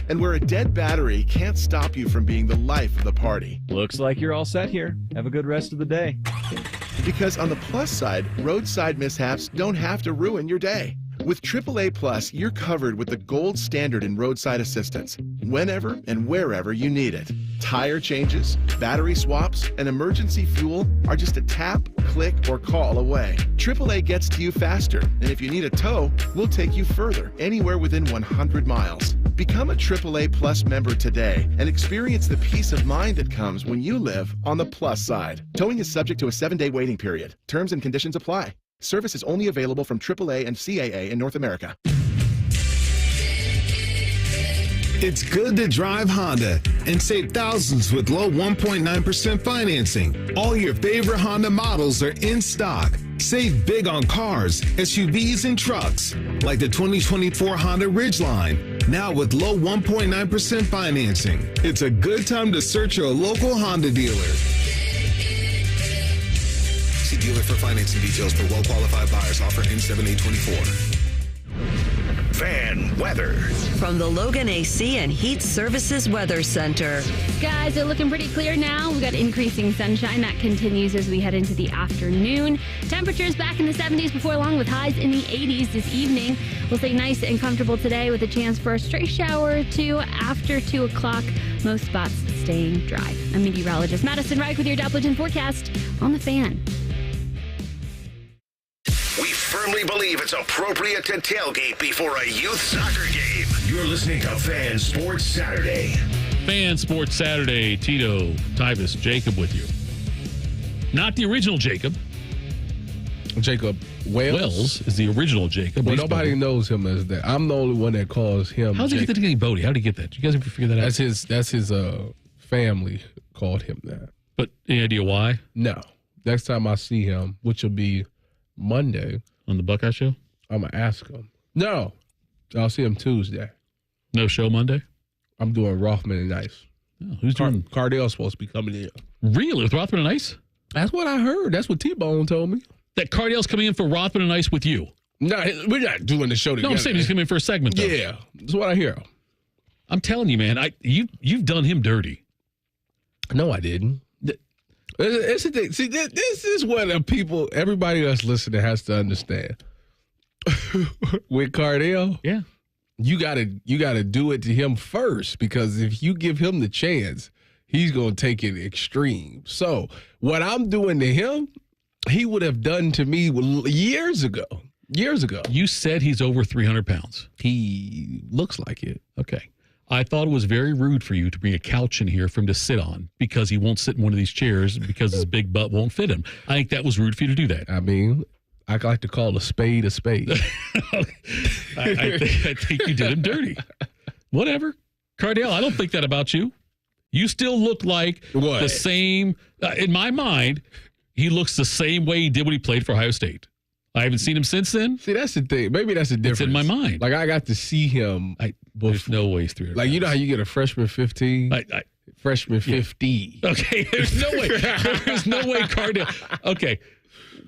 and where a dead battery can't stop you from being the life of the party. Looks like you're all set here. Have a good rest of the day. Because on the plus side, roadside mishaps don't have to ruin your day. With AAA Plus, you're covered with the gold standard in roadside assistance, whenever and wherever you need it. Tire changes, battery swaps, and emergency fuel are just a tap, click, or call away. AAA gets to you faster, and if you need a tow, we'll take you further, anywhere within 100 miles. Become a AAA Plus member today and experience the peace of mind that comes when you live on the plus side. Towing is subject to a 7-day waiting period. Terms and conditions apply. Service is only available from AAA and CAA in North America. It's good to drive Honda and save thousands with low 1.9% financing. All your favorite Honda models are in stock. Save big on cars, SUVs, and trucks, like the 2024 Honda Ridgeline, now with low 1.9% financing. It's a good time to search your local Honda dealer. See dealer for financing details for well-qualified buyers. Offer ends 7/8/24. Fan weather. From the Logan AC and Heat Services Weather Center. Guys, they're looking pretty clear now. We've got increasing sunshine that continues as we head into the afternoon. Temperatures back in the 70s before long with highs in the 80s this evening. We'll stay nice and comfortable today with a chance for a stray shower or two after 2 o'clock. Most spots staying dry. I'm meteorologist Madison Reich with your Dopplerton forecast on the Fan. We firmly believe it's appropriate to tailgate before a youth soccer game. You're listening to Fan Sports Saturday. Fan Sports Saturday. Tito, Tyvis, Jacob with you. Not the original Jacob. Jacob Wells. Wells is the original Jacob. But nobody knows him as that. I'm the only one that calls him. How'd you get the nickname Bodie? How'd he get that? Did you guys ever figure that out? That's his family called him that. But any idea why? No. Next time I see him, which will be Monday on the Buckeye Show, I'm gonna ask him. No, I'll see him Tuesday. No show Monday. I'm doing Rothman and Ice. Oh, who's doing? Cardale's supposed to be coming in. Really, with Rothman and Ice? That's what I heard. That's what T-Bone told me. That Cardale's coming in for Rothman and Ice with you. No, we're not doing the show together. No, I'm saying he's coming in for a segment. Though. Yeah, that's what I hear. I'm telling you, man. You've done him dirty. No, I didn't. It's the thing. See, this is what everybody that's listening has to understand. With Cardale, yeah, you gotta do it to him first, because if you give him the chance, he's gonna take it extreme. So what I'm doing to him, he would have done to me years ago. Years ago. You said he's over 300 pounds. He looks like it. Okay. I thought it was very rude for you to bring a couch in here for him to sit on because he won't sit in one of these chairs because his big butt won't fit him. I think that was rude for you to do that. I mean, I like to call a spade a spade. I think you did him dirty. Whatever. Cardale, I don't think that about you. You still look like the same. In my mind, he looks the same way he did when he played for Ohio State. I haven't seen him since then. See, that's the thing. Maybe that's the difference. It's in my mind. Like, I got to see him. There's no way he's 300 Like, you know how you get a freshman 15? Freshman 50. Okay, there's no way. There's no way Cardale. Okay,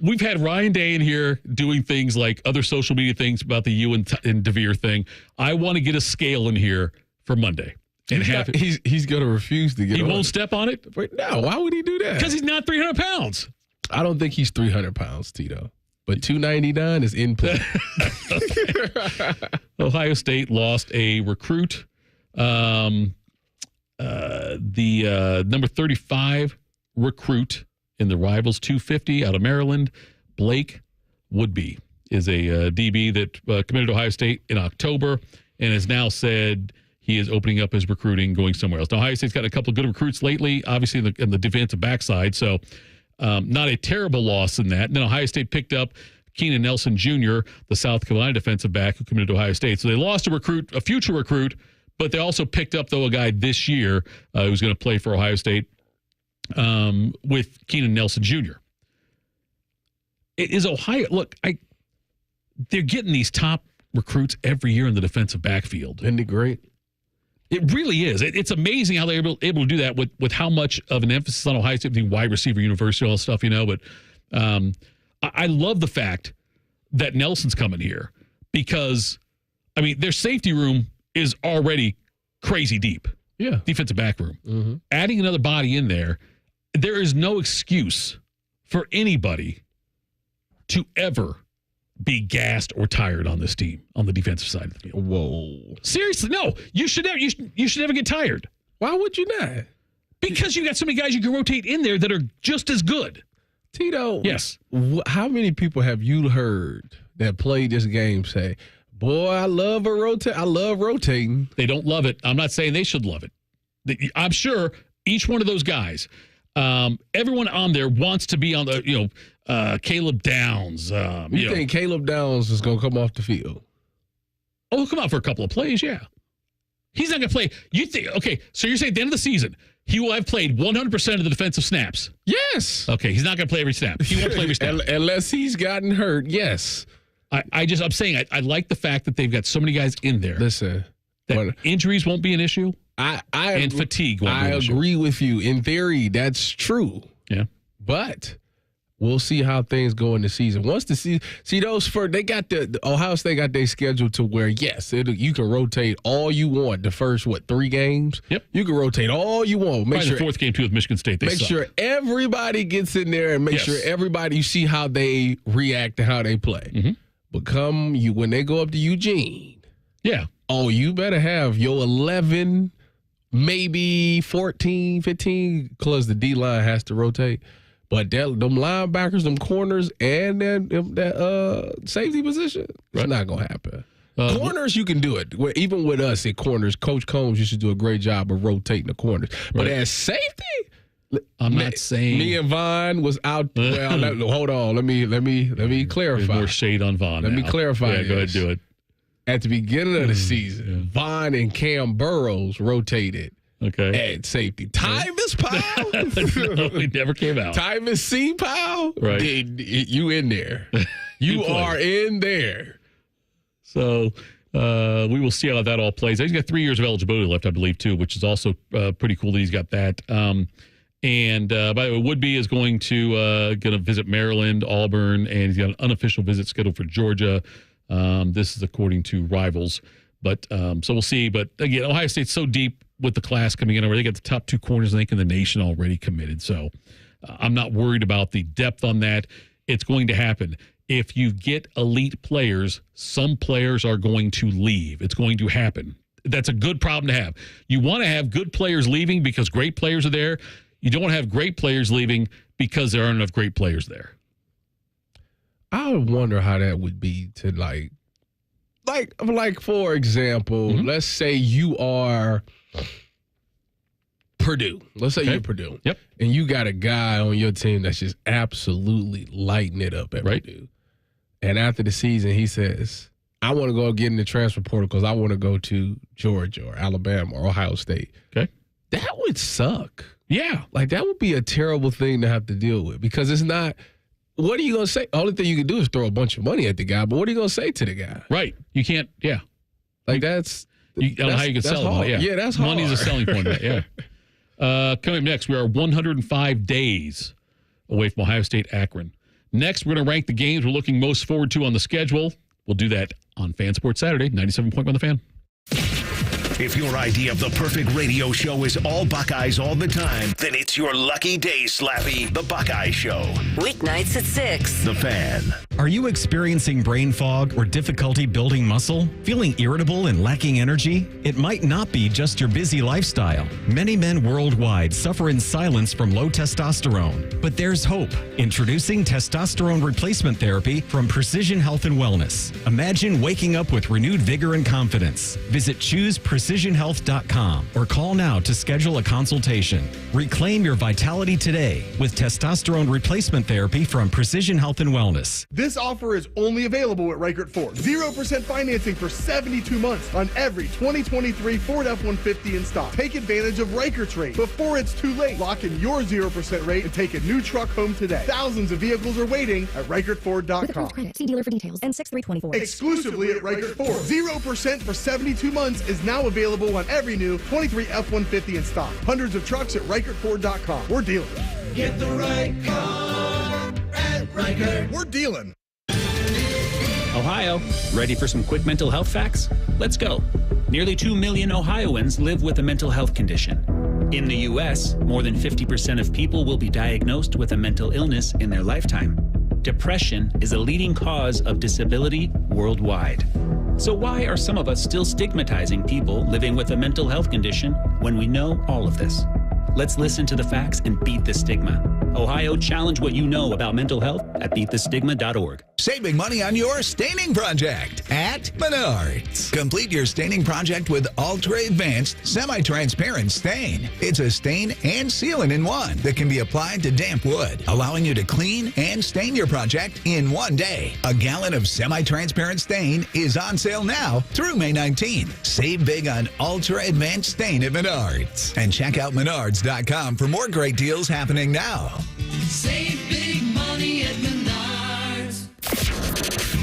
we've had Ryan Day in here doing things like other social media things about the you and DeVere thing. I want to get a scale in here for Monday. And he's going to refuse to get on. He won't step on it? No, why would he do that? Because he's not 300 pounds. I don't think he's 300 pounds, Tito. But 299 is in play. Ohio State lost a recruit. The number 35 recruit in the Rivals 250 out of Maryland, Blake Woodby, is a DB that committed to Ohio State in October and has now said he is opening up his recruiting, going somewhere else. Now, Ohio State's got a couple of good recruits lately, obviously in the defensive backside, so not a terrible loss in that. And then Ohio State picked up Keenan Nelson Jr., the South Carolina defensive back who committed to Ohio State. So they lost a future recruit, but they also picked up, though, a guy this year who's going to play for Ohio State with Keenan Nelson Jr. It is Ohio. Look, they're getting these top recruits every year in the defensive backfield. Isn't it great? It really is. It's amazing how they're able to do that with how much of an emphasis on Ohio State being wide receiver university, all that stuff, But I love the fact that Nelson's coming here because, their safety room is already crazy deep. Yeah. Defensive back room. Mm-hmm. Adding another body in there is no excuse for anybody to ever be gassed or tired on this team on the defensive side of the field. Whoa. Seriously, no. You should never get tired. Why would you not? Because you got so many guys you can rotate in there that are just as good. Tito. Yes. How many people have you heard that played this game say, boy, I love rotating. They don't love it. I'm not saying they should love it. I'm sure each one of those guys, everyone on there wants to be on the, Caleb Downs. You think Caleb Downs is going to come off the field? Oh, he'll come out for a couple of plays, yeah. He's not going to play. You think? Okay, so you're saying at the end of the season, he will have played 100% of the defensive snaps? Yes. Okay, he's not going to play every snap. He won't play every snap. Unless he's gotten hurt, yes. I'm saying I like the fact that they've got so many guys in there. Listen. That injuries won't be an issue. And fatigue won't be an issue. I agree with you. In theory, that's true. Yeah. But we'll see how things go in the season. Once the season, they got the Ohio State got their schedule to where, yes, you can rotate all you want. The first, 3 games? Yep. You can rotate all you want. Make sure the fourth game, too, with Michigan State. Make sure everybody gets in there and make sure everybody, you see how they react and how they play. Mm-hmm. But when they go up to Eugene. Yeah. Oh, you better have your 11, maybe 14, 15, because the D-line has to rotate. But them linebackers, them corners, and that safety position, it's not going to happen. Corners, you can do it. Even with us at corners, Coach Combs used to do a great job of rotating the corners. But as safety, I'm not saying me and Vaughn was out. Well, hold on. Let me clarify. There's more shade on Vaughn. Let me clarify. Yeah, go ahead, do it. At the beginning of the season, Vaughn and Cam Burrows rotated. Okay. At safety. Tyvis Powell? No, he never came out. Tyvis C. Powell? Right. You in there. You are in there. So we will see how that all plays. He's got 3 years of eligibility left, I believe, too, which is also pretty cool that he's got that. And by the way, Woodby is going to visit Maryland, Auburn, and he's got an unofficial visit scheduled for Georgia. This is according to Rivals. But so we'll see. But again, Ohio State's so deep with the class coming in over. They got the top 2 corners, I think, in the nation already committed. So I'm not worried about the depth on that. It's going to happen. If you get elite players, some players are going to leave. It's going to happen. That's a good problem to have. You want to have good players leaving because great players are there. You don't want to have great players leaving because there aren't enough great players there. I wonder how that would be to like for example, let's say you are Purdue. Let's say you're Purdue. Yep. And you got a guy on your team that's just absolutely lighting it up at Purdue. And after the season, he says, I want to go get in the transfer portal because I want to go to Georgia or Alabama or Ohio State. Okay. That would suck. Yeah. Like, that would be a terrible thing to have to deal with because it's not – what are you going to say? The only thing you can do is throw a bunch of money at the guy, but what are you going to say to the guy? Right. You can't – yeah. Like, that's – I don't know how you can sell hard. it. Yeah, that's hard. Money's a selling point. Yeah. Coming up next, we are 105 days away from Ohio State Akron. Next, we're going to rank the games we're looking most forward to on the schedule. We'll do that on Fan Sports Saturday, 97.1 The Fan. If your idea of the perfect radio show is all Buckeyes all the time, then it's your lucky day, Slappy. The Buckeye Show. Weeknights at 6. The Fan. Are you experiencing brain fog or difficulty building muscle? Feeling irritable and lacking energy? It might not be just your busy lifestyle. Many men worldwide suffer in silence from low testosterone. But there's hope. Introducing testosterone replacement therapy from Precision Health and Wellness. Imagine waking up with renewed vigor and confidence. Visit ChoosePrecisionHealth.com or call now to schedule a consultation. Reclaim your vitality today with testosterone replacement therapy from Precision Health and Wellness. This offer is only available at Reichert Ford. 0% financing for 72 months on every 2023 Ford F-150 in stock. Take advantage of Reichert's rate before it's too late. Lock in your 0% rate and take a new truck home today. Thousands of vehicles are waiting at ReichertFord.com. See dealer for details. And 6324. Exclusively at Reichert Ford. 0% for 72 months is now available available on every new 23 F-150 in stock. Hundreds of trucks at RikertFord.com. We're dealing. Get the right car at Riker. We're dealing. Ohio, ready for some quick mental health facts? Let's go. Nearly 2 million Ohioans live with a mental health condition. In the U.S., more than 50% of people will be diagnosed with a mental illness in their lifetime. Depression is a leading cause of disability worldwide. So why are some of us still stigmatizing people living with a mental health condition when we know all of this? Let's listen to the facts and beat the stigma. Ohio, challenge what you know about mental health at beatthestigma.org. Saving money on your staining project at Menards. Complete your staining project with Ultra Advanced Semi-Transparent Stain. It's a stain and sealant in one that can be applied to damp wood, allowing you to clean and stain your project in one day. A gallon of semi-transparent stain is on sale now through May 19. Save big on Ultra Advanced Stain at Menards. And check out Menards.com for more great deals happening now. Save big money at Menards.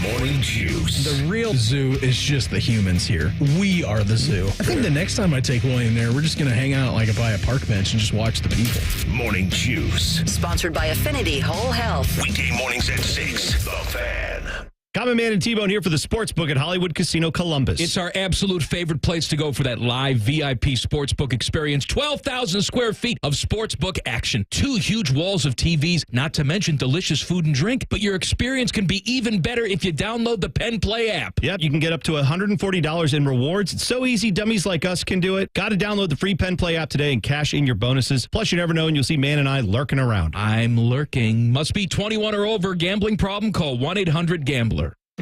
Morning Juice. The real zoo is just the humans here. We are the zoo. I think the next time I take William there, we're just going to hang out like by a park bench and just watch the people. Morning Juice. Sponsored by Affinity Whole Health. Weekday mornings at 6. The Fan. Common Man and T-Bone here for the Sportsbook at Hollywood Casino Columbus. It's our absolute favorite place to go for that live VIP sportsbook experience. 12,000 square feet of sportsbook action. 2 huge walls of TVs, not to mention delicious food and drink. But your experience can be even better if you download the Penn Play app. Yep, you can get up to $140 in rewards. It's so easy, dummies like us can do it. Got to download the free Penn Play app today and cash in your bonuses. Plus, you never know, and you'll see Man and I lurking around. I'm lurking. Must be 21 or over. Gambling problem? Call 1-800-GAMBLER.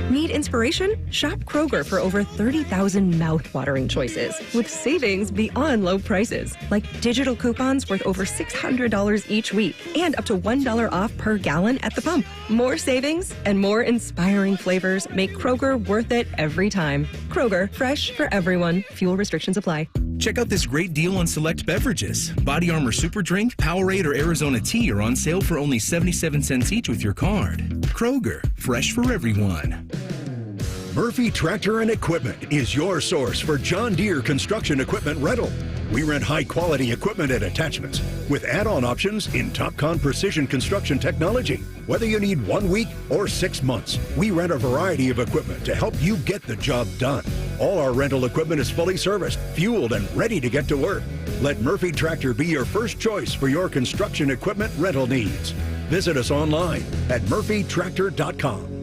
Need inspiration? Shop Kroger for over 30,000 mouth-watering choices with savings beyond low prices, like digital coupons worth over $600 each week and up to $1 off per gallon at the pump. More savings and more inspiring flavors make Kroger worth it every time. Kroger, fresh for everyone. Fuel restrictions apply. Check out this great deal on select beverages. Body Armor Super Drink, Powerade, or Arizona Tea are on sale for only 77 cents each with your card. Kroger, fresh for everyone. Murphy Tractor and Equipment is your source for John Deere construction equipment rental. We rent high-quality equipment and attachments with add-on options in TopCon precision construction technology. Whether you need 1 week or 6 months, we rent a variety of equipment to help you get the job done. All our rental equipment is fully serviced, fueled, and ready to get to work. Let Murphy Tractor be your first choice for your construction equipment rental needs. Visit us online at murphytractor.com.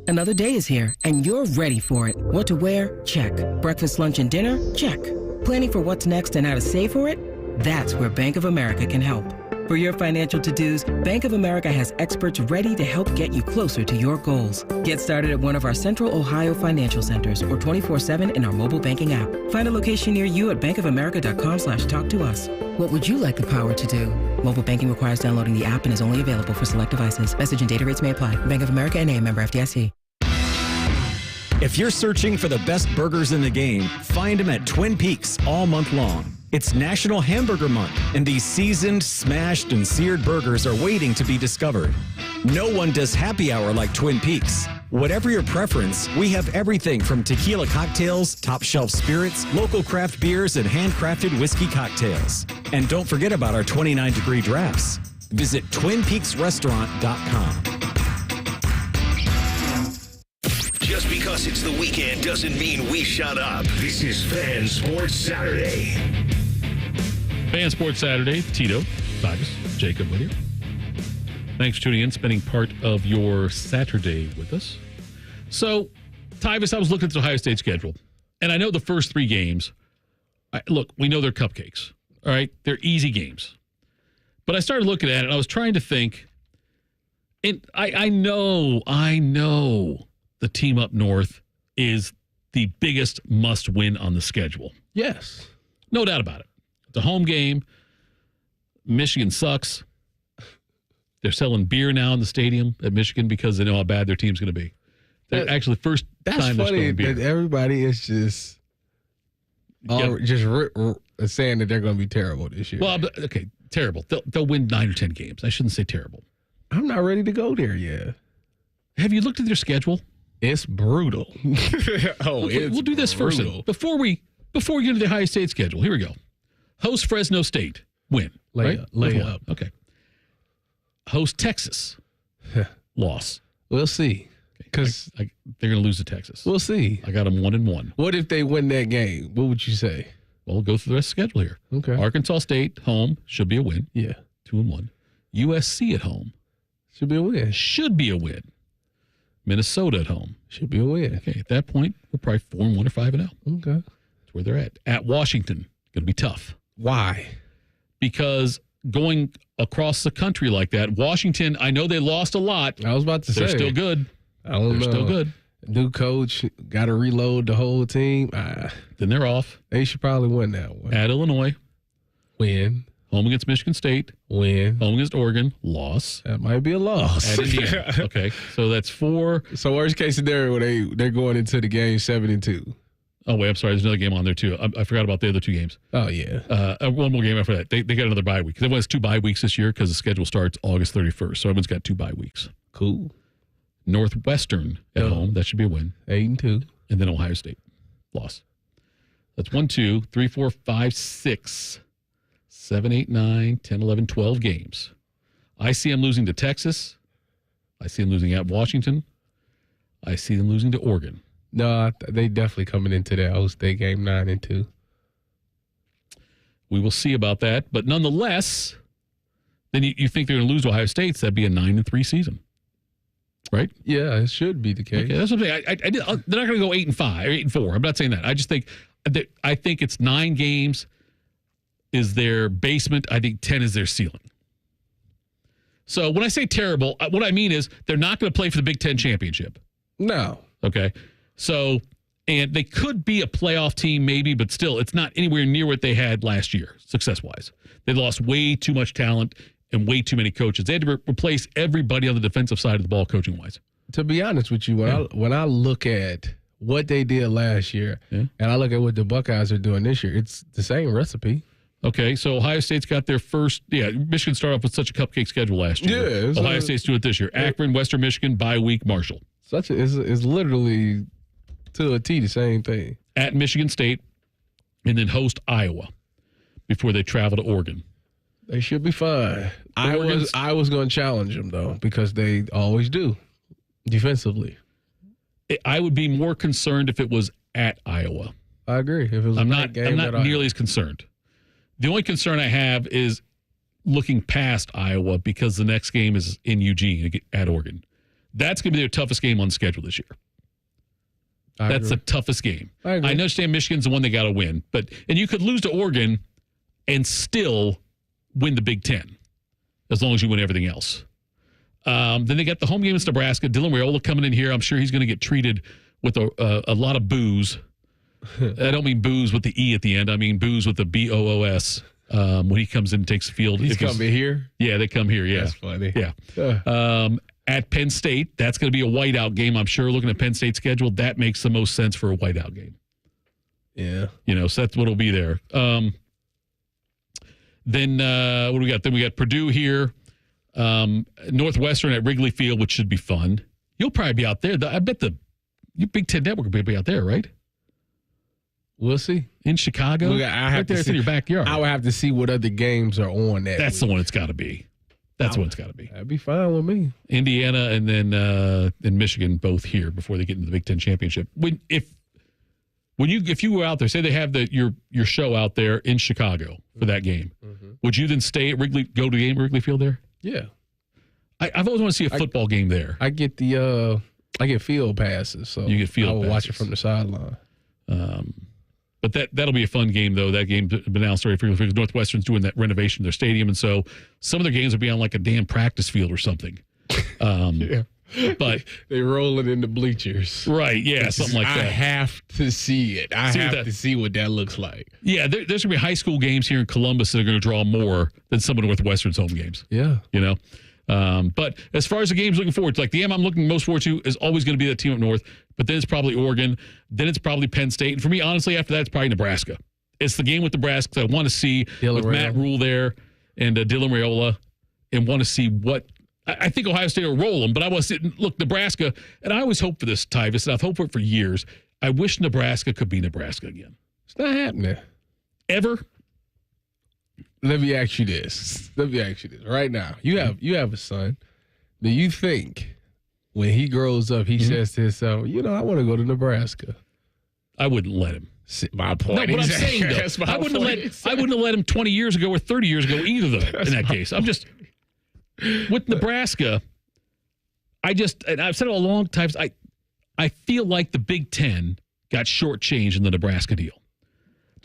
Another day is here, and you're ready for it. What to wear? Check. Breakfast, lunch, and dinner? Check. Planning for what's next and how to save for it? That's where Bank of America can help. For your financial to-dos, Bank of America has experts ready to help get you closer to your goals. Get started at one of our Central Ohio financial centers or 24/7 in our mobile banking app. Find a location near you at bankofamerica.com/talktous. What would you like the power to do? Mobile banking requires downloading the app and is only available for select devices. Message and data rates may apply. Bank of America N.A., member FDIC. If you're searching for the best burgers in the game, find them at Twin Peaks all month long. It's National Hamburger Month, and these seasoned, smashed, and seared burgers are waiting to be discovered. No one does happy hour like Twin Peaks. Whatever your preference, we have everything from tequila cocktails, top shelf spirits, local craft beers, and handcrafted whiskey cocktails. And don't forget about our 29-degree drafts. Visit TwinPeaksRestaurant.com. Just because it's the weekend doesn't mean we shut up. This is Fan Sports Saturday. Fan Sports Saturday. Tito, Titus, Jacob with you. Thanks for tuning in, spending part of your Saturday with us. So, Tyvis, I was looking at the Ohio State schedule, and I know the first 3 games, look, we know they're cupcakes, all right? They're easy games. But I started looking at it, and I was trying to think, and I know the team up north is the biggest must-win on the schedule. Yes. No doubt about it. It's a home game. Michigan sucks. They're selling beer now in the stadium at Michigan because they know how bad their team's going to be. They're actually first time they're selling beer. That everybody is just saying that they're going to be terrible this year. Well, okay, terrible. They'll win 9 or 10 games. I shouldn't say terrible. I'm not ready to go there yet. Have you looked at their schedule? It's brutal. Okay, we'll do this first. Before we Before we get into the Ohio State schedule, here we go. Host Fresno State, win. Lay Right? up. Okay. Host Texas, loss. We'll see. Because they're going to lose to Texas. We'll see. I got them 1-1. What if they win that game? What would you say? Well, we'll go through the rest of the schedule here. Okay. Arkansas State, home, should be a win. Yeah. 2-1. USC at home. Should be a win. Should be a win. Minnesota at home. Should be a win. Okay, at that point, we're probably 4-1 or 5-0. Okay. That's where they're at. At Washington, going to be tough. Why? Because going across the country like that, Washington, I know they lost a lot. I was about to say. They're still good. They're still good. New coach, got to reload the whole team. Then they're off. They should probably win that one. At Illinois. Win. Home against Michigan State. Win. Home against Oregon. Loss. That might be a loss. At Indiana. Okay, so that's 4. So worst case scenario, they're going into the game 7-2. Oh, wait, I'm sorry. There's another game on there, too. I forgot about the other 2 games. Oh, yeah. One more game after that. They got another bye week. Everyone has 2 bye weeks this year because the schedule starts August 31st. So everyone's got 2 bye weeks. Cool. Northwestern at home. That should be a win. 8-2. And then Ohio State. Loss. That's 1, 2, 3, 4, 5, 6, 7, 8, 9, 10, 11, 12 games. I see them losing to Texas. I see them losing at Washington. I see them losing to Oregon. No, they definitely coming into that Ohio State game 9-2. We will see about that. But nonetheless, then you think they're going to lose to Ohio State, so that'd be a 9-3 season. Right? Yeah, it should be the case. Okay, that's what I'm saying. They're not going to go 8-5 or 8-4. I'm not saying that. I just think it's 9 games is their basement. I think 10 is their ceiling. So when I say terrible, what I mean is they're not going to play for the Big Ten championship. No. Okay. So, and they could be a playoff team maybe, but still, it's not anywhere near what they had last year, success-wise. They lost way too much talent and way too many coaches. They had to replace everybody on the defensive side of the ball coaching-wise. To be honest with you, when I look at what they did last year and I look at what the Buckeyes are doing this year, it's the same recipe. Okay, so Ohio State's got their first, Michigan started off with such a cupcake schedule last year. Yeah. Ohio State's doing it this year. Akron, Western Michigan, bye week, Marshall. It's literally to a T the same thing. At Michigan State, and then host Iowa before they travel to Oregon. They should be fine. I was going to challenge them, though, because they always do defensively. I would be more concerned if it was at Iowa. I agree. If it was I'm not nearly as concerned. The only concern I have is looking past Iowa because the next game is in Eugene at Oregon. That's going to be their toughest game on the schedule this year. That's the toughest game. I understand Michigan's the one they got to win, and you could lose to Oregon and still win the Big Ten as long as you win everything else. Then they got the home game against Nebraska. Dylan Raiola coming in here. I'm sure he's going to get treated with a lot of booze. I don't mean booze with the E at the end. I mean booze with the BOOS when he comes in and takes the field. He's coming here? Yeah, they come here, yeah. That's funny. Yeah. At Penn State, that's going to be a whiteout game, I'm sure. Looking at Penn State's schedule, that makes the most sense for a whiteout game. Yeah. So that's what will be there. Then what do we got? Then we got Purdue here. Northwestern at Wrigley Field, which should be fun. You'll probably be out there. I bet your Big Ten Network will be out there, right? We'll see. In Chicago? Right there, it's in your backyard. I would have to see what other games are on that. That's the one it's got to be. That's what it's got to be. That'd be fine with me. Indiana and then in Michigan both here before they get into the Big Ten championship. If you were out there, say they have your show out there in Chicago for that game, would you then stay at Wrigley, go to the game at Wrigley Field there? Yeah. I've always wanted to see a football game there. I get I get field passes, so you get field passes. I will watch it from the sideline. But that'll be a fun game, though. That game's been announced already because Northwestern's doing that renovation of their stadium, and so some of their games will be on like a damn practice field or something. Yeah. But they roll it in the bleachers. Right, yeah, something like that. I have to see it. I have to see what that looks like. Yeah, there's going to be high school games here in Columbus that are going to draw more than some of Northwestern's home games. Yeah. But as far as the games looking forward to, like the game I'm looking most forward to is always going to be that team up north, but then it's probably Oregon, then it's probably Penn State. And for me, honestly, after that, it's probably Nebraska. It's the game with Nebraska because I want to see with Matt Rule there and Dylan Raiola and want to see what – I think Ohio State will roll them, but I want to see – look, Nebraska – and I always hope for this, Tyvis, and I've hoped for it for years. I wish Nebraska could be Nebraska again. It's not happening. Ever? Let me ask you this. Right now, you have a son. Do you think when he grows up, he says to himself, I want to go to Nebraska? I wouldn't let him. My point. No, but I'm saying, though, I wouldn't have let him 20 years ago or 30 years ago either, though, in that case. I'm just, with Nebraska, and I've said it a long time, I feel like the Big Ten got shortchanged in the Nebraska deal.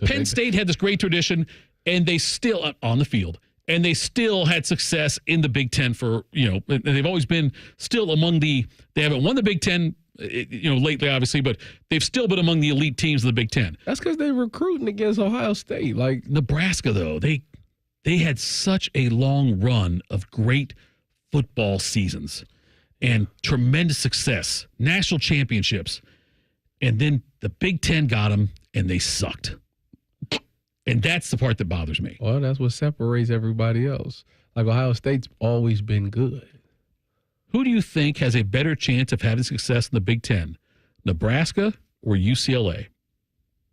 Penn State had this great tradition, and they still, on the field, and they still had success in the Big Ten for, and they've always been still among they haven't won the Big Ten, lately, obviously, but they've still been among the elite teams of the Big Ten. That's because they're recruiting against Ohio State. Like Nebraska, though, they had such a long run of great football seasons and tremendous success, national championships, and then the Big Ten got them, and they sucked. And that's the part that bothers me. Well, that's what separates everybody else. Like Ohio State's always been good. Who do you think has a better chance of having success in the Big Ten, Nebraska or UCLA?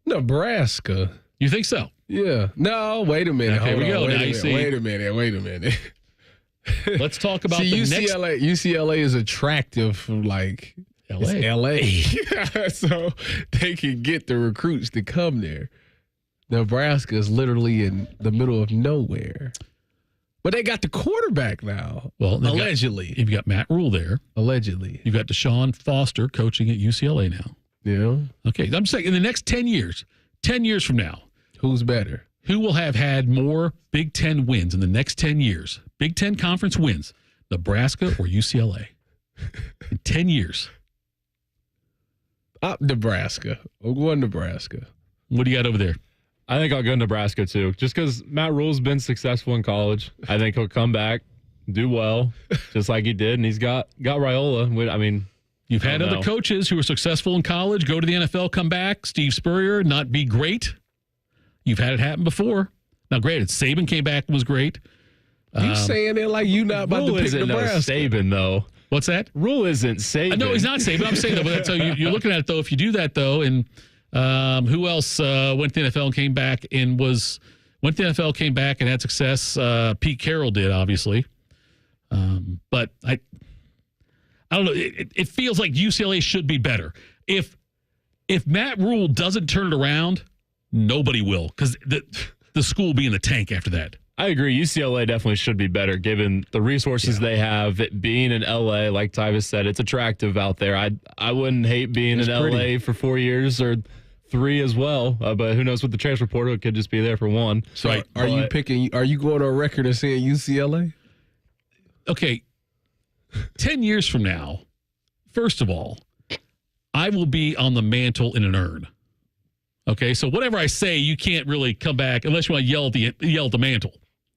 Nebraska. You think so? Yeah. No, wait a minute. Okay, here we go. Wait a minute. Let's talk about UCLA is attractive from like LA. So they can get the recruits to come there. Nebraska is literally in the middle of nowhere. But they got the quarterback now. Well, allegedly. You've got Matt Rule there. Allegedly. You've got Deshaun Foster coaching at UCLA now. Yeah. Okay, I'm saying in the next 10 years from now. Who's better? Who will have had more Big Ten wins in the next 10 years? Big Ten conference wins, Nebraska or UCLA? In 10 years. Nebraska. We'll go Nebraska. What do you got over there? I think I'll go Nebraska, too. Just because Matt Rule's been successful in college. I think he'll come back, do well, just like he did. And he's got Raiola. I mean, you've had other coaches who were successful in college, go to the NFL, come back. Steve Spurrier, not be great. You've had it happen before. Now, granted, Saban came back and was great. You saying it like you not about to pick Nebraska. Saban, though. What's that? Rule isn't Saban. No, he's not Saban. I'm saying, though, but that's how you're looking at it, though. If you do that, though, and who else went to the NFL and came back and had success? Pete Carroll did, obviously. But I don't know. It feels like UCLA should be better. If Matt Rule doesn't turn it around, nobody will, because the school will be in the tank after that. I agree. UCLA definitely should be better given the resources they have. It being in LA, like Tyvis said, it's attractive out there. I wouldn't hate being in LA for 4 years or 3 as well. But who knows with the transfer portal, it could just be there for 1. So are you going on record and saying UCLA? Okay. 10 years from now, first of all, I will be on the mantle in an urn. Okay, so whatever I say, you can't really come back unless you want to yell at the mantle.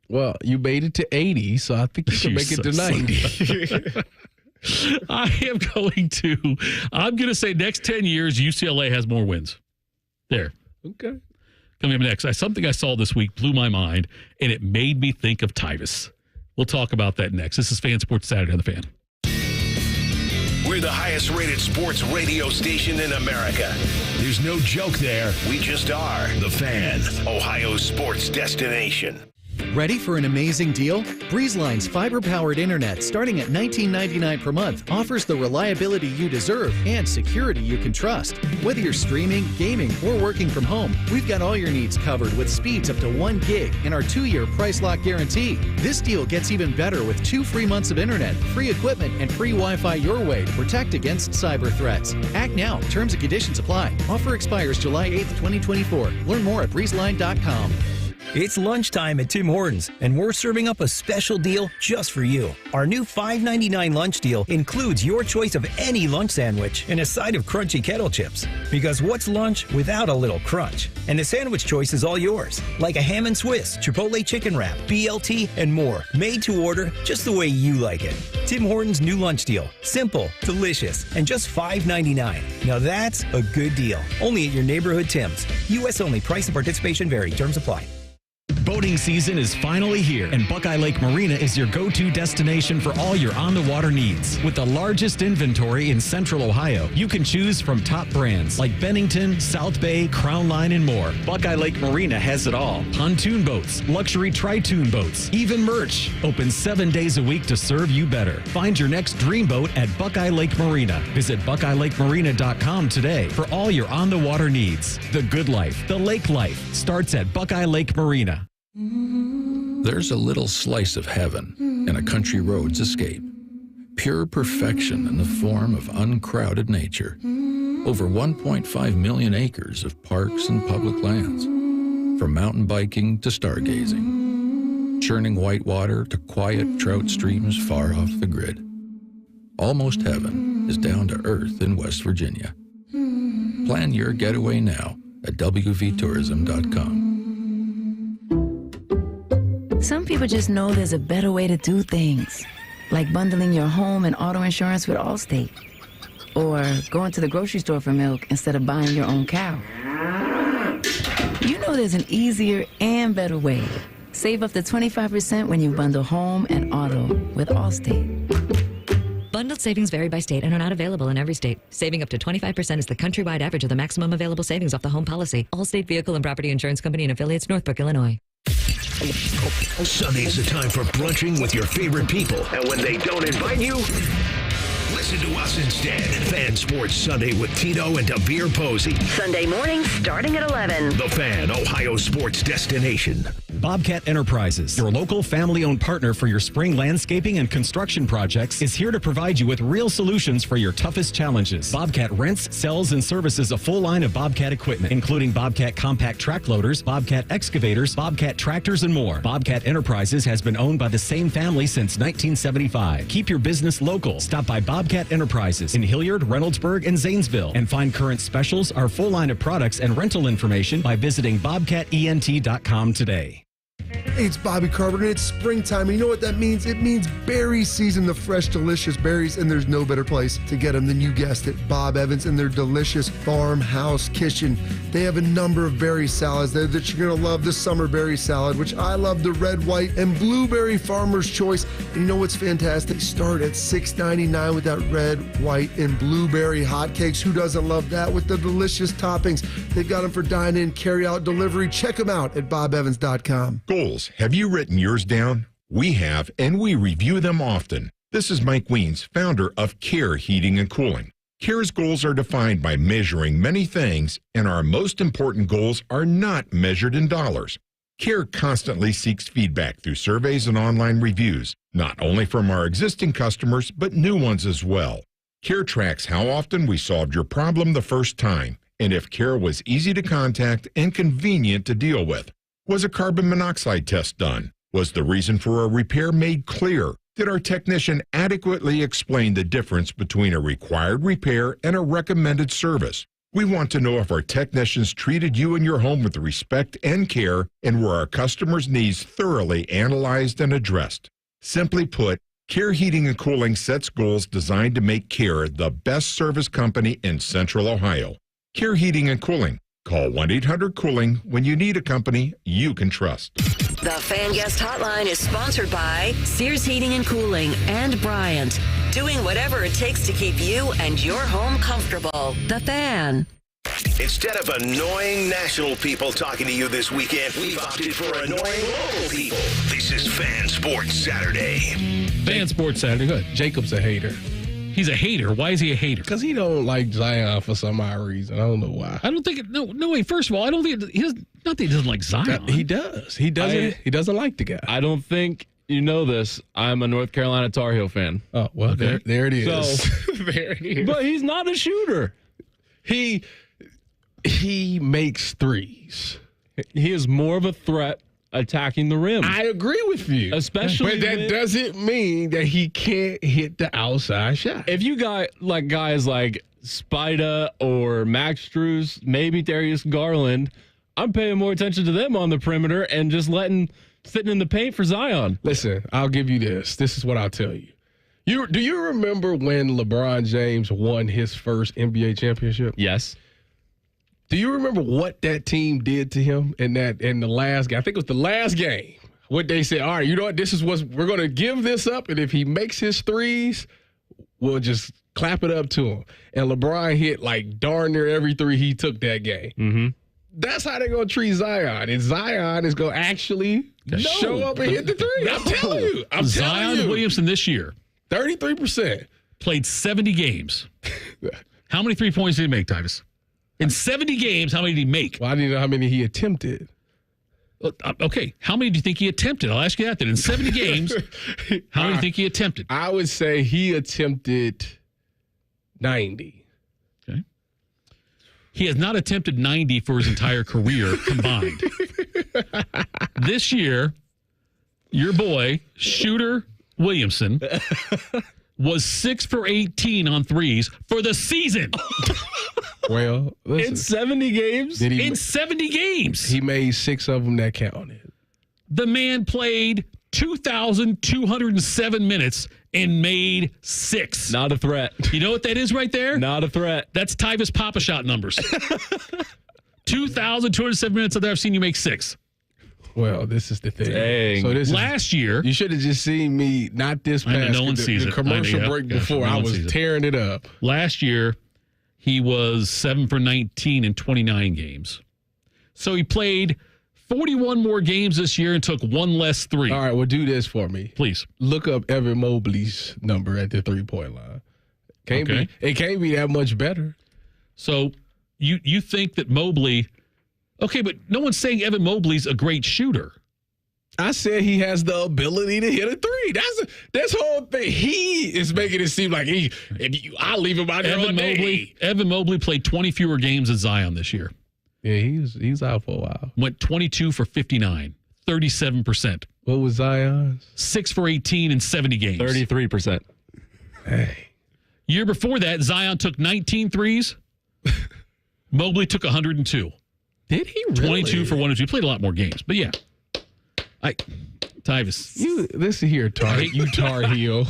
Well, you made it to 80, so I think you can make it to 90. I'm going to say next 10 years, UCLA has more wins. There. Okay. Coming up next, something I saw this week blew my mind, and it made me think of Tyvis. We'll talk about that next. This is Fan Sports Saturday on The Fan. We're the highest rated sports radio station in America. There's no joke there. We just are. The Fan, Ohio's sports destination. Ready for an amazing deal? BreezeLine's fiber-powered internet starting at $19.99 per month offers the reliability you deserve and security you can trust. Whether you're streaming, gaming, or working from home, we've got all your needs covered with speeds up to 1 gig and our 2-year price lock guarantee. This deal gets even better with 2 free months of internet, free equipment, and free Wi-Fi your way to protect against cyber threats. Act now. Terms and conditions apply. Offer expires July 8th, 2024. Learn more at breezeline.com. It's lunchtime at Tim Hortons, and we're serving up a special deal just for you. Our new $5.99 lunch deal includes your choice of any lunch sandwich and a side of crunchy kettle chips. Because what's lunch without a little crunch? And the sandwich choice is all yours, like a ham and Swiss, Chipotle chicken wrap, BLT, and more. Made to order just the way you like it. Tim Hortons' new lunch deal. Simple, delicious, and just $5.99. Now that's a good deal. Only at your neighborhood Tim's. U.S. only. Price and participation vary. Terms apply. Boating Boating season is finally here, and Buckeye Lake Marina is your go-to destination for all your on-the-water needs. With the largest inventory in Central Ohio, you can choose from top brands like Bennington, South Bay, Crown Line, and more. Buckeye Lake Marina has it all. Pontoon boats, luxury tri-toon boats, even merch. Open 7 days a week to serve you better. Find your next dream boat at Buckeye Lake Marina. Visit BuckeyeLakeMarina.com today for all your on-the-water needs. The good life, the lake life, starts at Buckeye Lake Marina. There's a little slice of heaven in a country road's escape. Pure perfection in the form of uncrowded nature. Over 1.5 million acres of parks and public lands. From mountain biking to stargazing. Churning white water to quiet trout streams far off the grid. Almost heaven is down to earth in West Virginia. Plan your getaway now at wvtourism.com. Some people just know there's a better way to do things, like bundling your home and auto insurance with Allstate, or going to the grocery store for milk instead of buying your own cow. You know there's an easier and better way. Save up to 25% when you bundle home and auto with Allstate. Bundled savings vary by state and are not available in every state. Saving up to 25% is the countrywide average of the maximum available savings off the home policy. Allstate Vehicle and Property Insurance Company and affiliates, Northbrook, Illinois. Sunday's the time for brunching with your favorite people. And when they don't invite you, listen to us instead. Fan Sports Sunday with Tito and Dabir Posey. Sunday morning starting at 11. The Fan, Ohio sports destination. Bobcat Enterprises, your local family-owned partner for your spring landscaping and construction projects, is here to provide you with real solutions for your toughest challenges. Bobcat rents, sells, and services a full line of Bobcat equipment, including Bobcat compact track loaders, Bobcat excavators, Bobcat tractors, and more. Bobcat Enterprises has been owned by the same family since 1975. Keep your business local. Stop by Bobcat Enterprises in Hilliard, Reynoldsburg, and Zanesville, and find current specials, our full line of products, and rental information by visiting bobcatent.com today. Hey, it's Bobby Carpenter, and it's springtime. And you know what that means? It means berry season, the fresh, delicious berries, and there's no better place to get them than, you guessed it, Bob Evans and their delicious farmhouse kitchen. They have a number of berry salads there that you're going to love. The summer berry salad, which I love, the red, white, and blueberry farmer's choice. And you know what's fantastic? They start at $6.99 with that red, white, and blueberry hotcakes. Who doesn't love that with the delicious toppings? They've got them for dine-in, carry-out, delivery. Check them out at bobevans.com. Goals. Have you written yours down? We have, and we review them often. This is Mike Weens, founder of Care Heating and Cooling. Care's goals are defined by measuring many things, and our most important goals are not measured in dollars. Care constantly seeks feedback through surveys and online reviews, not only from our existing customers, but new ones as well. Care tracks how often we solved your problem the first time, and if Care was easy to contact and convenient to deal with. Was a carbon monoxide test done? Was the reason for a repair made clear? Did our technician adequately explain the difference between a required repair and a recommended service? We want to know if our technicians treated you and your home with respect and care, and were our customers' needs thoroughly analyzed and addressed. Simply put, Care Heating and Cooling sets goals designed to make Care the best service company in Central Ohio. Care Heating and Cooling. Call 1-800-COOLING when you need a company you can trust. The Fan Guest Hotline is sponsored by Sears Heating and Cooling and Bryant. Doing whatever it takes to keep you and your home comfortable. The Fan. Instead of annoying national people talking to you this weekend, we've opted for annoying local people. This is Fan Sports Saturday. Fan Sports Saturday. Good. Jacob's a hater. He's a hater. Why is he a hater? Because he don't like Zion for some odd reason. I don't know why. I don't think it. No. Wait. First of all, I don't think he does. Not that he doesn't like Zion. He does. He doesn't. He doesn't like the guy. I don't think you know this. I'm a North Carolina Tar Heel fan. Oh well, okay. there it is. So, there it is. But he's not a shooter. He makes threes. He is more of a threat attacking the rim. I agree with you. Especially but that doesn't mean that he can't hit the outside shot. If you got like guys like Spida or Max Strus, maybe Darius Garland, I'm paying more attention to them on the perimeter and just sitting in the paint for Zion. Listen, I'll give you this. This is what I'll tell you. Do you remember when LeBron James won his first NBA championship? Yes. Do you remember what that team did to him in the last game? I think it was the last game. What they said, all right, you know what? This is what we're going to give this up, and if he makes his threes, we'll just clap it up to him. And LeBron hit like darn near every three he took that game. Mm-hmm. That's how they're going to treat Zion. And Zion is going to actually show up and hit the three. I'm telling you. Zion Williamson this year. 33%. Played 70 games. How many 3 points did he make, Tyvus? In 70 games, how many did he make? Well, I didn't know how many he attempted. Okay, how many do you think he attempted? I'll ask you that then. In 70 games, how many do you think he attempted? I would say he attempted 90. Okay. He has not attempted 90 for his entire career combined. This year, your boy, Shooter Williamson, was 6 for 18 on threes for the season. Well, listen, in 70 games? In 70 games. He made 6 of them that counted. The man played 2,207 minutes and made 6. Not a threat. You know what that is right there? Not a threat. That's Tyvus Papa Shot numbers. 2,207 minutes I've seen you make 6. Well, this is the thing. Dang. So last year, you should have just seen me, not this past. I know, no one sees the it. commercial I know, break yeah, before, no I one was sees it. tearing it up. Last year, he was 7 for 19 in 29 games. So he played 41 more games this year and took 1 less three. All right, well, do this for me. Please. Look up Evan Mobley's number at the 3-point line. It can't be that much better. So you think that Mobley... Okay, but no one's saying Evan Mobley's a great shooter. I said he has the ability to hit a three. That's this whole thing. He is making it seem like I'll leave him out there all day. Evan Mobley played 20 fewer games than Zion this year. Yeah, he's out for a while. Went 22 for 59, 37%. What was Zion's? 6 for 18 in 70 games. 33%. Hey. Year before that, Zion took 19 threes. Mobley took 102. Did he really? 22 for 102. He played a lot more games, but yeah. Tyvus. Listen here, Tar Heel.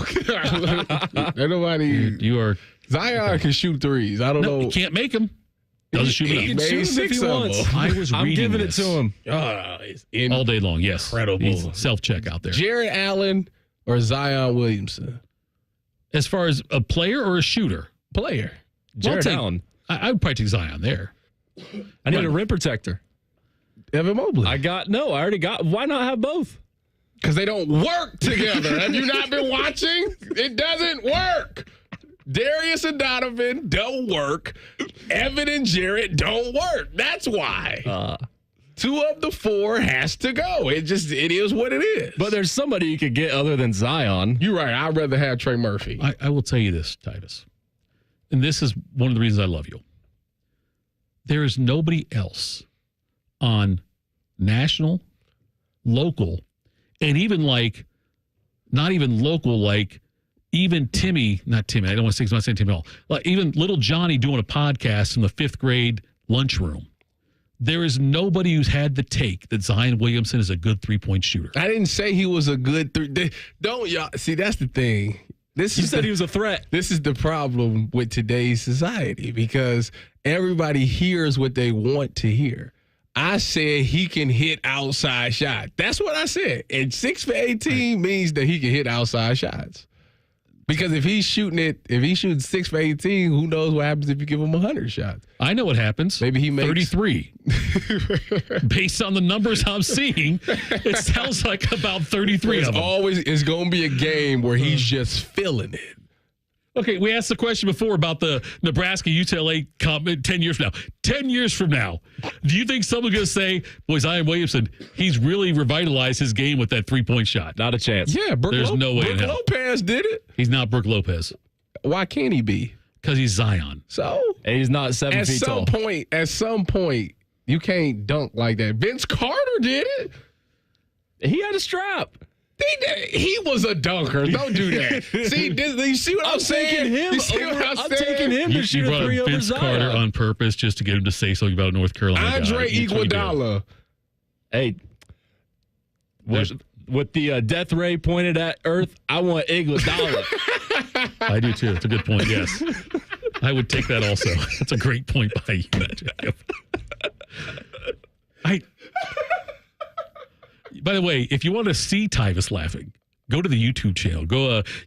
Nobody. You are. Zion can shoot threes. I don't know. He can't make them. Doesn't shoot He enough. can shoot 6 if he wants. I was I'm reading giving this. it to him. It's all day long. Yes, incredible. Self-check out there. Jared Allen or Zion Williamson? As far as a player or a shooter? Player. Jared Allen. I would probably take Zion there. I need a rim protector. Evan Mobley. I already got. Why not have both? Because they don't work together. Have you not been watching? It doesn't work. Darius and Donovan don't work. Evan and Jarrett don't work. That's why. 2 of the 4 has to go. It is what it is. But there's somebody you could get other than Zion. You're right. I'd rather have Trey Murphy. I will tell you this, Tyvus. And this is one of the reasons I love you. There is nobody else on national, local, and even not even local, even Timmy, not Timmy, I don't want to say, I'm not saying Timmy at all. Like even little Johnny doing a podcast in the 5th grade lunchroom. There is nobody who's had the take that Zion Williamson is a good 3-point shooter. I didn't say he was a good Don't y'all see? That's the thing. You said he was a threat. This is the problem with today's society because everybody hears what they want to hear. I said he can hit outside shots. That's what I said. And 6 for 18 means that he can hit outside shots. Because if he's shooting 6 for 18, who knows what happens if you give him 100 shots? I know what happens. Maybe he makes 33. Based on the numbers I'm seeing, it sounds like about 33 of them. It's going to be a game where he's just feeling it. Okay, we asked the question before about the Nebraska-UCLA comment 10 years from now. 10 years from now, do you think someone's going to say, boy, Zion Williamson, he's really revitalized his game with that 3-point shot? Not a chance. Yeah, there's no way in hell. Lopez did it. He's not Brooke Lopez. Why can't he be? Because he's Zion. So? And he's not 7 feet tall. At some point, you can't dunk like that. Vince Carter did it. He had a strap. He was a dunker. Don't do that. See, you see what I'm saying? I'm taking him to shoot a 3 over Vince Zion. Carter on purpose just to get him to say something about North Carolina. Andre Iguodala. Hey, with the death ray pointed at Earth, I want Iguodala. I do too. It's a good point. Yes, I would take that also. That's a great point by you, Jacob. By the way, if you want to see Tyvus laughing, go to the YouTube channel.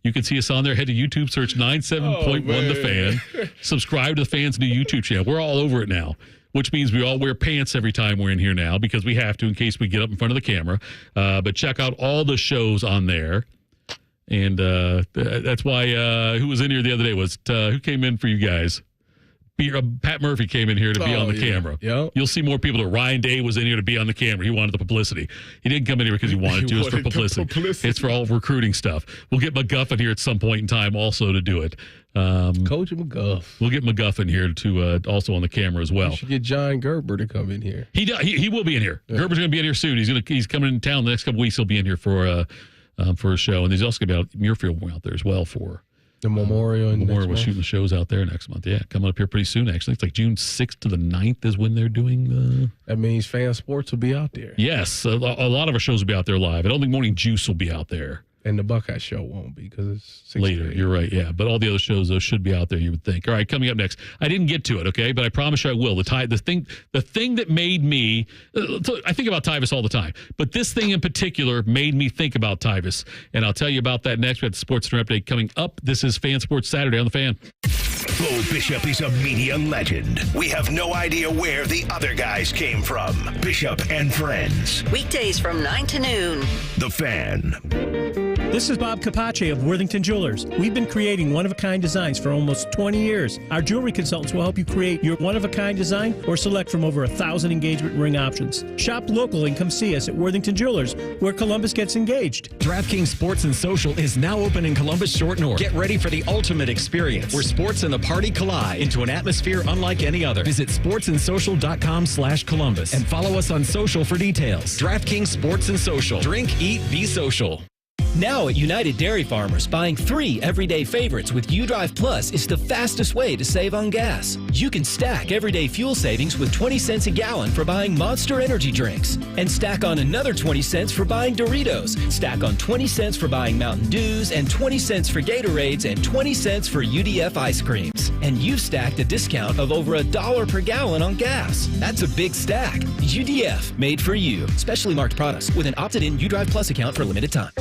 You can see us on there. Head to YouTube, search 97.1 The Fan. Subscribe to the Fan's new YouTube channel. We're all over it now, which means we all wear pants every time we're in here now because we have to in case we get up in front of the camera. But check out all the shows on there. And that's why who was in here the other day was who came in for you guys? Pat Murphy came in here to be on the camera. Yep. You'll see more people. Ryan Day was in here to be on the camera. He wanted the publicity. He didn't come in here because he wanted to. It's for publicity. It's for all recruiting stuff. We'll get McGuff in here at some point in time also to do it. Coach McGuff. We'll get McGuff in here to also on the camera as well. We should get John Gerber to come in here. He will be in here. Yeah. Gerber's going to be in here soon. He's coming in town the next couple weeks. He'll be in here for a show, and he's also going to be out Muirfield out there as well for the Memorial. We're shooting the shows out there next month. Yeah, coming up here pretty soon, actually. It's like June 6th to the 9th is when they're doing That means Fan Sports will be out there. Yes, a lot of our shows will be out there live. I don't think Morning Juice will be out there. And the Buckeye Show won't be because it's 6 later. You're right, yeah. But all the other shows, those should be out there, you would think. All right, coming up next. I didn't get to it, okay? But I promise you I will. The thing that made me, I think about Tyvus all the time, but this thing in particular made me think about Tyvus. And I'll tell you about that next. We have the Sports Center update coming up. This is Fan Sports Saturday on The Fan. Bo Bishop is a media legend. We have no idea where the other guys came from. Bishop and Friends. Weekdays from 9 to noon. The Fan. This is Bob Capace of Worthington Jewelers. We've been creating one-of-a-kind designs for almost 20 years. Our jewelry consultants will help you create your one-of-a-kind design or select from over 1,000 engagement ring options. Shop local and come see us at Worthington Jewelers, where Columbus gets engaged. DraftKings Sports and Social is now open in Columbus Short North. Get ready for the ultimate experience where sports and the party collide into an atmosphere unlike any other. Visit sportsandsocial.com/Columbus and follow us on social for details. DraftKings Sports and Social. Drink, eat, be social. Now at United Dairy Farmers, buying 3 everyday favorites with UDrive Plus is the fastest way to save on gas. You can stack everyday fuel savings with 20 cents a gallon for buying Monster energy drinks, and stack on another 20 cents for buying Doritos, stack on 20 cents for buying Mountain Dews, and 20 cents for Gatorades, and 20 cents for UDF ice creams. And you've stacked a discount of over $1 per gallon on gas. That's a big stack. UDF, made for you. Specially marked products with an opted-in UDrive Plus account for a limited time.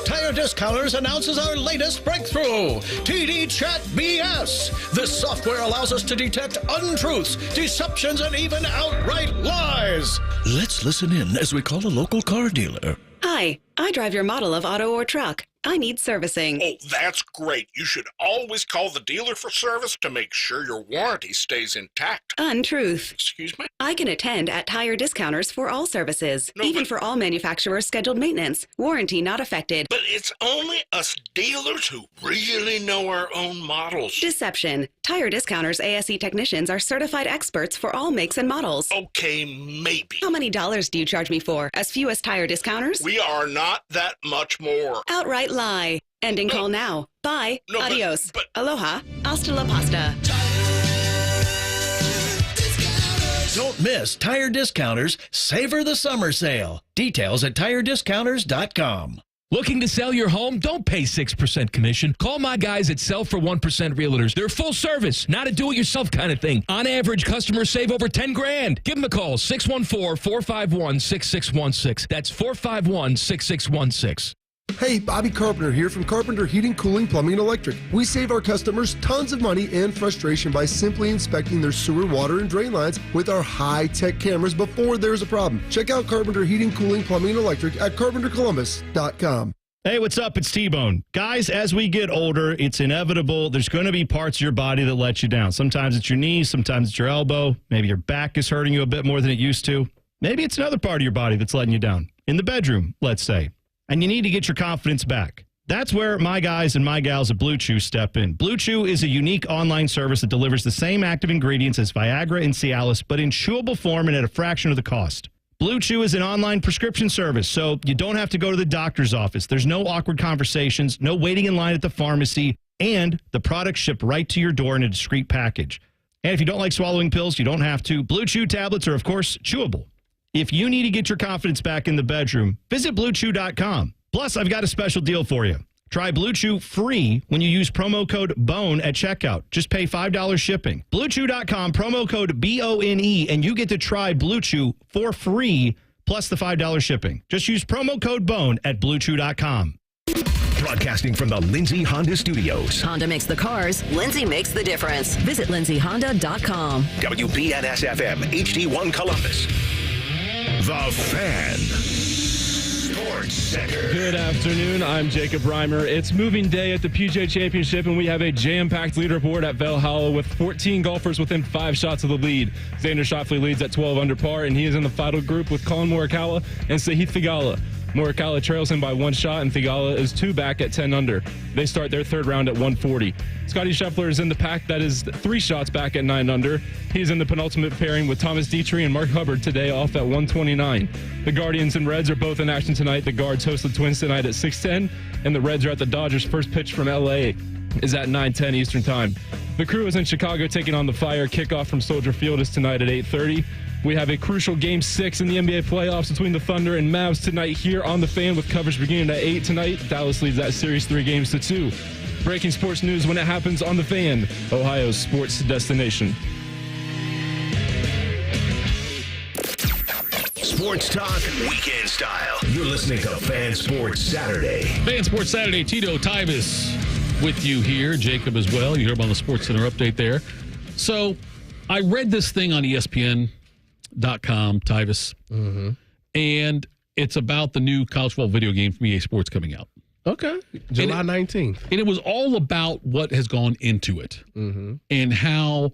Tire Discounters announces our latest breakthrough, TD Chat BS. This software allows us to detect untruths, deceptions, and even outright lies. Let's listen in as we call a local car dealer. Hi, I drive your model of auto or truck. I need servicing. Oh, that's great. You should always call the dealer for service to make sure your warranty stays intact. Untruth. Excuse me? I can attend at Tire Discounters for all services, even for all manufacturers' scheduled maintenance. Warranty not affected. But it's only us dealers who really know our own models. Deception. Tire Discounters ASE technicians are certified experts for all makes and models. Okay, maybe. How many dollars do you charge me for? As few as Tire Discounters? We are not that much more. Outright lie. Ending call now. Bye. Adios. Aloha. Hasta la pasta. Don't miss Tire Discounters Savor the Summer Sale. Details at tirediscounters.com. Looking to sell your home? Don't pay 6% commission. Call my guys at Sell for 1% Realtors. They're full service, not a do-it-yourself kind of thing. On average, customers save over $10,000. Give them a call, 614-451-6616. That's 451-6616. Hey, Bobby Carpenter here from Carpenter Heating, Cooling, Plumbing, and Electric. We save our customers tons of money and frustration by simply inspecting their sewer, water, and drain lines with our high-tech cameras before there's a problem. Check out Carpenter Heating, Cooling, Plumbing, and Electric at carpentercolumbus.com. Hey, what's up? It's T-Bone. Guys, as we get older, it's inevitable. There's going to be parts of your body that let you down. Sometimes it's your knees, sometimes it's your elbow. Maybe your back is hurting you a bit more than it used to. Maybe it's another part of your body that's letting you down. In the bedroom, let's say. And you need to get your confidence back. That's where my guys and my gals at Blue Chew step in. Blue Chew is a unique online service that delivers the same active ingredients as Viagra and Cialis, but in chewable form and at a fraction of the cost. Blue Chew is an online prescription service, so you don't have to go to the doctor's office. There's no awkward conversations, no waiting in line at the pharmacy, and the product's shipped right to your door in a discreet package. And if you don't like swallowing pills, you don't have to. Blue Chew tablets are, of course, chewable. If you need to get your confidence back in the bedroom, visit BlueChew.com. Plus, I've got a special deal for you. Try Blue Chew free when you use promo code BONE at checkout. Just pay $5 shipping. BlueChew.com, promo code BONE, and you get to try Blue Chew for free, plus the $5 shipping. Just use promo code BONE at BlueChew.com. Broadcasting from the Lindsay Honda Studios. Honda makes the cars. Lindsay makes the difference. Visit lindsayhonda.com. WBNS-FM, HD1 Columbus. The Fan. Sports Center. Good afternoon. I'm Jacob Reimer. It's moving day at the PGA Championship, and we have a jam-packed leaderboard at Valhalla with 14 golfers within 5 shots of the lead. Xander Schauffele leads at 12 under par, and he is in the final group with Colin Morikawa and Sahith Theegala. Morikawa trails him by 1 shot, and Theegala is 2 back at 10 under. They start their third round at 140. Scotty Scheffler is in the pack. That is 3 shots back at 9 under. He's in the penultimate pairing with Thomas Dietrich and Mark Hubbard today off at 129. The Guardians and Reds are both in action tonight. The Guards host the Twins tonight at 6:10, and the Reds are at the Dodgers. First pitch from L.A. is at 9:10 Eastern Time. The Crew is in Chicago taking on the Fire. Kickoff from Soldier Field is tonight at 8:30. We have a crucial Game 6 in the NBA playoffs between the Thunder and Mavs tonight here on The Fan with coverage beginning at 8 tonight. Dallas leads that series 3-2. Breaking sports news when it happens on The Fan, Ohio's sports destination. Sports talk, weekend style. You're listening to Fan Sports Saturday. Fan Sports Saturday, Tito Tyvis with you here. Jacob as well. You heard about the Sports Center update there. So I read this thing on ESPN.com, Tyvis, and it's about the new college football video game from EA Sports coming out. Okay. July 19th. And it was all about what has gone into it and how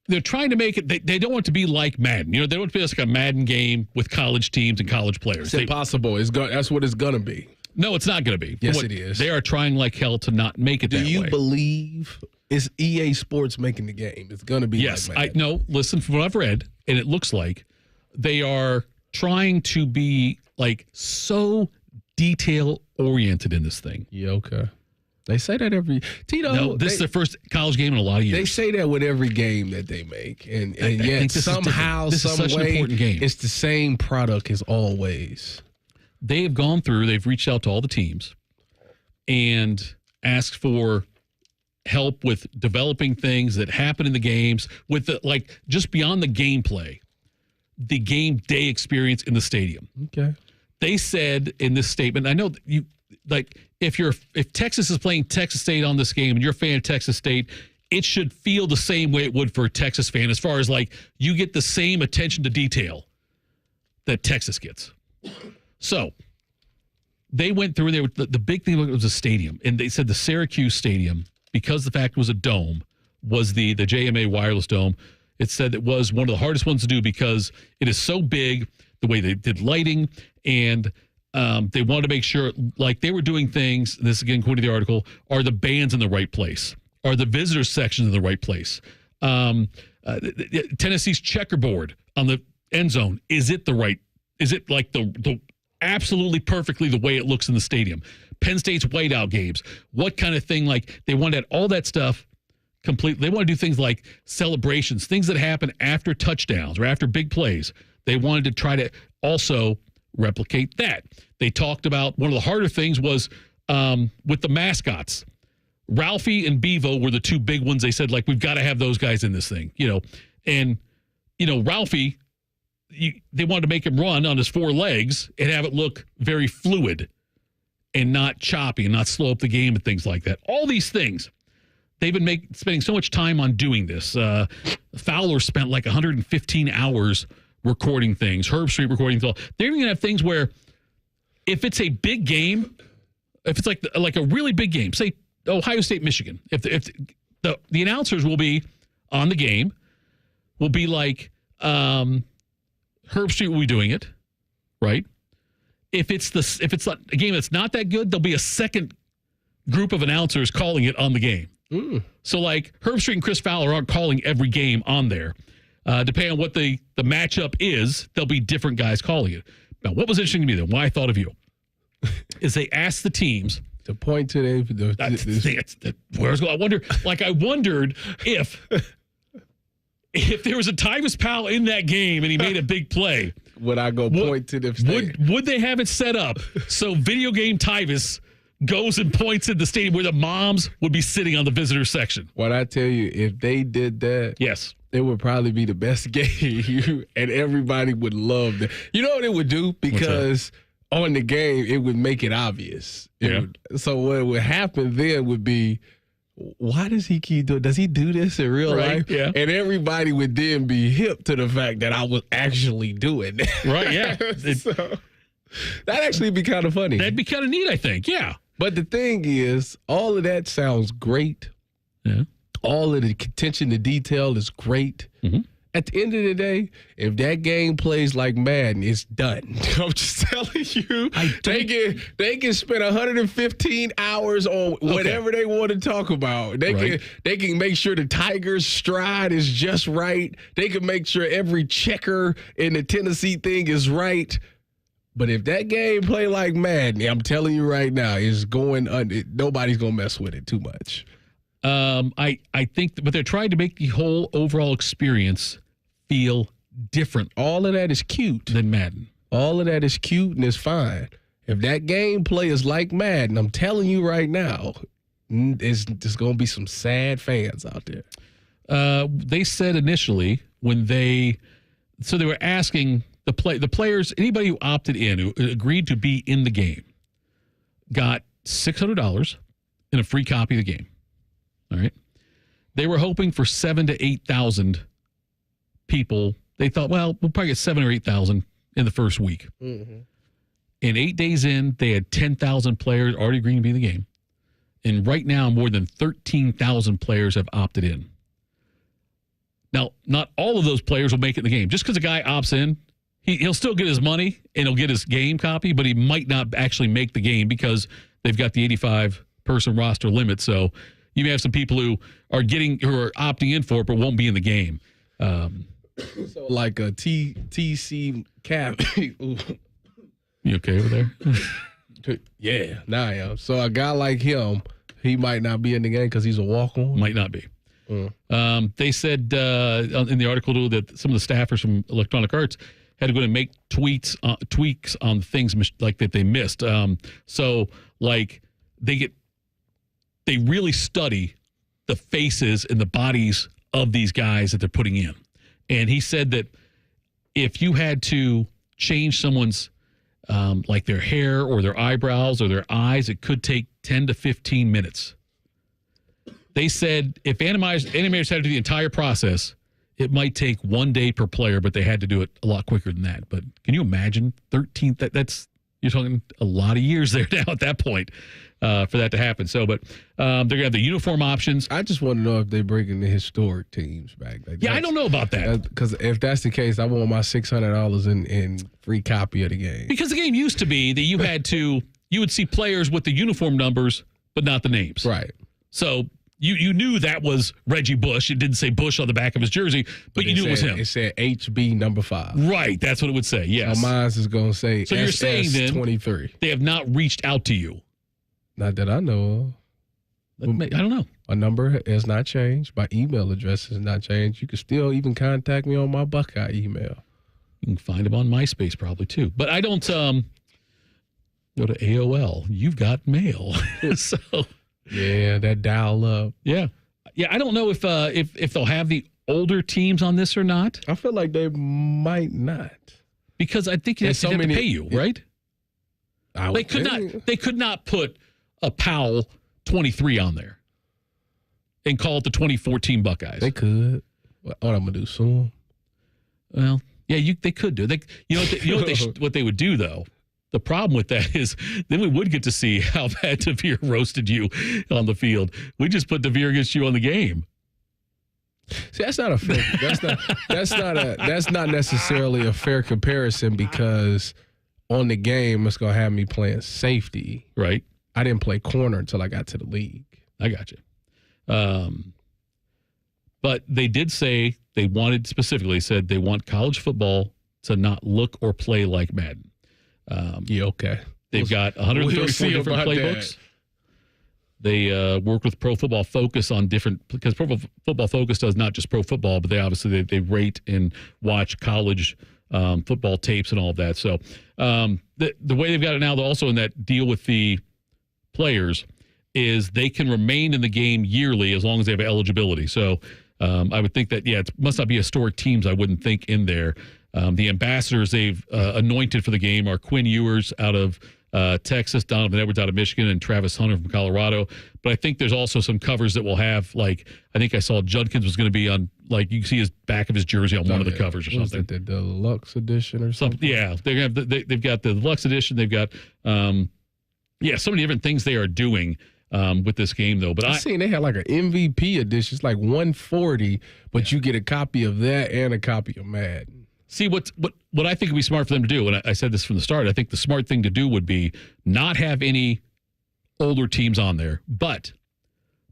they're trying to make it. They don't want it to be like Madden. You know, they don't want it to be like a Madden game with college teams and college players. It's impossible. That's what it's going to be. No, it's not going to be. Yes, it is. They are trying like hell to not make it that way. Do you believe it's EA Sports making the game? It's going to be yes, like Madden. No, listen, from what I've read, and it looks like they are trying to be like so detail-oriented in this thing. Yeah, okay. They say that every Tito. No, this is their first college game in a lot of years. They say that with every game that they make, and yet somehow, this is some such way, an important game. It's the same product as always. They have gone through. They've reached out to all the teams and asked for help with developing things that happen in the games, with the, like just beyond the gameplay, the game day experience in the stadium. Okay. They said in this statement, I know that you like if Texas is playing Texas State on this game and you're a fan of Texas State, it should feel the same way it would for a Texas fan as far as like you get the same attention to detail that Texas gets. So they went through there. The big thing was a stadium, and they said the Syracuse Stadium, because the fact it was a dome, was the JMA Wireless Dome. It said it was one of the hardest ones to do because it is so big, the way they did lighting, and they wanted to make sure, like they were doing things, this again, according to the article, are the bands in the right place? Are the visitor sections in the right place? Tennessee's checkerboard on the end zone, is it the right? Is it like the absolutely perfectly the way it looks in the stadium? Penn State's whiteout games, what kind of thing? Like they wanted all that stuff complete. They want to do things like celebrations, things that happen after touchdowns or after big plays. They wanted to try to also replicate that. They talked about one of the harder things was with the mascots. Ralphie and Bevo were the two big ones. They said, like, we've got to have those guys in this thing, you know. And, you know, Ralphie, they wanted to make him run on his 4 legs and have it look very fluid and not choppy and not slow up the game and things like that. All these things. They've been spending so much time on doing this. Fowler spent like 115 hours recording things. Herb Street recording things. They're even going to have things where if it's a big game, if it's like a really big game, say Ohio State, Michigan, if the announcers will be on the game, will be like Herb Street will be doing it, right? If it's a game that's not that good, there'll be a second group of announcers calling it on the game. So like Herb Street and Chris Fowler aren't calling every game on there. Depending on what the matchup is, there'll be different guys calling it. Now, what was interesting to me, then, why I thought of you, is they asked the teams to point to I wondered if there was a Tyvis Powell in that game and he made a big play. Would I go point to them? Would they have it set up so video game Tyvis goes and points at the stadium where the moms would be sitting on the visitor section. What I tell you, if they did that, yes, it would probably be the best game, and everybody would love that. You know what it would do? Because on the game, it would make it obvious. So what would happen then would be, why does he keep doing? Does he do this in real life? Yeah. And everybody would then be hip to the fact that I was actually doing that. Right, yeah. So, that'd actually be kind of funny. That'd be kind of neat, I think, yeah. But the thing is, all of that sounds great. Yeah. All of the attention to detail is great. Mm-hmm. At the end of the day, if that game plays like Madden, it's done. I'm just telling you, they can spend 115 hours on whatever they want to talk about. They can make sure the Tigers' stride is just right. They can make sure every checker in the Tennessee thing is right. But if that game play like Madden, I'm telling you right now, it's going. Nobody's gonna mess with it too much. I think, but they're trying to make the whole overall experience feel different. All of that is cute than Madden. All of that is cute and it's fine. If that gameplay is like Madden, I'm telling you right now, there's going to be some sad fans out there. They said initially when they were asking the players, anybody who opted in, who agreed to be in the game, got $600 and a free copy of the game. All right. They were hoping for 7,000 to 8,000 people. They thought, well, we'll probably get 7,000 or 8,000 in the first week. Mm-hmm. And 8 days in, they had 10,000 players already agreeing to be in the game. And right now, more than 13,000 players have opted in. Now, not all of those players will make it in the game. Just because a guy opts in, he'll still get his money and he'll get his game copy, but he might not actually make the game because they've got the 85-person roster limit. So you may have some people who are opting in for it but won't be in the game. So like a TC Cap. You okay over there? Yeah, now I am. So a guy like him, he might not be in the game because he's a walk-on? Might not be. They said in the article that some of the staffers from Electronic Arts had to go and make tweaks on things like that they missed. So like they really study the faces and the bodies of these guys that they're putting in. And he said that if you had to change someone's like their hair or their eyebrows or their eyes, it could take 10 to 15 minutes. They said if animators had to do the entire process, it might take 1 day per player, but they had to do it a lot quicker than that. But can you imagine 13? That's you're talking a lot of years there now at that point for that to happen. So, but they're gonna have the uniform options. I just want to know if they're bringing the historic teams back. I don't know about that. Because if that's the case, I want my $600 in free copy of the game. Because the game used to be that you would see players with the uniform numbers, but not the names. Right. So you knew that was Reggie Bush. It didn't say Bush on the back of his jersey, but you knew it was him. It said HB number 5. Right. That's what it would say. Yes. So mine is going to say so you're saying then 23. They have not reached out to you. Not that I know of. I don't know. My number has not changed. My email address has not changed. You can still even contact me on my Buckeye email. You can find them on MySpace probably too. But I don't go to AOL. You've got mail. So yeah, that dial up. Yeah. I don't know if they'll have the older teams on this or not. I feel like they might not because I think they have to pay you, right? They could not put a Powell 23 on there and call it the 2014 Buckeyes. They could. What I'm gonna do soon? Well, yeah, they could do. What they would do though. The problem with that is then we would get to see how bad DeVere roasted you on the field. We just put DeVere against you on the game. See, that's not a fair. That's not necessarily a fair comparison because on the game it's gonna have me playing safety. Right. I didn't play corner until I got to the league. I got you. But they did say they said they want college football to not look or play like Madden. Okay. They've got 134 different playbooks. That. They work with Pro Football Focus on different, because Pro Football Focus does not just pro football, but they rate and watch college football tapes and all of that. So the way they've got it now, they're also in that deal with the players is they can remain in the game yearly as long as they have eligibility. So I would think that, it must not be historic teams, I wouldn't think, in there. The ambassadors they've anointed for the game are Quinn Ewers out of Texas, Donovan Edwards out of Michigan, and Travis Hunter from Colorado. But I think there's also some covers that will have, like, I think I saw Judkins was going to be on, like, you can see his back of his jersey on one of the covers or something. The deluxe edition or something? Yeah, they've got the deluxe edition. They've got, so many different things they are doing with this game, though. But I've seen they had like an MVP edition. It's like $140, but you get a copy of that and a copy of Madden. See, what I think would be smart for them to do, and I said this from the start, I think the smart thing to do would be not have any older teams on there, but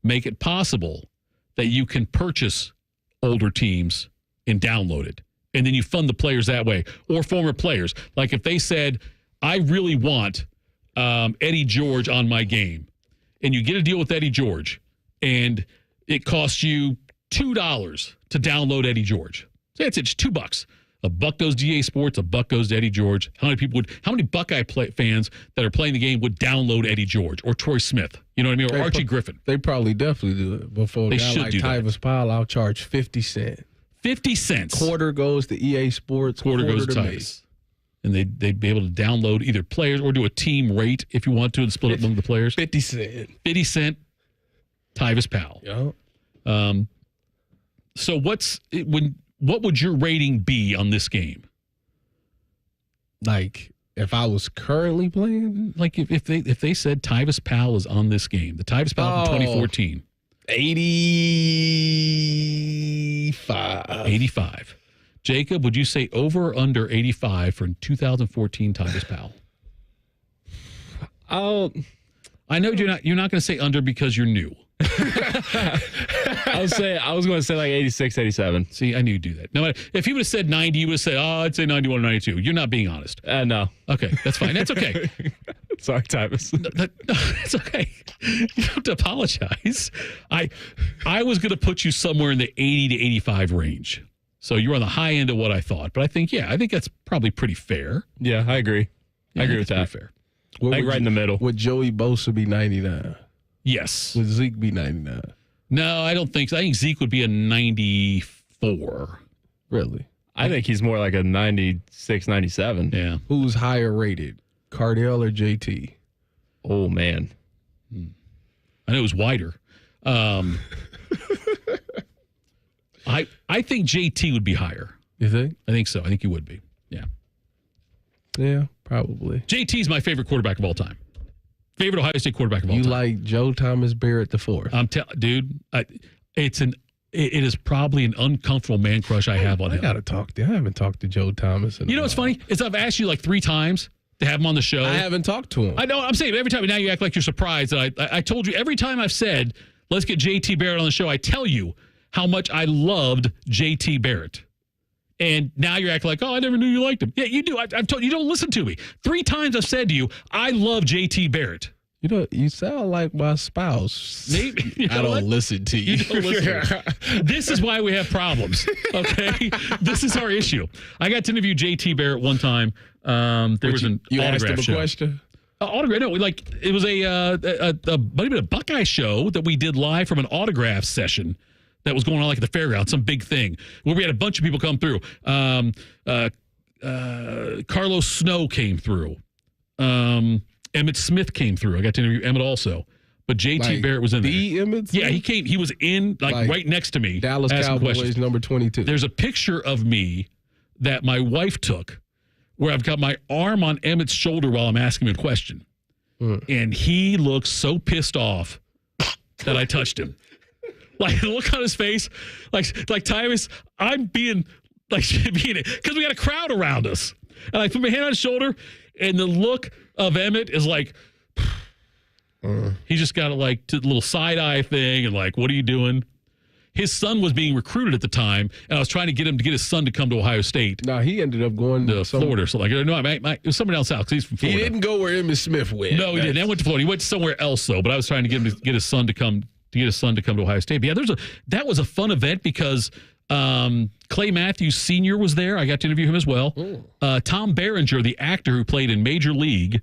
make it possible that you can purchase older teams and download it. And then you fund the players that way, or former players. Like if they said, I really want Eddie George on my game, and you get a deal with Eddie George, and it costs you $2 to download Eddie George. So that's it, just $2. $1 goes to EA Sports, $1 goes to Eddie George. How many Buckeye fans that are playing the game would download Eddie George or Troy Smith? You know what I mean? Or Archie Griffin. They probably definitely do it. Before they a guy should like do Tyvis Powell, I'll charge 50 cents. 50 cents. Quarter goes to EA Sports, quarter goes to Tyvis. And they'd be able to download either players or do a team rate if you want to and split it among the players. 50 cents. 50 cent Tyvis Powell. Yeah. So what would your rating be on this game? Like if I was currently playing? Like if they said Tyvis Powell is on this game, the Tyvis Powell from 2014. 85. 85. Jacob, would you say over or under 85 for 2014 Tyvis Powell? I know you're not going to say under because you're new. I was going to say like 86, 87. See, I knew you'd do that. No, if he would have said 90, you would have said, I'd say 91 or 92. You're not being honest. No. Okay, that's fine. That's okay. Sorry, Tyvis. No, it's okay. You don't have to apologize. I was going to put you somewhere in the 80 to 85 range. So you're on the high end of what I thought. But I think that's probably pretty fair. Yeah, I agree. I agree with that. Fair. Like right in the middle. Would Joey Bosa be 99? Yes. Would Zeke be 99? No, I don't think so. I think Zeke would be a 94. Really? I think he's more like a 96, 97. Yeah. Who's higher rated, Cardell or JT? Oh, man. I know it was wider. I think JT would be higher. You think? I think so. I think he would be. Yeah. Yeah, probably. JT's my favorite quarterback of all time. Favorite Ohio State quarterback of all time. You like Joe Thomas Barrett the fourth? Dude, it is probably an uncomfortable man crush I have on him. I gotta talk to him. I haven't talked to Joe Thomas. You know what's funny is I've asked you like 3 times to have him on the show. I haven't talked to him. I know. I'm saying every time. Now you act like you're surprised that I told you every time I've said let's get JT Barrett on the show. I tell you how much I loved JT Barrett. And now you're acting like, I never knew you liked him. Yeah, you do. I've told you don't listen to me. 3 times I've said to you, I love JT Barrett. You sound like my spouse. Maybe, I don't listen to you. You don't listen. This is why we have problems. Okay, this is our issue. I got to interview JT Barrett one time. There was an autograph asked him a show. question. Autograph? No, it was a Buckeye show that we did live from an autograph session that was going on like at the fairground, some big thing where we had a bunch of people come through. Carlos Snow came through. Emmett Smith came through. I got to interview Emmett also. But JT Barrett was in there. Emmett Smith? Yeah, he came. He was in like right next to me. Dallas Cowboys number 22. There's a picture of me that my wife took where I've got my arm on Emmett's shoulder while I'm asking him a question. And he looks so pissed off that I touched him. Like the look on his face, like Tyvis, I'm being it because we got a crowd around us. And I put my hand on his shoulder, and the look of Emmett is like, he just got a little side eye thing, and like, what are you doing? His son was being recruited at the time, and I was trying to get him to get his son to come to Ohio State. No, he ended up going to Florida. So it was somebody else out because he's from Florida. He didn't go where Emmitt Smith went. No, he didn't. I went to Florida. He went somewhere else though. But I was trying to get him to get his son to come to Ohio State. But yeah, that was a fun event because Clay Matthews Sr. was there. I got to interview him as well. Tom Berenger, the actor who played in Major League,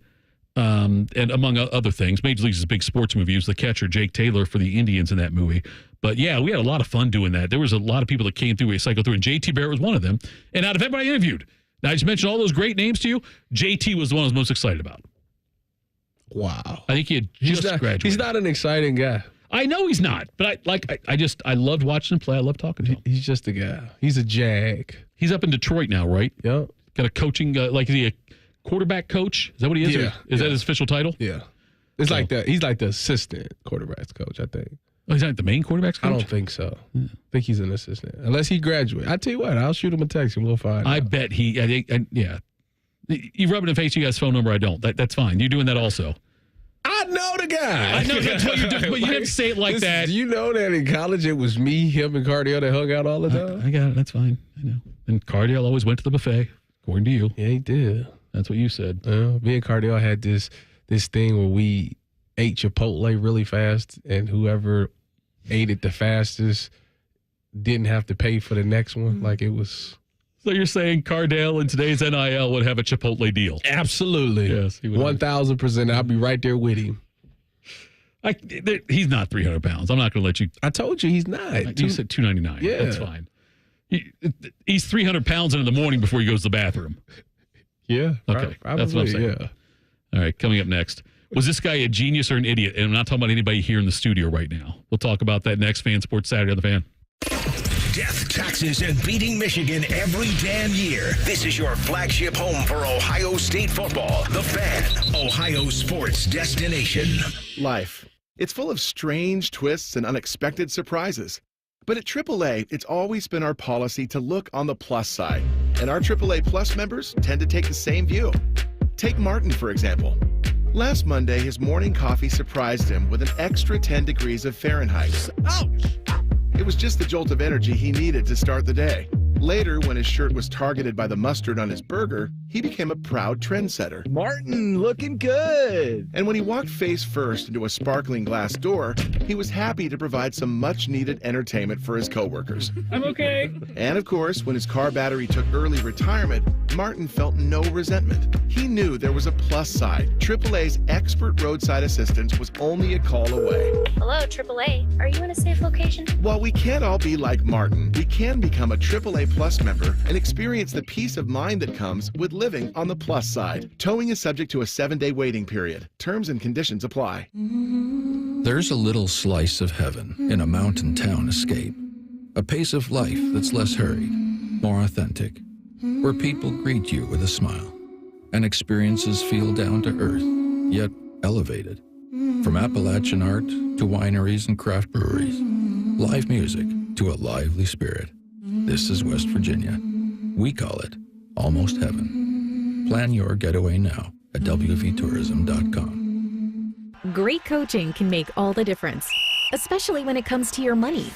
And among other things, Major League's big sports movie was the catcher, Jake Taylor, for the Indians in that movie. But yeah, we had a lot of fun doing that. There was a lot of people that came through, we cycled through, and JT Barrett was one of them. And out of everybody I interviewed, now I just mentioned all those great names to you, JT was the one I was most excited about. Wow. I think he had just graduated. He's not an exciting guy. I know he's not, but I loved watching him play. I love talking to him. He's just a guy. He's a jag. He's up in Detroit now, right? Yeah. Got a coaching, is he a quarterback coach? Is that what he is? Yeah. Is that his official title? Yeah. It's like that. He's like the assistant quarterbacks coach, I think. Oh, he's not the main quarterbacks coach? I don't think so. I think he's an assistant. Unless he graduates. I tell you what, I'll shoot him a text and we'll find out. I bet he, yeah. You rub it in the face, you guys' phone number, I don't. That's fine. You're doing that also. I know the guy. I know that's what you're doing, but you have to say it like that. Do you know that in college it was me, him, and Cardale that hung out all the time? I got it. That's fine. I know. And Cardale always went to the buffet, according to you. Yeah, he did. That's what you said. Me and Cardale had this thing where we ate Chipotle really fast, and whoever ate it the fastest didn't have to pay for the next one. Like it was. So you're saying Cardale in today's NIL would have a Chipotle deal? Absolutely. Yes, he would. 1,000%. I'll be right there with him. He's not 300 pounds. I'm not going to let you. I told you he's not. You said 299. Yeah. That's fine. He's 300 pounds in the morning before he goes to the bathroom. Yeah. Okay. Probably, that's what I'm saying. Yeah. All right. Coming up next. Was this guy a genius or an idiot? And I'm not talking about anybody here in the studio right now. We'll talk about that next Fan Sports Saturday on the Fan. Death, taxes, and beating Michigan every damn year. This is your flagship home for Ohio State football. The Fan, Ohio sports destination. Life. It's full of strange twists and unexpected surprises. But at AAA, it's always been our policy to look on the plus side. And our AAA Plus members tend to take the same view. Take Martin, for example. Last Monday, his morning coffee surprised him with an extra 10 degrees of Fahrenheit. Ouch! It was just the jolt of energy he needed to start the day. Later, when his shirt was targeted by the mustard on his burger, he became a proud trendsetter. Martin, looking good. And when he walked face first into a sparkling glass door, he was happy to provide some much-needed entertainment for his coworkers. I'm okay. And of course, when his car battery took early retirement, Martin felt no resentment. He knew there was a plus side. AAA's expert roadside assistance was only a call away. Hello, AAA. Are you in a safe location? While we can't all be like Martin, we can become a AAA Plus member and experience the peace of mind that comes with living on the plus side. Towing is subject to a 7-day waiting period. Terms and conditions apply. There's a little slice of heaven in a mountain town escape. A pace of life that's less hurried, more authentic, where people greet you with a smile and experiences feel down to earth, yet elevated. From Appalachian art to wineries and craft breweries, live music to a lively spirit. This is West Virginia. We call it Almost Heaven. Plan your getaway now at wvtourism.com. Great coaching can make all the difference, especially when it comes to your money.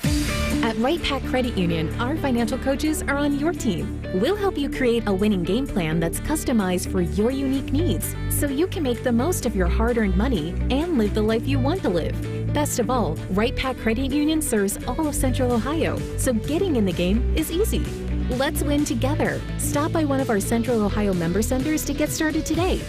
At Right Pack Credit Union, our financial coaches are on your team. We'll help you create a winning game plan that's customized for your unique needs, so you can make the most of your hard-earned money and live the life you want to live. Best of all, Right Pack Credit Union serves all of Central Ohio, so getting in the game is easy. Let's win together. Stop by one of our Central Ohio member centers to get started today.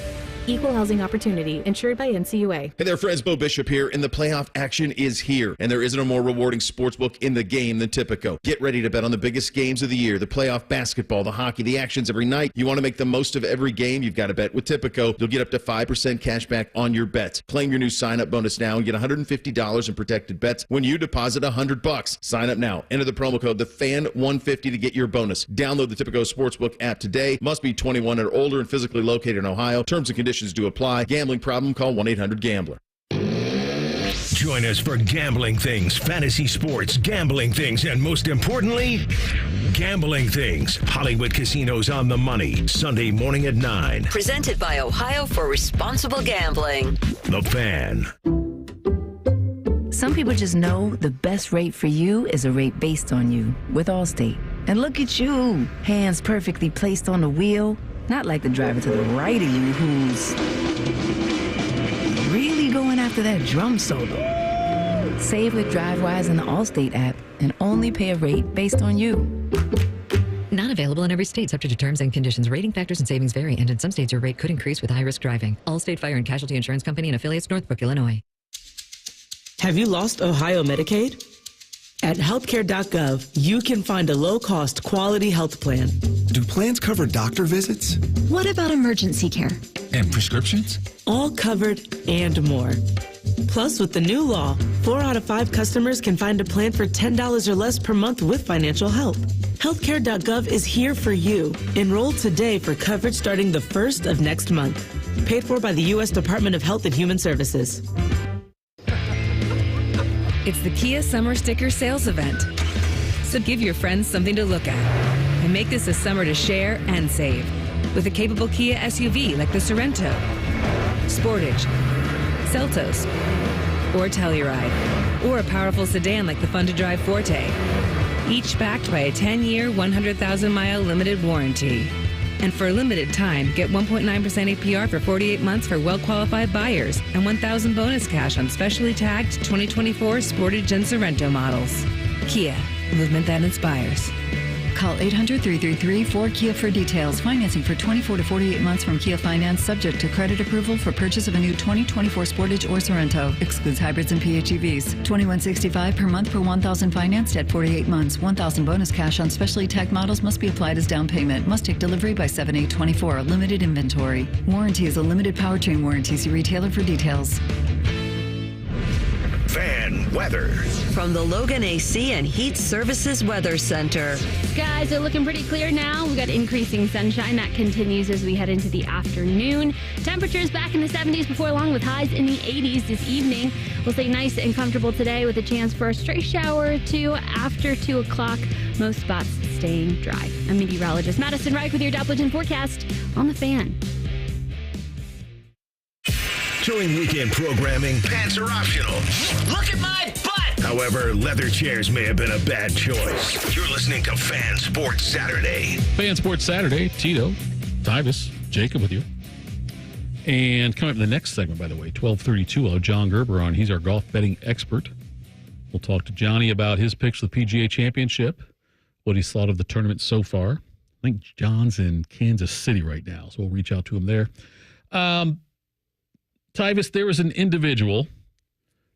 Equal housing opportunity, insured by NCUA. Hey there, friends. Bo Bishop here, and the playoff action is here. And there isn't a more rewarding sportsbook in the game than Tipico. Get ready to bet on the biggest games of the year, the playoff basketball, the hockey, the actions every night. You want to make the most of every game? You've got to bet with Tipico. You'll get up to 5% cash back on your bets. Claim your new sign-up bonus now and get $150 in protected bets when you deposit $100. Sign up now. Enter the promo code TheFan150 to get your bonus. Download the Tipico Sportsbook app today. Must be 21 or older and physically located in Ohio. Terms and conditions do apply. Gambling problem? Call 1-800-GAMBLER. Join us for gambling things, fantasy sports, gambling things, and most importantly, gambling things. Hollywood Casinos on the Money, Sunday morning at 9. Presented by Ohio for Responsible Gambling. The Fan. Some people just know the best rate for you is a rate based on you with Allstate. And look at you, hands perfectly placed on the wheel. Not like the driver to the right of you who's really going after that drum solo. Save with DriveWise in the Allstate app and only pay a rate based on you. Not available in every state, subject to terms and conditions. Rating factors and savings vary, and in some states your rate could increase with high-risk driving. Allstate Fire and Casualty Insurance Company and affiliates, Northbrook, Illinois. Have you lost Ohio Medicaid? At healthcare.gov, you can find a low-cost, quality health plan. Do plans cover doctor visits? What about emergency care? And prescriptions? All covered and more. Plus, with the new law, 4 out of 5 customers can find a plan for $10 or less per month with financial help. Healthcare.gov is here for you. Enroll today for coverage starting the 1st of next month. Paid for by the U.S. Department of Health and Human Services. It's the Kia Summer Sticker Sales Event. So give your friends something to look at and make this a summer to share and save with a capable Kia SUV like the Sorento, Sportage, Seltos, or Telluride, or a powerful sedan like the fun-to-drive Forte, each backed by a 10-year, 100,000-mile limited warranty. And for a limited time, get 1.9% APR for 48 months for well-qualified buyers and $1,000 bonus cash on specially tagged 2024 Sportage and Sorento models. Kia, movement that inspires. Call 800-333-4KIA for details. Financing for 24 to 48 months from Kia Finance, subject to credit approval for purchase of a new 2024 Sportage or Sorento. Excludes hybrids and PHEVs. $21.65 per month per $1,000 financed at 48 months. $1,000 bonus cash on specially tagged models must be applied as down payment. Must take delivery by 7/8/24. Limited inventory. Warranty is a limited powertrain warranty. See retailer for details. Fan weather. From the Logan AC and Heat Services Weather Center. Skies are looking pretty clear now. We've got increasing sunshine that continues as we head into the afternoon. Temperatures back in the 70s before long with highs in the 80s this evening. We'll stay nice and comfortable today with a chance for a stray shower or two after 2 o'clock. Most spots staying dry. I'm meteorologist Madison Reich with your Doppelton forecast on the Fan. During weekend programming, pants are optional. Look at my butt! However, leather chairs may have been a bad choice. You're listening to Fan Sports Saturday. Fan Sports Saturday, Tito, Tyvis, Jacob with you. And coming up in the next segment, by the way, 12:32, we'll have John Gerber on. He's our golf betting expert. We'll talk to Johnny about his picks for the PGA Championship, what he's thought of the tournament so far. I think John's in Kansas City right now, so we'll reach out to him there. Tyvis, there was an individual,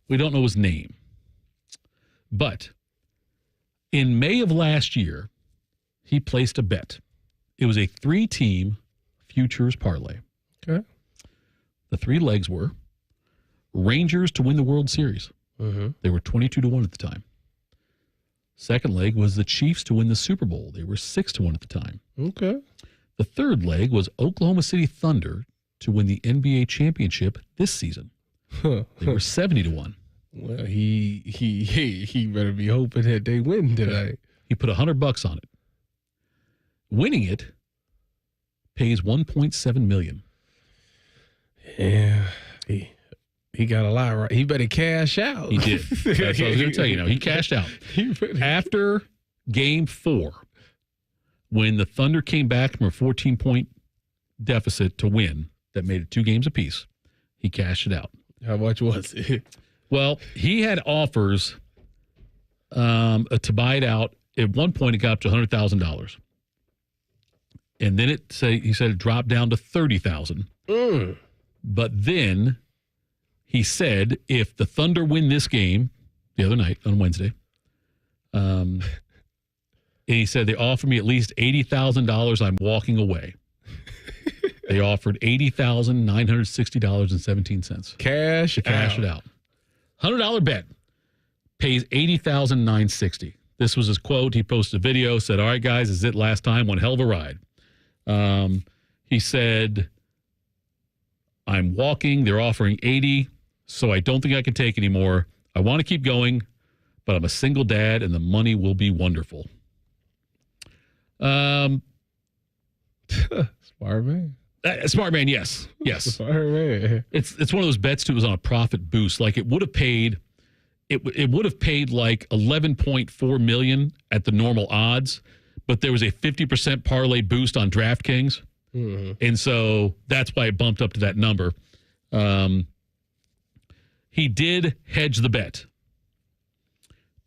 we don't know his name, but in May of last year, he placed a bet. It was a 3-team futures parlay. Okay. The 3 legs were Rangers to win the World Series. They were 22-1 at the time. Second leg was the Chiefs to win the Super Bowl. They were 6-1 at the time. Okay. The third leg was Oklahoma City Thunder to win the NBA championship this season. They were 70-1. Well, he better be hoping that they win tonight. He put $100 on it. Winning it pays $1.7 million. Yeah, he got a lot right. He better cash out. He did. That's what I was going to tell you. He cashed out after Game 4, when the Thunder came back from a 14-point deficit to win. That made it 2 games apiece. He cashed it out. How much was it? Well, he had offers to buy it out. At one point, it got up to $100,000, and then he said it dropped down to $30,000. But then he said, if the Thunder win this game the other night on Wednesday, and he said they offered me at least $80,000, I'm walking away. They offered $80,960.17. Cash it out. $100 bet pays $80,960. This was his quote. He posted a video, said, "All right, guys, this is it last time. One hell of a ride." He said, "I'm walking. They're offering $80, so I don't think I can take anymore. I want to keep going, but I'm a single dad, and the money will be wonderful." Smart man. Smart man, yes. Smart man. It's one of those bets too. It was on a profit boost. Like it would have paid like $11.4 million at the normal odds, but there was a 50% parlay boost on DraftKings, and so that's why it bumped up to that number. He did hedge the bet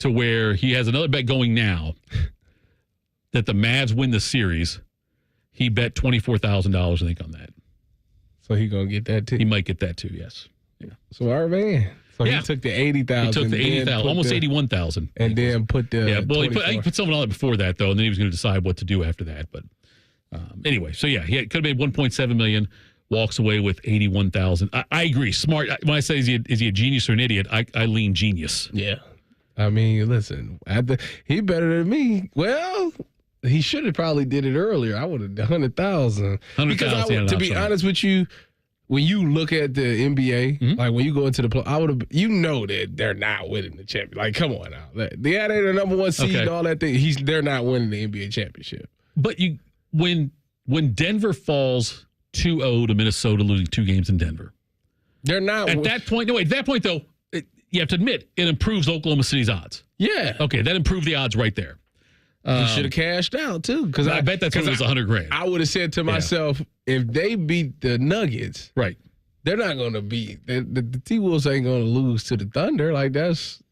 to where he has another bet going now that the Mavs win the series, he bet $24,000, I think, on that. So he going to get that too? He might get that too, yes. Yeah. So our man. So he took the 80,000. He took the 80,000, almost 81,000. And then put the well, he put something on it before that, though, and then he was going to decide what to do after that. But anyway, so yeah, he could have made $1.7 million, walks away with 81,000. I agree. Smart. When I say is he a genius or an idiot, I lean genius. Yeah. I mean, listen, he better than me. Well, he should have probably did it earlier. I would have done 100,000. Because to be honest with you, when you look at the NBA, like when you go into the play, that they're not winning the championship. Like, come on now. Yeah, they're the number one seed and all that thing. They're not winning the NBA championship. But when Denver falls 2-0 to Minnesota, losing 2 games in Denver, they're not at that point. No, wait. At that point, though, you have to admit it improves Oklahoma City's odds. Yeah. Okay, that improved the odds right there. He should have cashed out too, because I bet that's what it was $100,000. I would have said to myself, if they beat the Nuggets, right, they're not going to beat the T-Wolves ain't going to lose to the Thunder. Like there's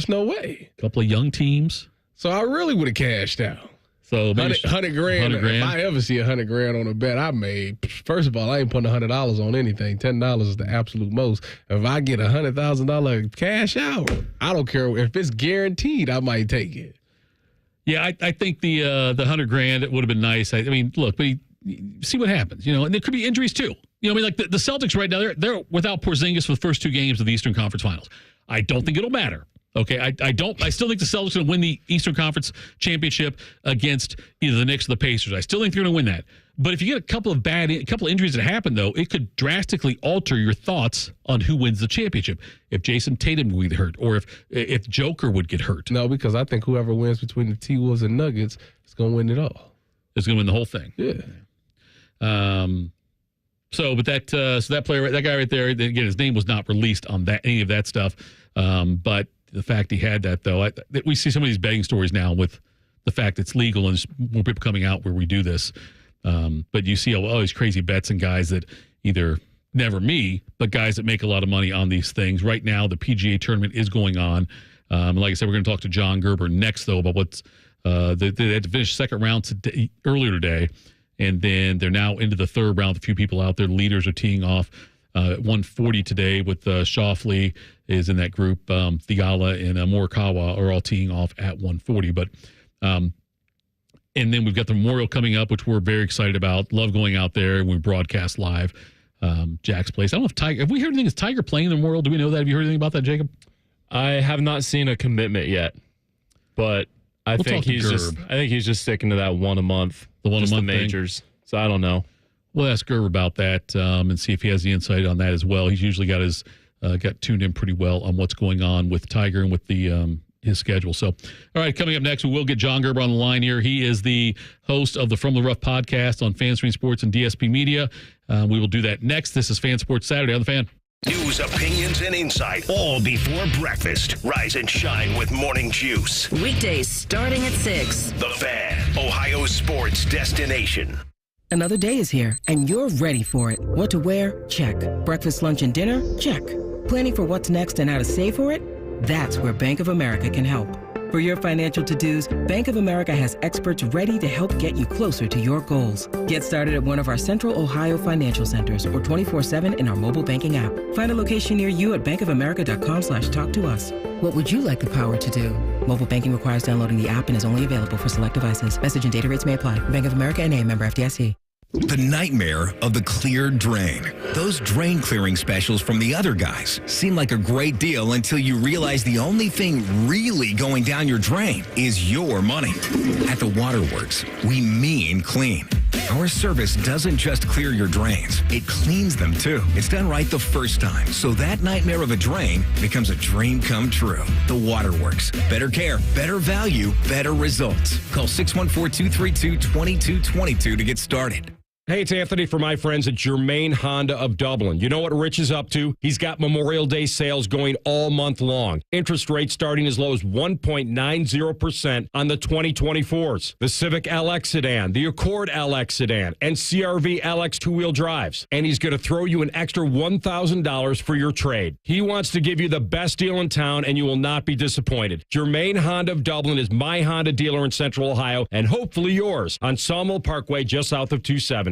no way. A couple of young teams. So I really would have cashed out. So $100,000. If I ever see $100,000 on a bet I made, first of all, I ain't putting $100 on anything. $10 is the absolute most. If I get $100,000 cash out, I don't care if it's guaranteed. I might take it. Yeah, I think the $100,000 it would have been nice. I mean, look, but see what happens, and there could be injuries too. I mean, like the Celtics right now, they're without Porzingis for the first 2 games of the Eastern Conference Finals. I don't think it'll matter. Okay, I still think the Celtics are going to win the Eastern Conference Championship against either the Knicks or the Pacers. I still think they're going to win that. But if you get a couple of injuries that happen, though, it could drastically alter your thoughts on who wins the championship. If Jason Tatum would get hurt, or if Joker would get hurt. No, because I think whoever wins between the T-Wolves and Nuggets is going to win it all. Is going to win the whole thing. Yeah. So that player, that guy right there, again, his name was not released on any of that stuff. But the fact he had that, though, we see some of these betting stories now with the fact it's legal and there's more people coming out where we do this. But you see all these crazy bets and guys that either never me, but guys that make a lot of money on these things. Right now, the PGA tournament is going on. Like I said, we're going to talk to John Gerber next, though, about what's they had to finish second round earlier today, and then they're now into the third round. A few people out there, leaders are teeing off. 140 today with Shoffley is in that group. Theala and Morikawa are all teeing off at 140. But and then we've got the Memorial coming up, which we're very excited about. Love going out there, and we broadcast live. Jack's place. I don't know if Tiger. Have we heard anything? Is Tiger playing the Memorial? Do we know that? Have you heard anything about that, Jacob? I have not seen a commitment yet, but I think he's just sticking to that one a month. The one a month majors. Thing. So I don't know. We'll ask Gerber about that and see if he has the insight on that as well. He's usually got got tuned in pretty well on what's going on with Tiger and with the his schedule. So, all right, coming up next, we will get John Gerber on the line here. He is the host of the From the Rough podcast on FanStream Sports and DSP Media. We will do that next. This is Fan Sports Saturday on the Fan. News, opinions, and insight, all before breakfast. Rise and shine with Morning Juice. Weekdays starting at 6. The Fan, Ohio sports destination. Another day is here, and you're ready for it. What to wear? Check. Breakfast, lunch, and dinner? Check. Planning for what's next and how to save for it? That's where Bank of America can help. For your financial to-dos, Bank of America has experts ready to help get you closer to your goals. Get started at one of our Central Ohio financial centers or 24/7 in our mobile banking app. Find a location near you at bankofamerica.com/talktous. What would you like the power to do? Mobile banking requires downloading the app and is only available for select devices. Message and data rates may apply. Bank of America N.A., member FDIC. The nightmare of the cleared drain. Those drain clearing specials from the other guys seem like a great deal until you realize the only thing really going down your drain is your money. At the Waterworks, we mean clean. Our service doesn't just clear your drains, it cleans them too. It's done right the first time, so that nightmare of a drain becomes a dream come true. The Waterworks. Better care, better value, better results. Call 614-232-2222 to get started. Hey, it's Anthony for my friends at Germain Honda of Dublin. You know what Rich is up to? He's got Memorial Day sales going all month long. Interest rates starting as low as 1.90% on the 2024s. The Civic LX sedan, the Accord LX sedan, and CRV LX two-wheel drives. And he's going to throw you an extra $1,000 for your trade. He wants to give you the best deal in town, and you will not be disappointed. Germain Honda of Dublin is my Honda dealer in Central Ohio, and hopefully yours on Sawmill Parkway just south of 270.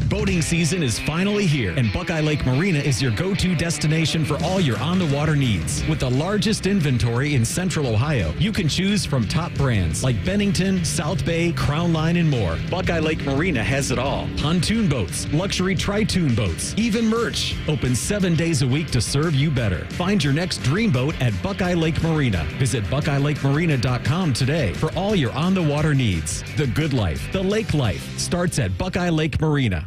Boating season is finally here, and Buckeye Lake Marina is your go-to destination for all your on-the-water needs. With the largest inventory in Central Ohio, you can choose from top brands like Bennington, South Bay, Crown Line, and more. Buckeye Lake Marina has it all. Pontoon boats, luxury tri-toon boats, even merch. Open 7 days a week to serve you better. Find your next dream boat at Buckeye Lake Marina. Visit BuckeyeLakeMarina.com today for all your on-the-water needs. The good life, the lake life, starts at Buckeye Lake Marina.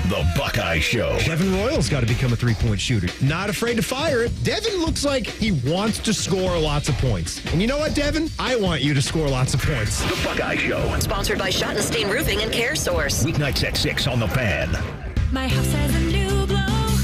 The Buckeye Show. Devin Royal's got to become a three-point shooter. Not afraid to fire it. Devin looks like he wants to score lots of points. And you know what, Devin? I want you to score lots of points. The Buckeye Show. Sponsored by Schottenstein Roofing and Care Source. Weeknights at 6 on The Fan. My house has a new glow.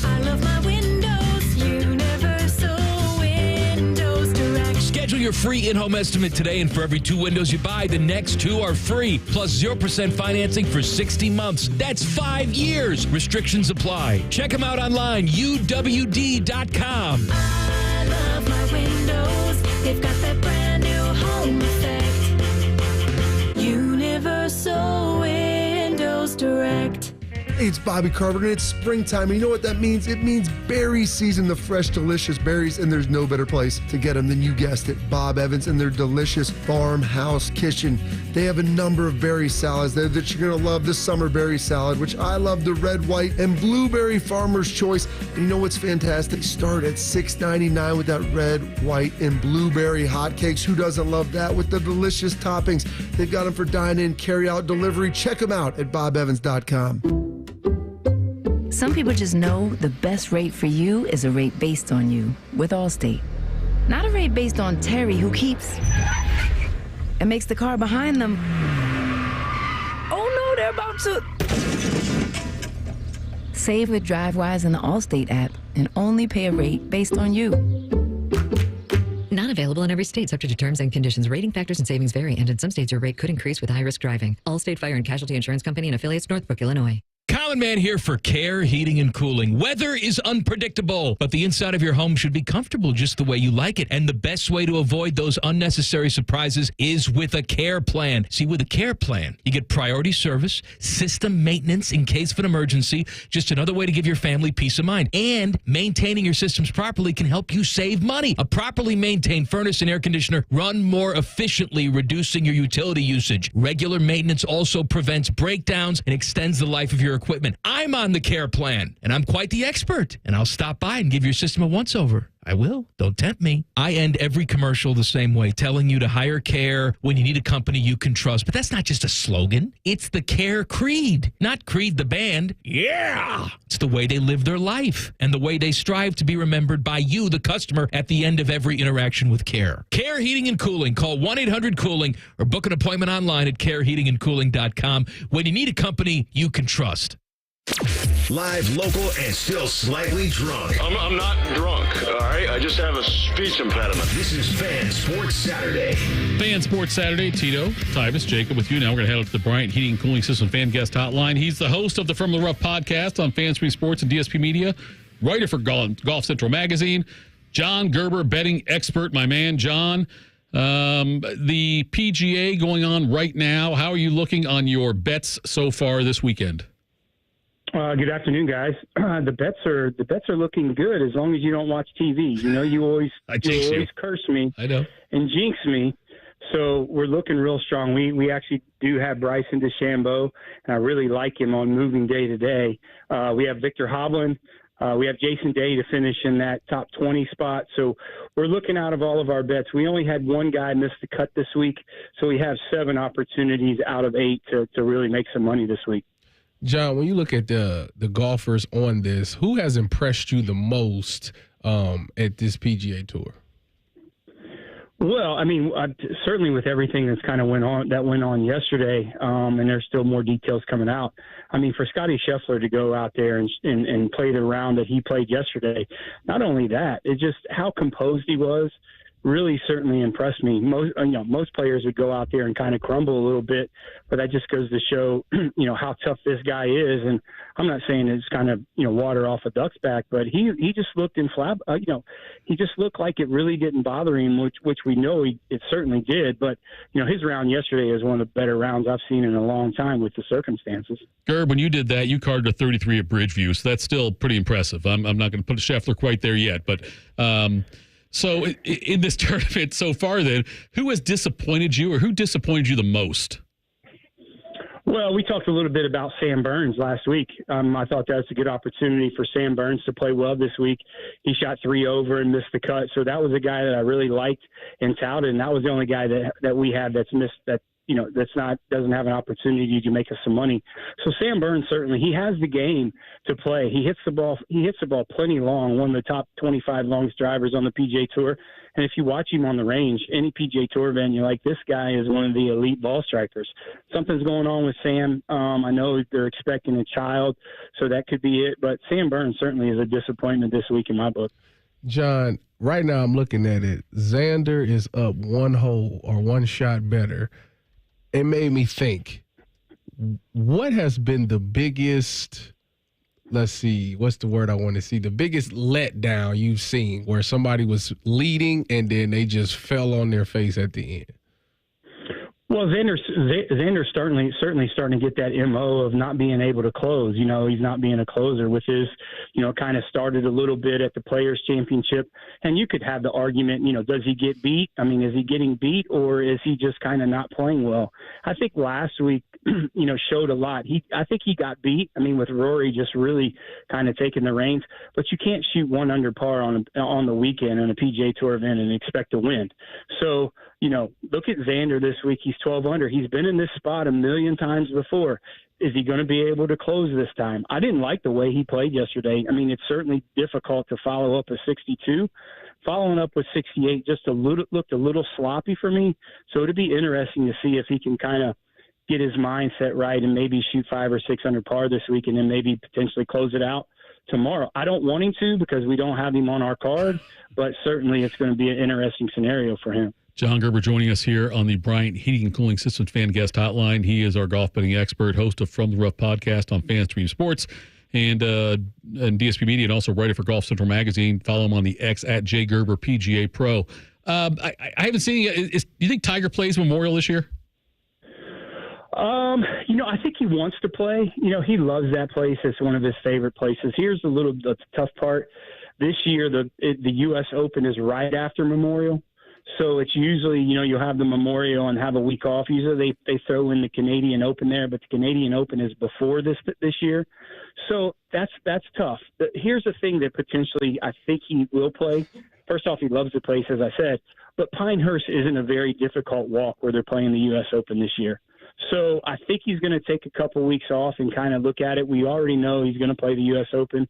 I love my windows. Universal Windows Direct. Schedule your free in-home estimate today, and for every 2 windows you buy, the next 2 are free, plus 0% financing for 60 months. That's 5 years. Restrictions apply. Check them out online, uwd.com. I love my windows. They've got that brand new home effect. Universal Windows Direct. Hey, it's Bobby Carpenter, and it's springtime. And you know what that means? It means berry season, the fresh, delicious berries, and there's no better place to get them than, you guessed it, Bob Evans and their delicious farmhouse kitchen. They have a number of berry salads there that you're going to love. This summer berry salad, which I love, the red, white, and blueberry farmer's choice. And you know what's fantastic? They start at $6.99 with that red, white, and blueberry hotcakes. Who doesn't love that? With the delicious toppings. They've got them for dine-in, carry-out, delivery. Check them out at bobevans.com. Some people just know the best rate for you is a rate based on you with Allstate. Not a rate based on Terry, who keeps and makes the car behind them. Oh no, they're about to. Save with DriveWise in the Allstate app and only pay a rate based on you. Not available in every state, subject to terms and conditions. Rating factors and savings vary, and in some states your rate could increase with high-risk driving. Allstate Fire and Casualty Insurance Company and affiliates, Northbrook, Illinois. Common Man here for Care Heating and Cooling. Weather is unpredictable, but the inside of your home should be comfortable just the way you like it. And the best way to avoid those unnecessary surprises is with a care plan. See, with a care plan, you get priority service, system maintenance in case of an emergency, just another way to give your family peace of mind. And maintaining your systems properly can help you save money. A properly maintained furnace and air conditioner run more efficiently, reducing your utility usage. Regular maintenance also prevents breakdowns and extends the life of your equipment. I'm on the care plan, and I'm quite the expert, and I'll stop by and give your system a once-over. I will. Don't tempt me. I end every commercial the same way, telling you to hire Care when you need a company you can trust. But that's not just a slogan. It's the Care creed, not Creed the band. Yeah! It's the way they live their life and the way they strive to be remembered by you, the customer, at the end of every interaction with Care. Care Heating and Cooling. Call 1-800-COOLING or book an appointment online at careheatingandcooling.com when you need a company you can trust. Live, local, and still slightly drunk. I'm not drunk, all right? I just have a speech impediment. This is Fan Sports Saturday. Fan Sports Saturday. Tito, Tyvis, Jacob with you. Now we're going to head up to the Bryant Heating and Cooling System Fan Guest Hotline. He's the host of the From the Rough podcast on Fanstream Sports and DSP Media, writer for Golf Central Magazine, John Gerber, betting expert, my man, John. The PGA going on right now. How are you looking on your bets so far this weekend? Good afternoon, guys. The bets are looking good as long as you don't watch TV. You know, you always curse me. I know. And jinx me. So we're looking real strong. We actually do have Bryson DeChambeau, and I really like him on moving day to day. We have Victor Hovland. We have Jason Day to finish in that top 20 spot. So we're looking out of all of our bets. We only had one guy miss the cut this week, so we have 7 opportunities out of 8 to really make some money this week. John, when you look at the golfers on this, who has impressed you the most at this PGA Tour? Well, I mean, certainly with everything that's kind of went on yesterday, and there's still more details coming out. I mean, for Scotty Scheffler to go out there and play the round that he played yesterday, not only that, it's just how composed he was. Really certainly impressed me. Most players would go out there and kind of crumble a little bit, but that just goes to show, how tough this guy is. And I'm not saying it's kind of, water off a duck's back, but he just looked he just looked like it really didn't bother him, which we know it certainly did. But, his round yesterday is one of the better rounds I've seen in a long time with the circumstances. Gerb, when you did that, you carded a 33 at Bridgeview, so that's still pretty impressive. I'm not going to put Scheffler quite there yet, but so in this tournament so far, then, who has disappointed you, or who disappointed you the most? Well, we talked a little bit about Sam Burns last week. I thought that's a good opportunity for Sam Burns to play well this week. He shot 3 over and missed the cut, so that was a guy that I really liked and touted, and that was the only guy that we had that's missed that. Doesn't have an opportunity to make us some money. So Sam Burns, certainly, he has the game to play. He hits the ball plenty long, one of the top 25 longest drivers on the PGA Tour. And if you watch him on the range, any PGA Tour event, you're like, this guy is one of the elite ball strikers. Something's going on with Sam. I know they're expecting a child, so that could be it. But Sam Burns certainly is a disappointment this week in my book. John, right now I'm looking at it. Xander is up 1 hole or 1 shot better. It made me think, what has been the biggest, let's see, what's the word I want to see, the biggest letdown you've seen where somebody was leading and then they just fell on their face at the end? Well, Xander's certainly starting to get that MO of not being able to close. He's not being a closer with his, kind of started a little bit at the Players Championship. And you could have the argument, does he get beat? I mean, is he getting beat, or is he just kind of not playing well? I think last week, showed a lot. I think he got beat. I mean, with Rory just really kind of taking the reins. But you can't shoot 1 under par on the weekend on a PGA Tour event and expect to win. So, look at Xander this week. He's 12 under. He's been in this spot a million times before. Is he going to be able to close this time? I didn't like the way he played yesterday. I mean, it's certainly difficult to follow up a 62. Following up with 68 looked a little sloppy for me. So it'd be interesting to see if he can kind of get his mindset right and maybe shoot 5 or 6 under par this week and then maybe potentially close it out tomorrow. I don't want him to because we don't have him on our card, but certainly it's going to be an interesting scenario for him. John Gerber joining us here on the Bryant Heating and Cooling Systems fan guest hotline. He is our golf betting expert, host of From the Rough podcast on FanStream Sports and DSP Media, and also writer for Golf Central Magazine. Follow him on the X at J Gerber PGA Pro. I haven't seen you. Do you think Tiger plays Memorial this year? I think he wants to play. He loves that place. It's one of his favorite places. Here's the tough part. This year, the U.S. Open is right after Memorial. So it's usually, you'll have the Memorial and have a week off. Usually they throw in the Canadian Open there, but the Canadian Open is before this year. So that's tough. Here's the thing that potentially I think he will play. First off, he loves the place, as I said, but Pinehurst isn't a very difficult walk where they're playing the U.S. Open this year. So I think he's going to take a couple weeks off and kind of look at it. We already know he's going to play the U.S. Open.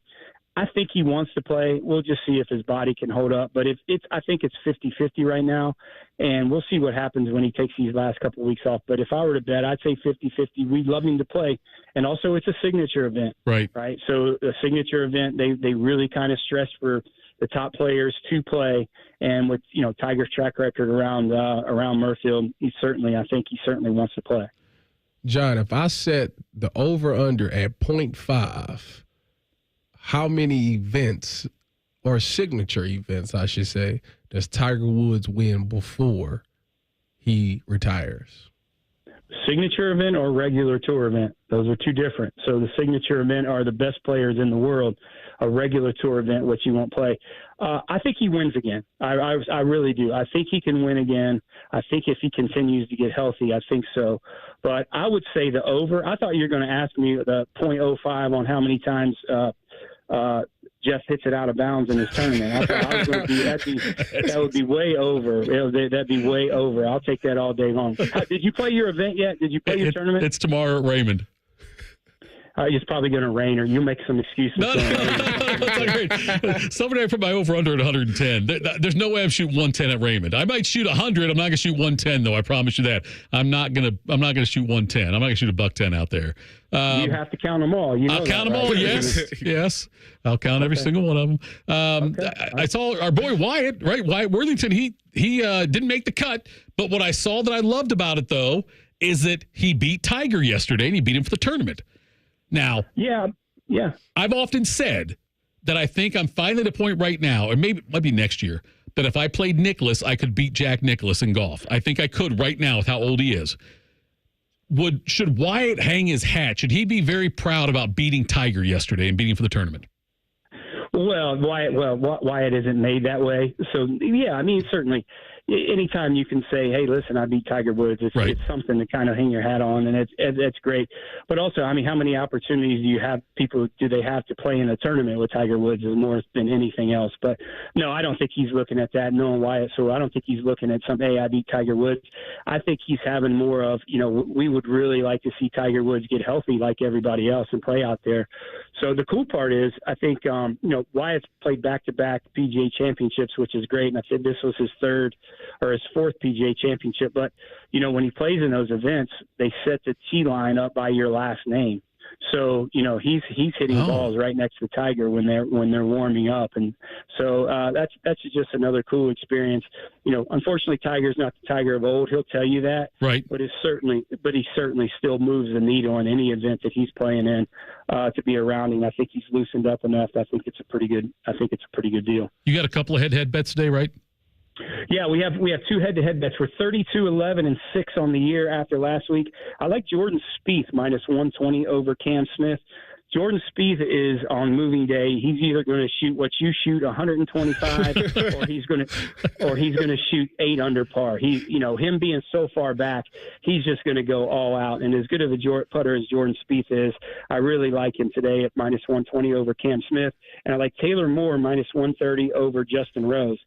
I think he wants to play. We'll just see if his body can hold up. But I think it's 50-50 right now, and we'll see what happens when he takes these last couple of weeks off. But if I were to bet, I'd say 50-50. We'd love him to play. And also it's a signature event. Right. So a signature event, they really kind of stress for the top players to play. And with, Tiger's track record around Murfield, I think he certainly wants to play. John, if I set the over-under at 0.5, how many events, or signature events, I should say, does Tiger Woods win before he retires? Signature event or regular tour event? Those are two different. So the signature event are the best players in the world. A regular tour event, which you won't play. I think he wins again. I really do. I think he can win again. I think if he continues to get healthy, I think so. But I would say the over. I thought you were going to ask me the 0.05 on how many times Jeff hits it out of bounds in his tournament. I thought I was going to be that would be way over. That'd be way over. I'll take that all day long. Did you play your event yet? Did you play your tournament? It's tomorrow at Raymond. It's probably going to rain, or you make some excuses. No. Somebody I put my over-under at 110. There's no way I'm shooting 110 at Raymond. I might shoot 100. I'm not going to shoot 110, though. I promise you that. I'm not going to shoot 110. I'm not going to shoot a $110 out there. You have to count them all. I'll count them all. Yes. I'll count every single one of them. I saw our boy Wyatt, right? Wyatt Worthington. He didn't make the cut, but what I saw that I loved about it though is that he beat Tiger yesterday, and he beat him for the tournament. Now, yeah. I've often said that I think I'm finally at a point right now, or maybe it might be next year, that if I played Nicklaus, I could beat Jack Nicklaus in golf. I think I could right now with how old he is. Should Wyatt hang his hat? Should he be very proud about beating Tiger yesterday and beating for the tournament? Well, Wyatt isn't made that way. So, yeah, I mean, certainly anytime you can say, hey, listen, I beat Tiger Woods, it's something to kind of hang your hat on, and it's great. But also, I mean, how many opportunities do they have to play in a tournament with Tiger Woods is more than anything else. But, no, I don't think he's looking at that, knowing Wyatt. So I don't think he's looking at hey, I beat Tiger Woods. I think he's having more of, we would really like to see Tiger Woods get healthy like everybody else and play out there. So the cool part is, I think, Wyatt's played back-to-back PGA Championships, which is great. And I said this was his third or his fourth PGA Championship. But, when he plays in those events, they set the tee line up by your last name. So, he's hitting balls right next to Tiger when they're warming up. And so that's just another cool experience. Unfortunately, Tiger's not the Tiger of old. He'll tell you that. Right. But he certainly still moves the needle in any event that he's playing in to be around him. I think he's loosened up enough. I think it's a pretty good deal. You got a couple of head-to-head bets today, right? Yeah, we have two head-to-head bets. We're 32-11-6 on the year after last week. I like Jordan Spieth minus 120 over Cam Smith. Jordan Spieth is on moving day. He's either going to shoot what you shoot, 125, or he's going to shoot 8 under par. Him being so far back, he's just going to go all out. And as good of a putter as Jordan Spieth is, I really like him today at minus 120 over Cam Smith. And I like Taylor Moore minus 130 over Justin Rose.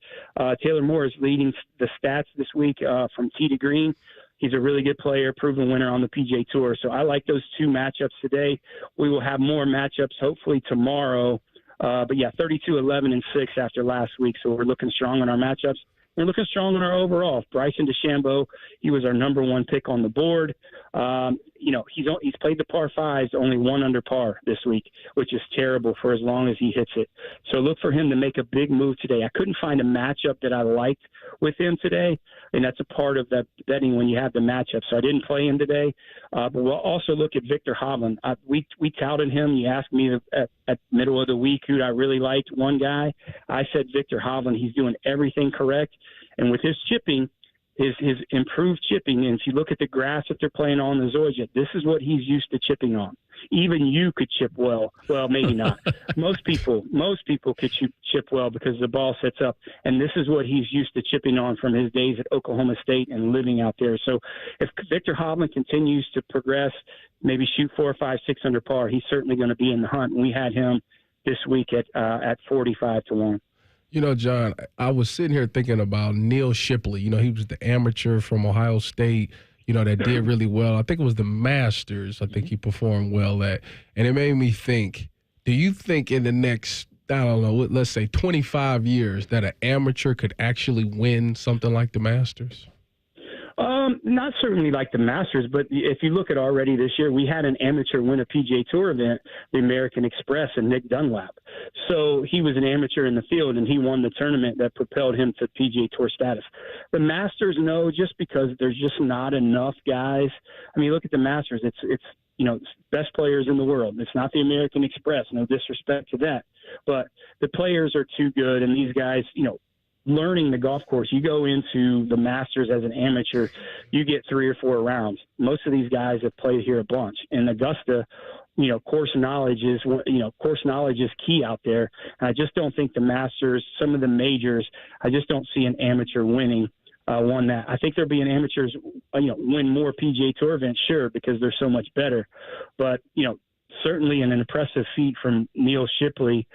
Taylor Moore is leading the stats this week from tee to green. He's a really good player, proven winner on the PGA Tour. So I like those two matchups today. We will have more matchups hopefully tomorrow. But yeah, 32-11-6 after last week. So we're looking strong on our matchups. We're looking strong on our overall. Bryson DeChambeau, he was our number one pick on the board. He's played the par fives, only 1 under par this week, which is terrible for as long as he hits it. So look for him to make a big move today. I couldn't find a matchup that I liked with him today, and that's a part of that betting when you have the matchup. So I didn't play him today, but we'll also look at Victor Hovland. We touted him. You asked me at middle of the week who I really liked. One guy, I said Victor Hovland. He's doing everything correct, and with his chipping, his improved chipping, and if you look at the grass that they're playing on the Zoysia, this is what he's used to chipping on. Even you could chip well. Well, maybe not. Most people could chip well because the ball sets up, and this is what he's used to chipping on from his days at Oklahoma State and living out there. So if Victor Hovland continues to progress, maybe shoot 4, 5, 6 under par, he's certainly going to be in the hunt. And we had him this week at 45-1. John, I was sitting here thinking about Neil Shipley. He was the amateur from Ohio State, that did really well. I think it was the Masters. I think he performed well at. And it made me think, do you think in the next, I don't know, let's say 25 years that an amateur could actually win something like the Masters? Not certainly like the Masters, but if you look at already this year, we had an amateur win a PGA Tour event, the American Express, and Nick Dunlap. So he was an amateur in the field, and he won the tournament that propelled him to PGA Tour status. The Masters, no, just because there's just not enough guys. I mean, look at the Masters. It's best players in the world. It's not the American Express. No disrespect to that, but the players are too good, and these guys, learning the golf course, you go into the Masters as an amateur, you get 3 or 4 rounds. Most of these guys have played here a bunch. In Augusta, course knowledge is key out there. And I just don't think the Masters, some of the majors, I just don't see an amateur winning one that. I think there'll be an amateurs, win more PGA Tour events, sure, because they're so much better. But, certainly an impressive feat from Neil Shipley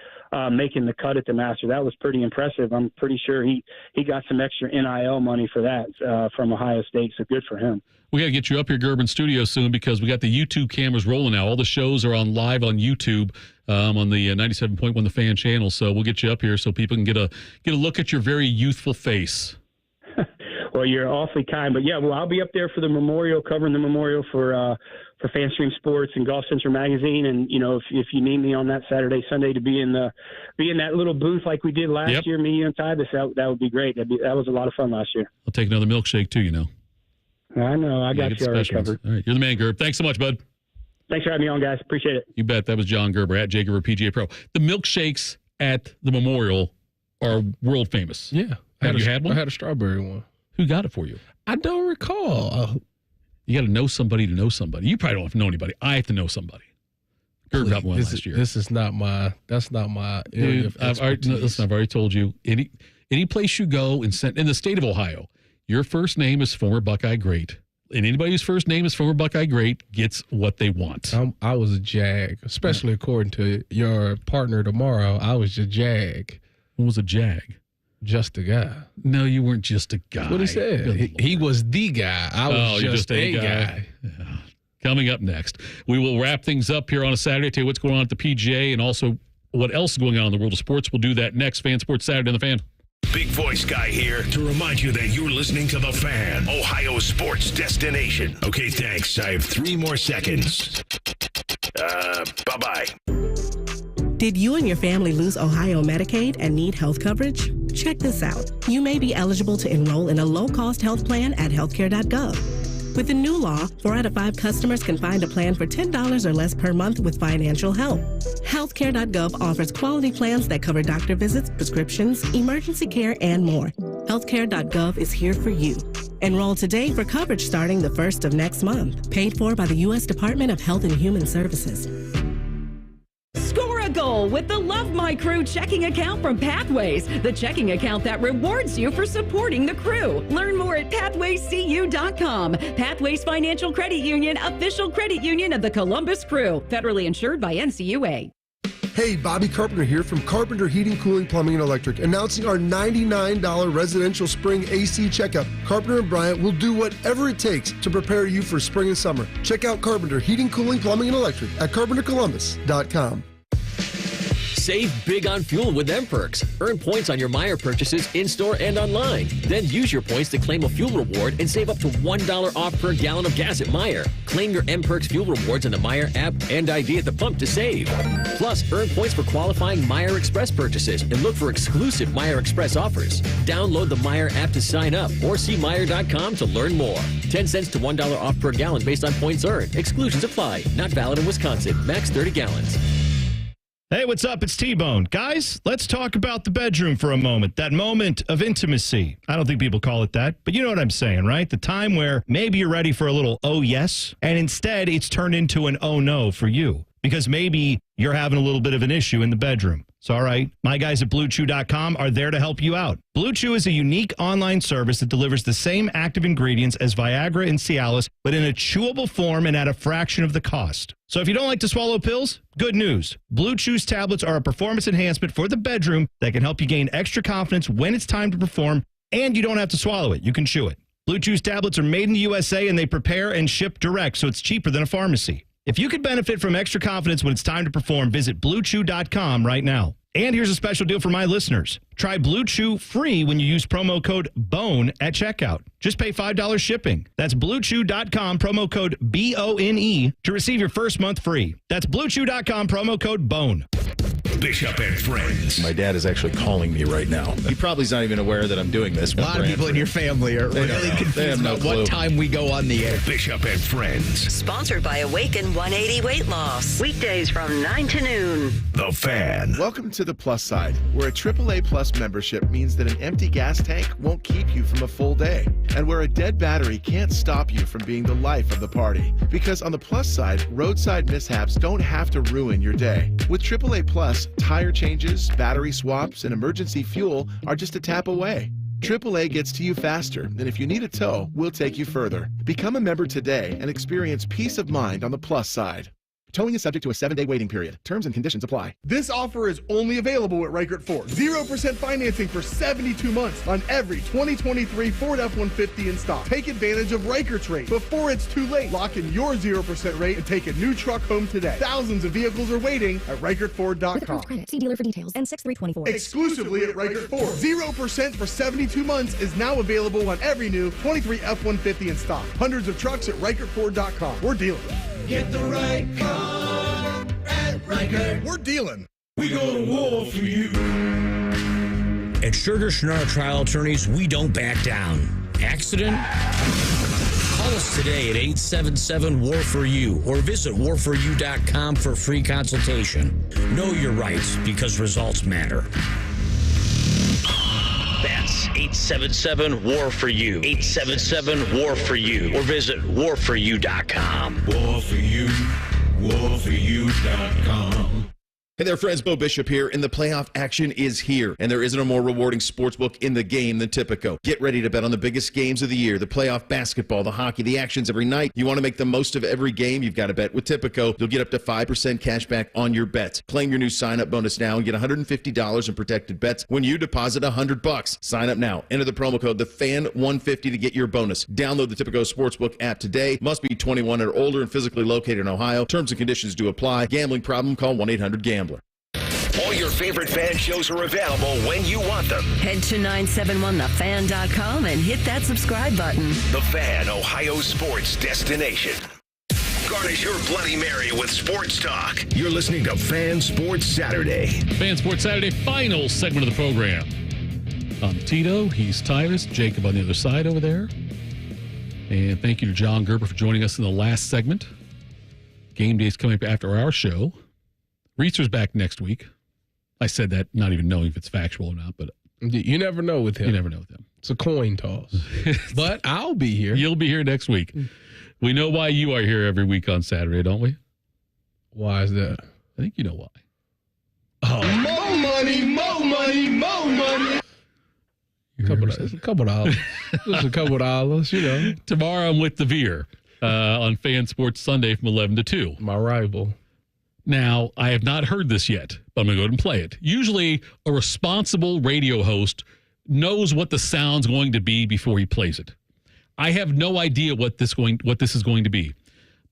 making the cut at the Masters. That was pretty impressive. I'm pretty sure he got some extra NIL money for that from Ohio State, so good for him. We got to get you up here, Gerber, in studio soon because we got the YouTube cameras rolling now. All the shows are on live on YouTube on the 97.1 The Fan channel. So we'll get you up here so people can get a look at your very youthful face. Well, you're awfully kind, but yeah, well, I'll be up there for the memorial, covering the memorial for FanStream Sports and Golf Central Magazine. And if you need me on that Saturday, Sunday to be in that little booth like we did last year, me and Ty, that would be great. That was a lot of fun last year. I'll take another milkshake too. I know, I got you already covered. All right, you're the man, Gerb. Thanks so much, bud. Thanks for having me on, guys. Appreciate it. You bet. That was John Gerber at J. Gerber PGA Pro. The milkshakes at the memorial are world famous. Yeah. Have you had one? I had a strawberry one. Who got it for you? I don't recall. You got to know somebody to know somebody. You probably don't have to know anybody. I have to know somebody. Gerb got one last year. That's not my area of expertise. I've already told you. Any place you go in the state of Ohio, your first name is former Buckeye great. And anybody whose first name is former Buckeye great gets what they want. I was a Jag, especially according to your partner tomorrow. I was a Jag. What was a Jag? Just a guy. No, you weren't just a guy. That's what he said. He was the guy. I was just a guy. Yeah. Coming up next, we will wrap things up here on a Saturday, tell you what's going on at the PGA and also what else is going on in the world of sports. We'll do that next. Fan Sports Saturday on The Fan. Big voice guy here to remind you that you're listening to The Fan, Ohio's sports destination. Okay, thanks. I have 3 more seconds. Bye-bye. Did you and your family lose Ohio Medicaid and need health coverage? Check this out. You may be eligible to enroll in a low-cost health plan at healthcare.gov. With the new law, 4 out of 5 customers can find a plan for $10 or less per month with financial help. Healthcare.gov offers quality plans that cover doctor visits, prescriptions, emergency care, and more. Healthcare.gov is here for you. Enroll today for coverage starting the 1st of next month. Paid for by the U.S. Department of Health and Human Services. Score a goal with the Love My Crew checking account from Pathways, the checking account that rewards you for supporting the crew. Learn more at pathwayscu.com. Pathways Financial Credit Union, official credit union of the Columbus Crew, federally insured by NCUA. Hey, Bobby Carpenter here from Carpenter Heating, Cooling, Plumbing, and Electric, announcing our $99 residential spring AC checkup. Carpenter and Bryant will do whatever it takes to prepare you for spring and summer. Check out Carpenter Heating, Cooling, Plumbing, and Electric at carpentercolumbus.com. Save big on fuel with M-Perks. Earn points on your Meijer purchases in-store and online. Then use your points to claim a fuel reward and save up to $1 off per gallon of gas at Meijer. Claim your M-Perks fuel rewards in the Meijer app and ID at the pump to save. Plus, earn points for qualifying Meijer Express purchases and look for exclusive Meijer Express offers. Download the Meijer app to sign up or see Meijer.com to learn more. 10 cents to $1 off per gallon based on points earned. Exclusions apply. Not valid in Wisconsin. Max 30 gallons. Hey, what's up? It's T-Bone. Guys, let's talk about the bedroom for a moment. That moment of intimacy. I don't think people call it that, but you know what I'm saying, right? The time where maybe you're ready for a little oh yes, and instead it's turned into an oh no for you. Because maybe you're having a little bit of an issue in the bedroom. So, all right, my guys at BlueChew.com are there to help you out. Blue Chew is a unique online service that delivers the same active ingredients as Viagra and Cialis, but in a chewable form and at a fraction of the cost. So if you don't like to swallow pills, good news. Blue Chew's tablets are a performance enhancement for the bedroom that can help you gain extra confidence when it's time to perform, and you don't have to swallow it. You can chew it. Blue Chew's tablets are made in the USA, and they prepare and ship direct, so it's cheaper than a pharmacy. If you could benefit from extra confidence when it's time to perform, visit BlueChew.com right now. And here's a special deal for my listeners. Try Blue Chew free when you use promo code BONE at checkout. Just pay $5 shipping. That's BlueChew.com, promo code BONE to receive your first month free. That's BlueChew.com, promo code BONE. Bishop and Friends. My dad is actually calling me right now. He probably is not even aware that I'm doing this. A lot of people in your family are really confused about what time we go on the air. Bishop and Friends. Sponsored by Awaken 180 Weight Loss. Weekdays from 9 to noon. The Fan. Welcome to the plus side, where a AAA Plus membership means that an empty gas tank won't keep you from a full day, and where a dead battery can't stop you from being the life of the party. Because on the plus side, roadside mishaps don't have to ruin your day. With AAA Plus, tire changes, battery swaps, and emergency fuel are just a tap away. AAA gets to you faster, and if you need a tow, we'll take you further. Become a member today and experience peace of mind on the plus side. Towing is subject to a 7-day waiting period. Terms and conditions apply. This offer is only available at Reichert Ford. 0% financing for 72 months on every 2023 Ford F-150 in stock. Take advantage of Reichert's rate before it's too late. Lock in your 0% rate and take a new truck home today. Thousands of vehicles are waiting at ReichertFord.com. See dealer for details. N6324. Exclusively at Reichert Ford. 0% for 72 months is now available on every new 23 F-150 in stock. Hundreds of trucks at ReichertFord.com. We're dealing. Get the right car at Reichert. We're dealing. We go to war for you. At Sugar Schnarr Trial Attorneys, we don't back down. Accident? Call us today at 877-WAR-FOR-YOU or visit warforyou.com for a free consultation. Know your rights because results matter. That's 877-WAR-FOR-YOU. 877-WAR-FOR-YOU or visit warforyou.com. War for you. Warforyou.com. Hey there, friends. Bo Bishop here, and the playoff action is here, and there isn't a more rewarding sportsbook in the game than Tipico. Get ready to bet on the biggest games of the year, the playoff basketball, the hockey, the actions every night. You want to make the most of every game, you've got to bet with Tipico. You'll get up to 5% cash back on your bets. Claim your new sign-up bonus now and get $150 in protected bets when you deposit $100. Sign up now. Enter the promo code TheFan150 to get your bonus. Download the Tipico Sportsbook app today. Must be 21 or older and physically located in Ohio. Terms and conditions do apply. Gambling problem? Call 1-800-GAMBLER. All your favorite fan shows are available when you want them. Head to 971thefan.com and hit that subscribe button. The Fan, Ohio sports destination. Garnish your Bloody Mary with sports talk. You're listening to Fan Sports Saturday. Fan Sports Saturday, final segment of the program. I'm Tito. He's Tyrus. Jacob on the other side over there. And thank you to John Gerber for joining us in the last segment. Game day is coming up after our show. Reeser's back next week. I said that not even knowing if it's factual or not, but you never know with him. You never know with him. It's a coin toss. But I'll be here. You'll be here next week. We know why you are here every week on Saturday, don't we? Why is that? I think you know why. Oh. More money, more money, more money. A couple dollars. Just a couple dollars, you know. Tomorrow I'm with the Veer on Fan Sports Sunday from 11 to 2. My rival. Now, I have not heard this yet, but I'm going to go ahead and play it. Usually, a responsible radio host knows what the sound's going to be before he plays it. I have no idea what this is going to be.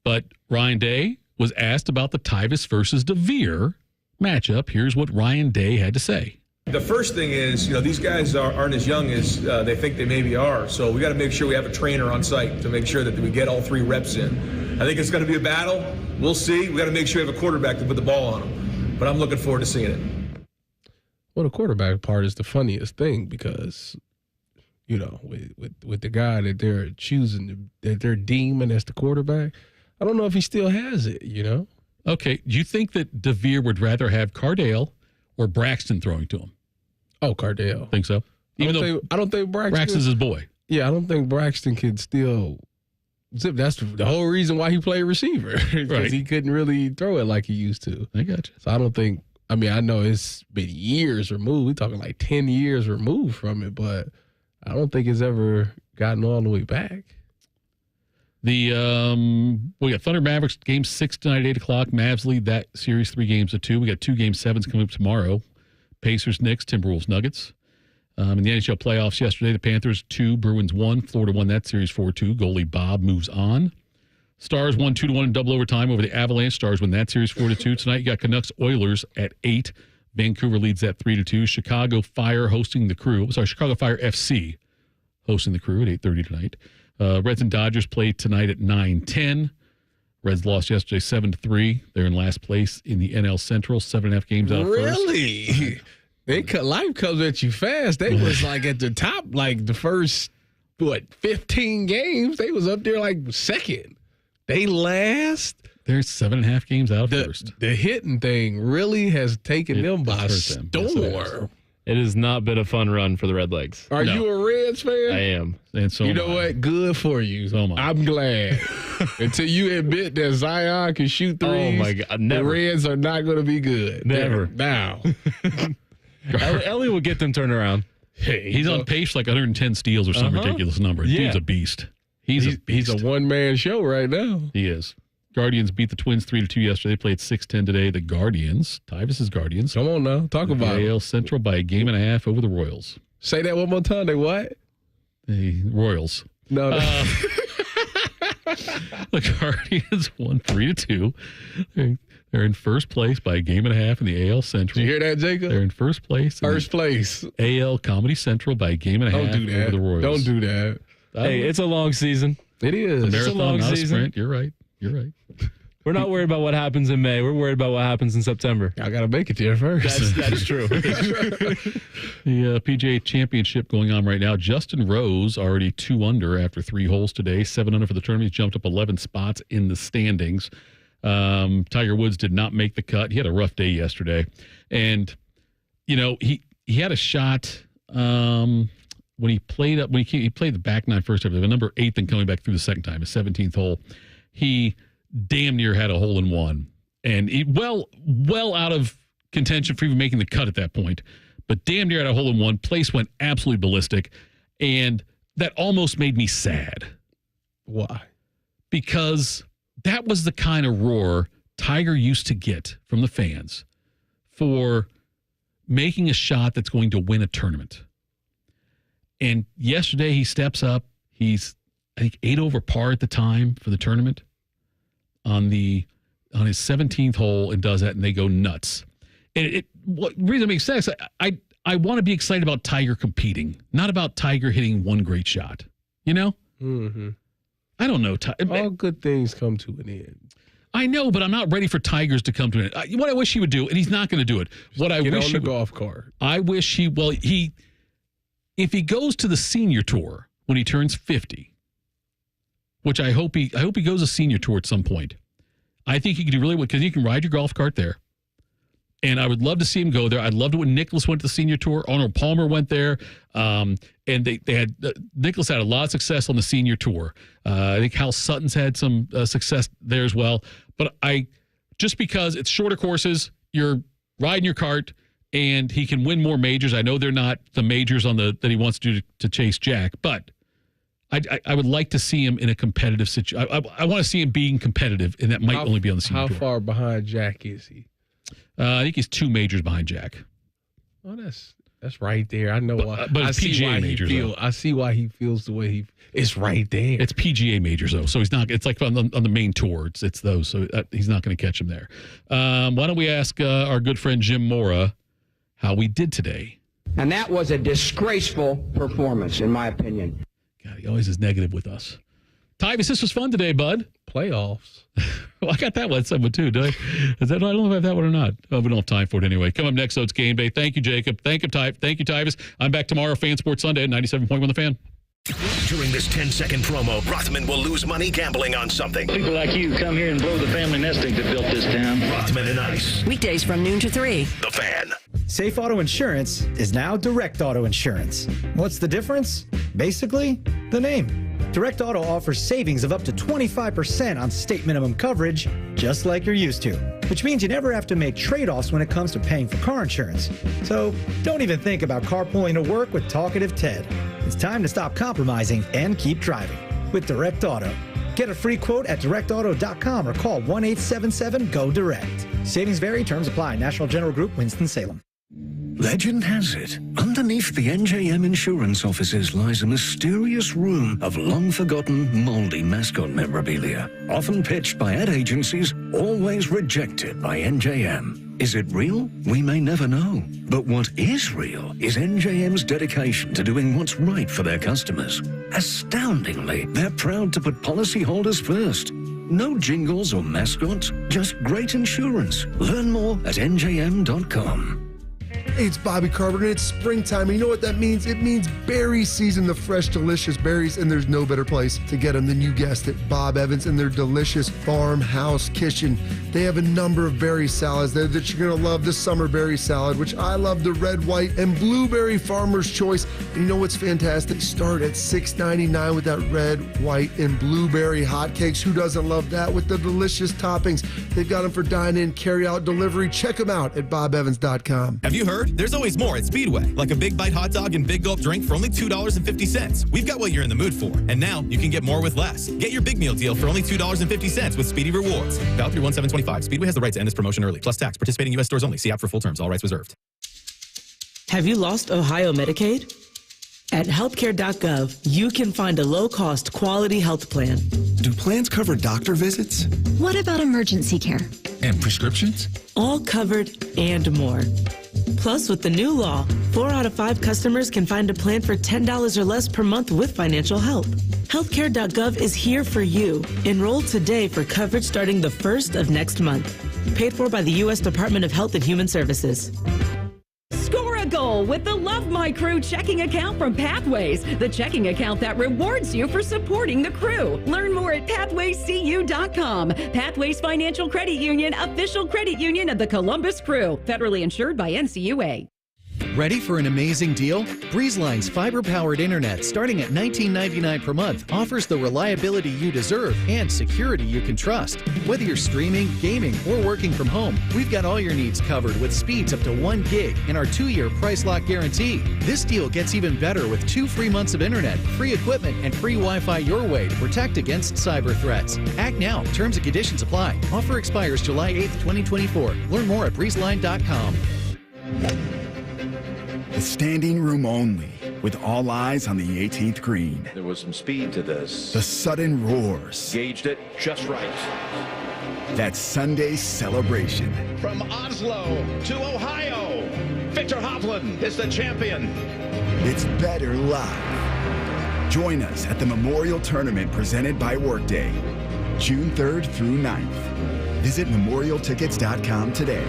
But Ryan Day was asked about the Tyvus versus DeVere matchup. Here's what Ryan Day had to say. The first thing is, these guys aren't as young as they think they maybe are. So we got to make sure we have a trainer on site to make sure that we get all 3 reps in. I think it's going to be a battle. We'll see. We got to make sure we have a quarterback to put the ball on them. But I'm looking forward to seeing it. Well, the quarterback part is the funniest thing because, with the guy that they're choosing, that they're deeming as the quarterback, I don't know if he still has it, Okay. Do you think that DeVere would rather have Cardale or Braxton throwing to him? Oh, Cardale. Think so? I don't think Braxton's his boy. Yeah, I don't think Braxton could still zip. That's the whole reason why he played receiver. Because he couldn't really throw it like he used to. I got you. So I don't think, I know it's been years removed. We're talking like 10 years removed from it, but I don't think it's ever gotten all the way back. We got Thunder Mavericks game 6 tonight at 8 o'clock. Mavs lead that series 3-2. We got 2 game 7s coming up tomorrow. Pacers, Knicks, Timberwolves, Nuggets. In the NHL playoffs yesterday, the Panthers 2, Bruins 1. Florida won that series 4-2. Goalie Bob moves on. Stars won 2-1 in double overtime over the Avalanche. Stars win that series 4-2. Tonight you got Canucks Oilers at 8. Vancouver leads that 3-2. Chicago Fire hosting the Crew. Chicago Fire FC hosting the Crew at 8:30 tonight. Reds and Dodgers play tonight at 9:10. Reds lost yesterday 7-3. They're in last place in the NL Central. 7.5 games out first. Really? Life comes at you fast. They was like at the top, like the first, 15 games. They was up there like second. They last. They're 7.5 games out first. The hitting thing really has taken them by storm. It has not been a fun run for the Redlegs. Are you a Reds fan? I am. And so you know what? Good for you. So I'm glad. Until you admit that Zion can shoot threes, oh my God, never. The Reds are not going to be good. Never. Now. Ellie will get them turned around. Hey, he's on pace like 110 steals or some ridiculous number. Yeah. He's a beast. He's a one-man show right now. He is. Guardians beat the Twins 3-2 yesterday. They played 6-10 today. The Guardians, Tyvus's Guardians. Come on now. Talk about it. AL Central by a game and a half over the Royals. Say that one more time. They what? The Royals. No. The Guardians won 3-2. They're in first place by a game and a half in the AL Central. Did you hear that, Jacob? They're in first place. First place. AL Comedy Central by a game and a half Don't do that. over the Royals. Don't do that. Hey, it's a long season. It is. It's a It's a marathon, long not a season. sprint. You're right. You're right. We're not worried about what happens in May. We're worried about what happens in September. I got to make it there first. That's true. The PGA Championship going on right now. Justin Rose already 2 under after 3 holes today. 7 under for the tournament. He's jumped up 11 spots in the standings. Tiger Woods did not make the cut. He had a rough day yesterday. And, you know, he had a shot when he played he played the back nine first time, the number 8, then coming back through the second time, his 17th hole. He damn near had a hole in one. And he well out of contention for even making the cut at that point. But damn near had a hole in one. Place went absolutely ballistic. And that almost made me sad. Why? Because that was the kind of roar Tiger used to get from the fans for making a shot that's going to win a tournament. And yesterday he steps up. He's, I think, 8 over par at the time for the tournament on his 17th hole and does that, and they go nuts. And what reason it makes sense, I want to be excited about Tiger competing, not about Tiger hitting one great shot. You know? Mm-hmm. I don't know. All good things come to an end. I know, but I'm not ready for Tigers to come to an end. What I wish he would do, and he's not going to do it. What I Get wish on he the golf cart. I wish if he goes to the senior tour when he turns 50, which I hope he goes a senior tour at some point. I think he could do really well because you can ride your golf cart there. And I would love to see him go there. I'd love to when Nicklaus went to the senior tour. Arnold Palmer went there. And they had Nicklaus had a lot of success on the senior tour. I think Hal Sutton's had some success there as well. But just because it's shorter courses, you're riding your cart, and he can win more majors. I know they're not the majors that he wants to do to chase Jack, but I would like to see him in a competitive situation. I want to see him being competitive, and that might only be on the senior tour. How far behind Jack is he? I think he's 2 majors behind Jack. Oh, that's right there. I know why. But I it's see PGA why majors. I see why he feels the way he. It's right there. It's PGA majors though, so he's not. It's like on the main tour. It's those, so he's not going to catch him there. Why don't we ask our good friend Jim Mora how we did today? And that was a disgraceful performance, in my opinion. God, he always is negative with us. Tyvus, this was fun today, bud. Playoffs. Well, I got that one too. Did I? I don't know if I have that one or not. Oh, we don't have time for it anyway. Come up next, so it's game day. Thank you, Jacob. Thank you, Tyvus. I'm back tomorrow, Fan Sports Sunday at 97.1 The Fan. During this 10-second promo, Rothman will lose money gambling on something. People like you come here and blow the family nesting that built this town. Rothman and Ice. Weekdays from noon to 3. The Fan. Safe Auto Insurance is now Direct Auto Insurance. What's the difference? Basically, the name. Direct Auto offers savings of up to 25% on state minimum coverage, just like you're used to, which means you never have to make trade-offs when it comes to paying for car insurance. So don't even think about carpooling to work with Talkative Ted. It's time to stop compromising and keep driving with Direct Auto. Get a free quote at directauto.com or call 1-877-GO-DIRECT. Savings vary, terms apply. National General Group, Winston-Salem. Legend has it, underneath the NJM insurance offices lies a mysterious room of long-forgotten, moldy mascot memorabilia. Often pitched by ad agencies, always rejected by NJM. Is it real? We may never know. But what is real is NJM's dedication to doing what's right for their customers. Astoundingly, they're proud to put policyholders first. No jingles or mascots, just great insurance. Learn more at njm.com. Hey, it's Bobby Carpenter. It's springtime. And you know what that means? It means berry season, the fresh, delicious berries. And there's no better place to get them than, you guessed it, Bob Evans and their delicious farmhouse kitchen. They have a number of berry salads there that you're going to love. The summer berry salad, which I love, the red, white, and blueberry farmer's choice. And you know what's fantastic? Start at $6.99 with that red, white, and blueberry hotcakes. Who doesn't love that with the delicious toppings? They've got them for dine-in, carry-out, delivery. Check them out at bobevans.com. Have you heard? There's always more at Speedway, like a Big Bite hot dog and Big Gulp drink for only $2.50. We've got what you're in the mood for, and now you can get more with less. Get your big meal deal for only $2.50 with Speedy Rewards. Valid through 1/7/25. Speedway has the right to end this promotion early, plus tax. Participating U.S. stores only. See app for full terms. All rights reserved. Have you lost Ohio Medicaid? At healthcare.gov, you can find a low-cost, quality health plan. Do plans cover doctor visits? What about emergency care? And prescriptions? All covered and more. Plus, with the new law, 4 out of 5 customers can find a plan for $10 or less per month with financial help. Healthcare.gov is here for you. Enroll today for coverage starting the 1st of next month. Paid for by the U.S. Department of Health and Human Services. Score a goal with the Love My Crew checking account from Pathways, the checking account that rewards you for supporting the crew. Learn more at pathwayscu.com. Pathways Financial Credit Union, official credit union of the Columbus Crew, federally insured by NCUA. Ready for an amazing deal? BreezeLine's fiber-powered internet, starting at $19.99 per month, offers the reliability you deserve and security you can trust. Whether you're streaming, gaming, or working from home, we've got all your needs covered with speeds up to 1 gig and our 2-year price lock guarantee. This deal gets even better with 2 free months of internet, free equipment, and free Wi-Fi your way to protect against cyber threats. Act now. Terms and conditions apply. Offer expires July 8th, 2024. Learn more at breezeline.com. The standing room only, with all eyes on the 18th green. There was some speed to this. The sudden roars. Gauged it just right. That Sunday celebration. From Oslo to Ohio, Victor Hovland is the champion. It's better live. Join us at the Memorial Tournament presented by Workday, June 3rd through 9th. Visit memorialtickets.com today.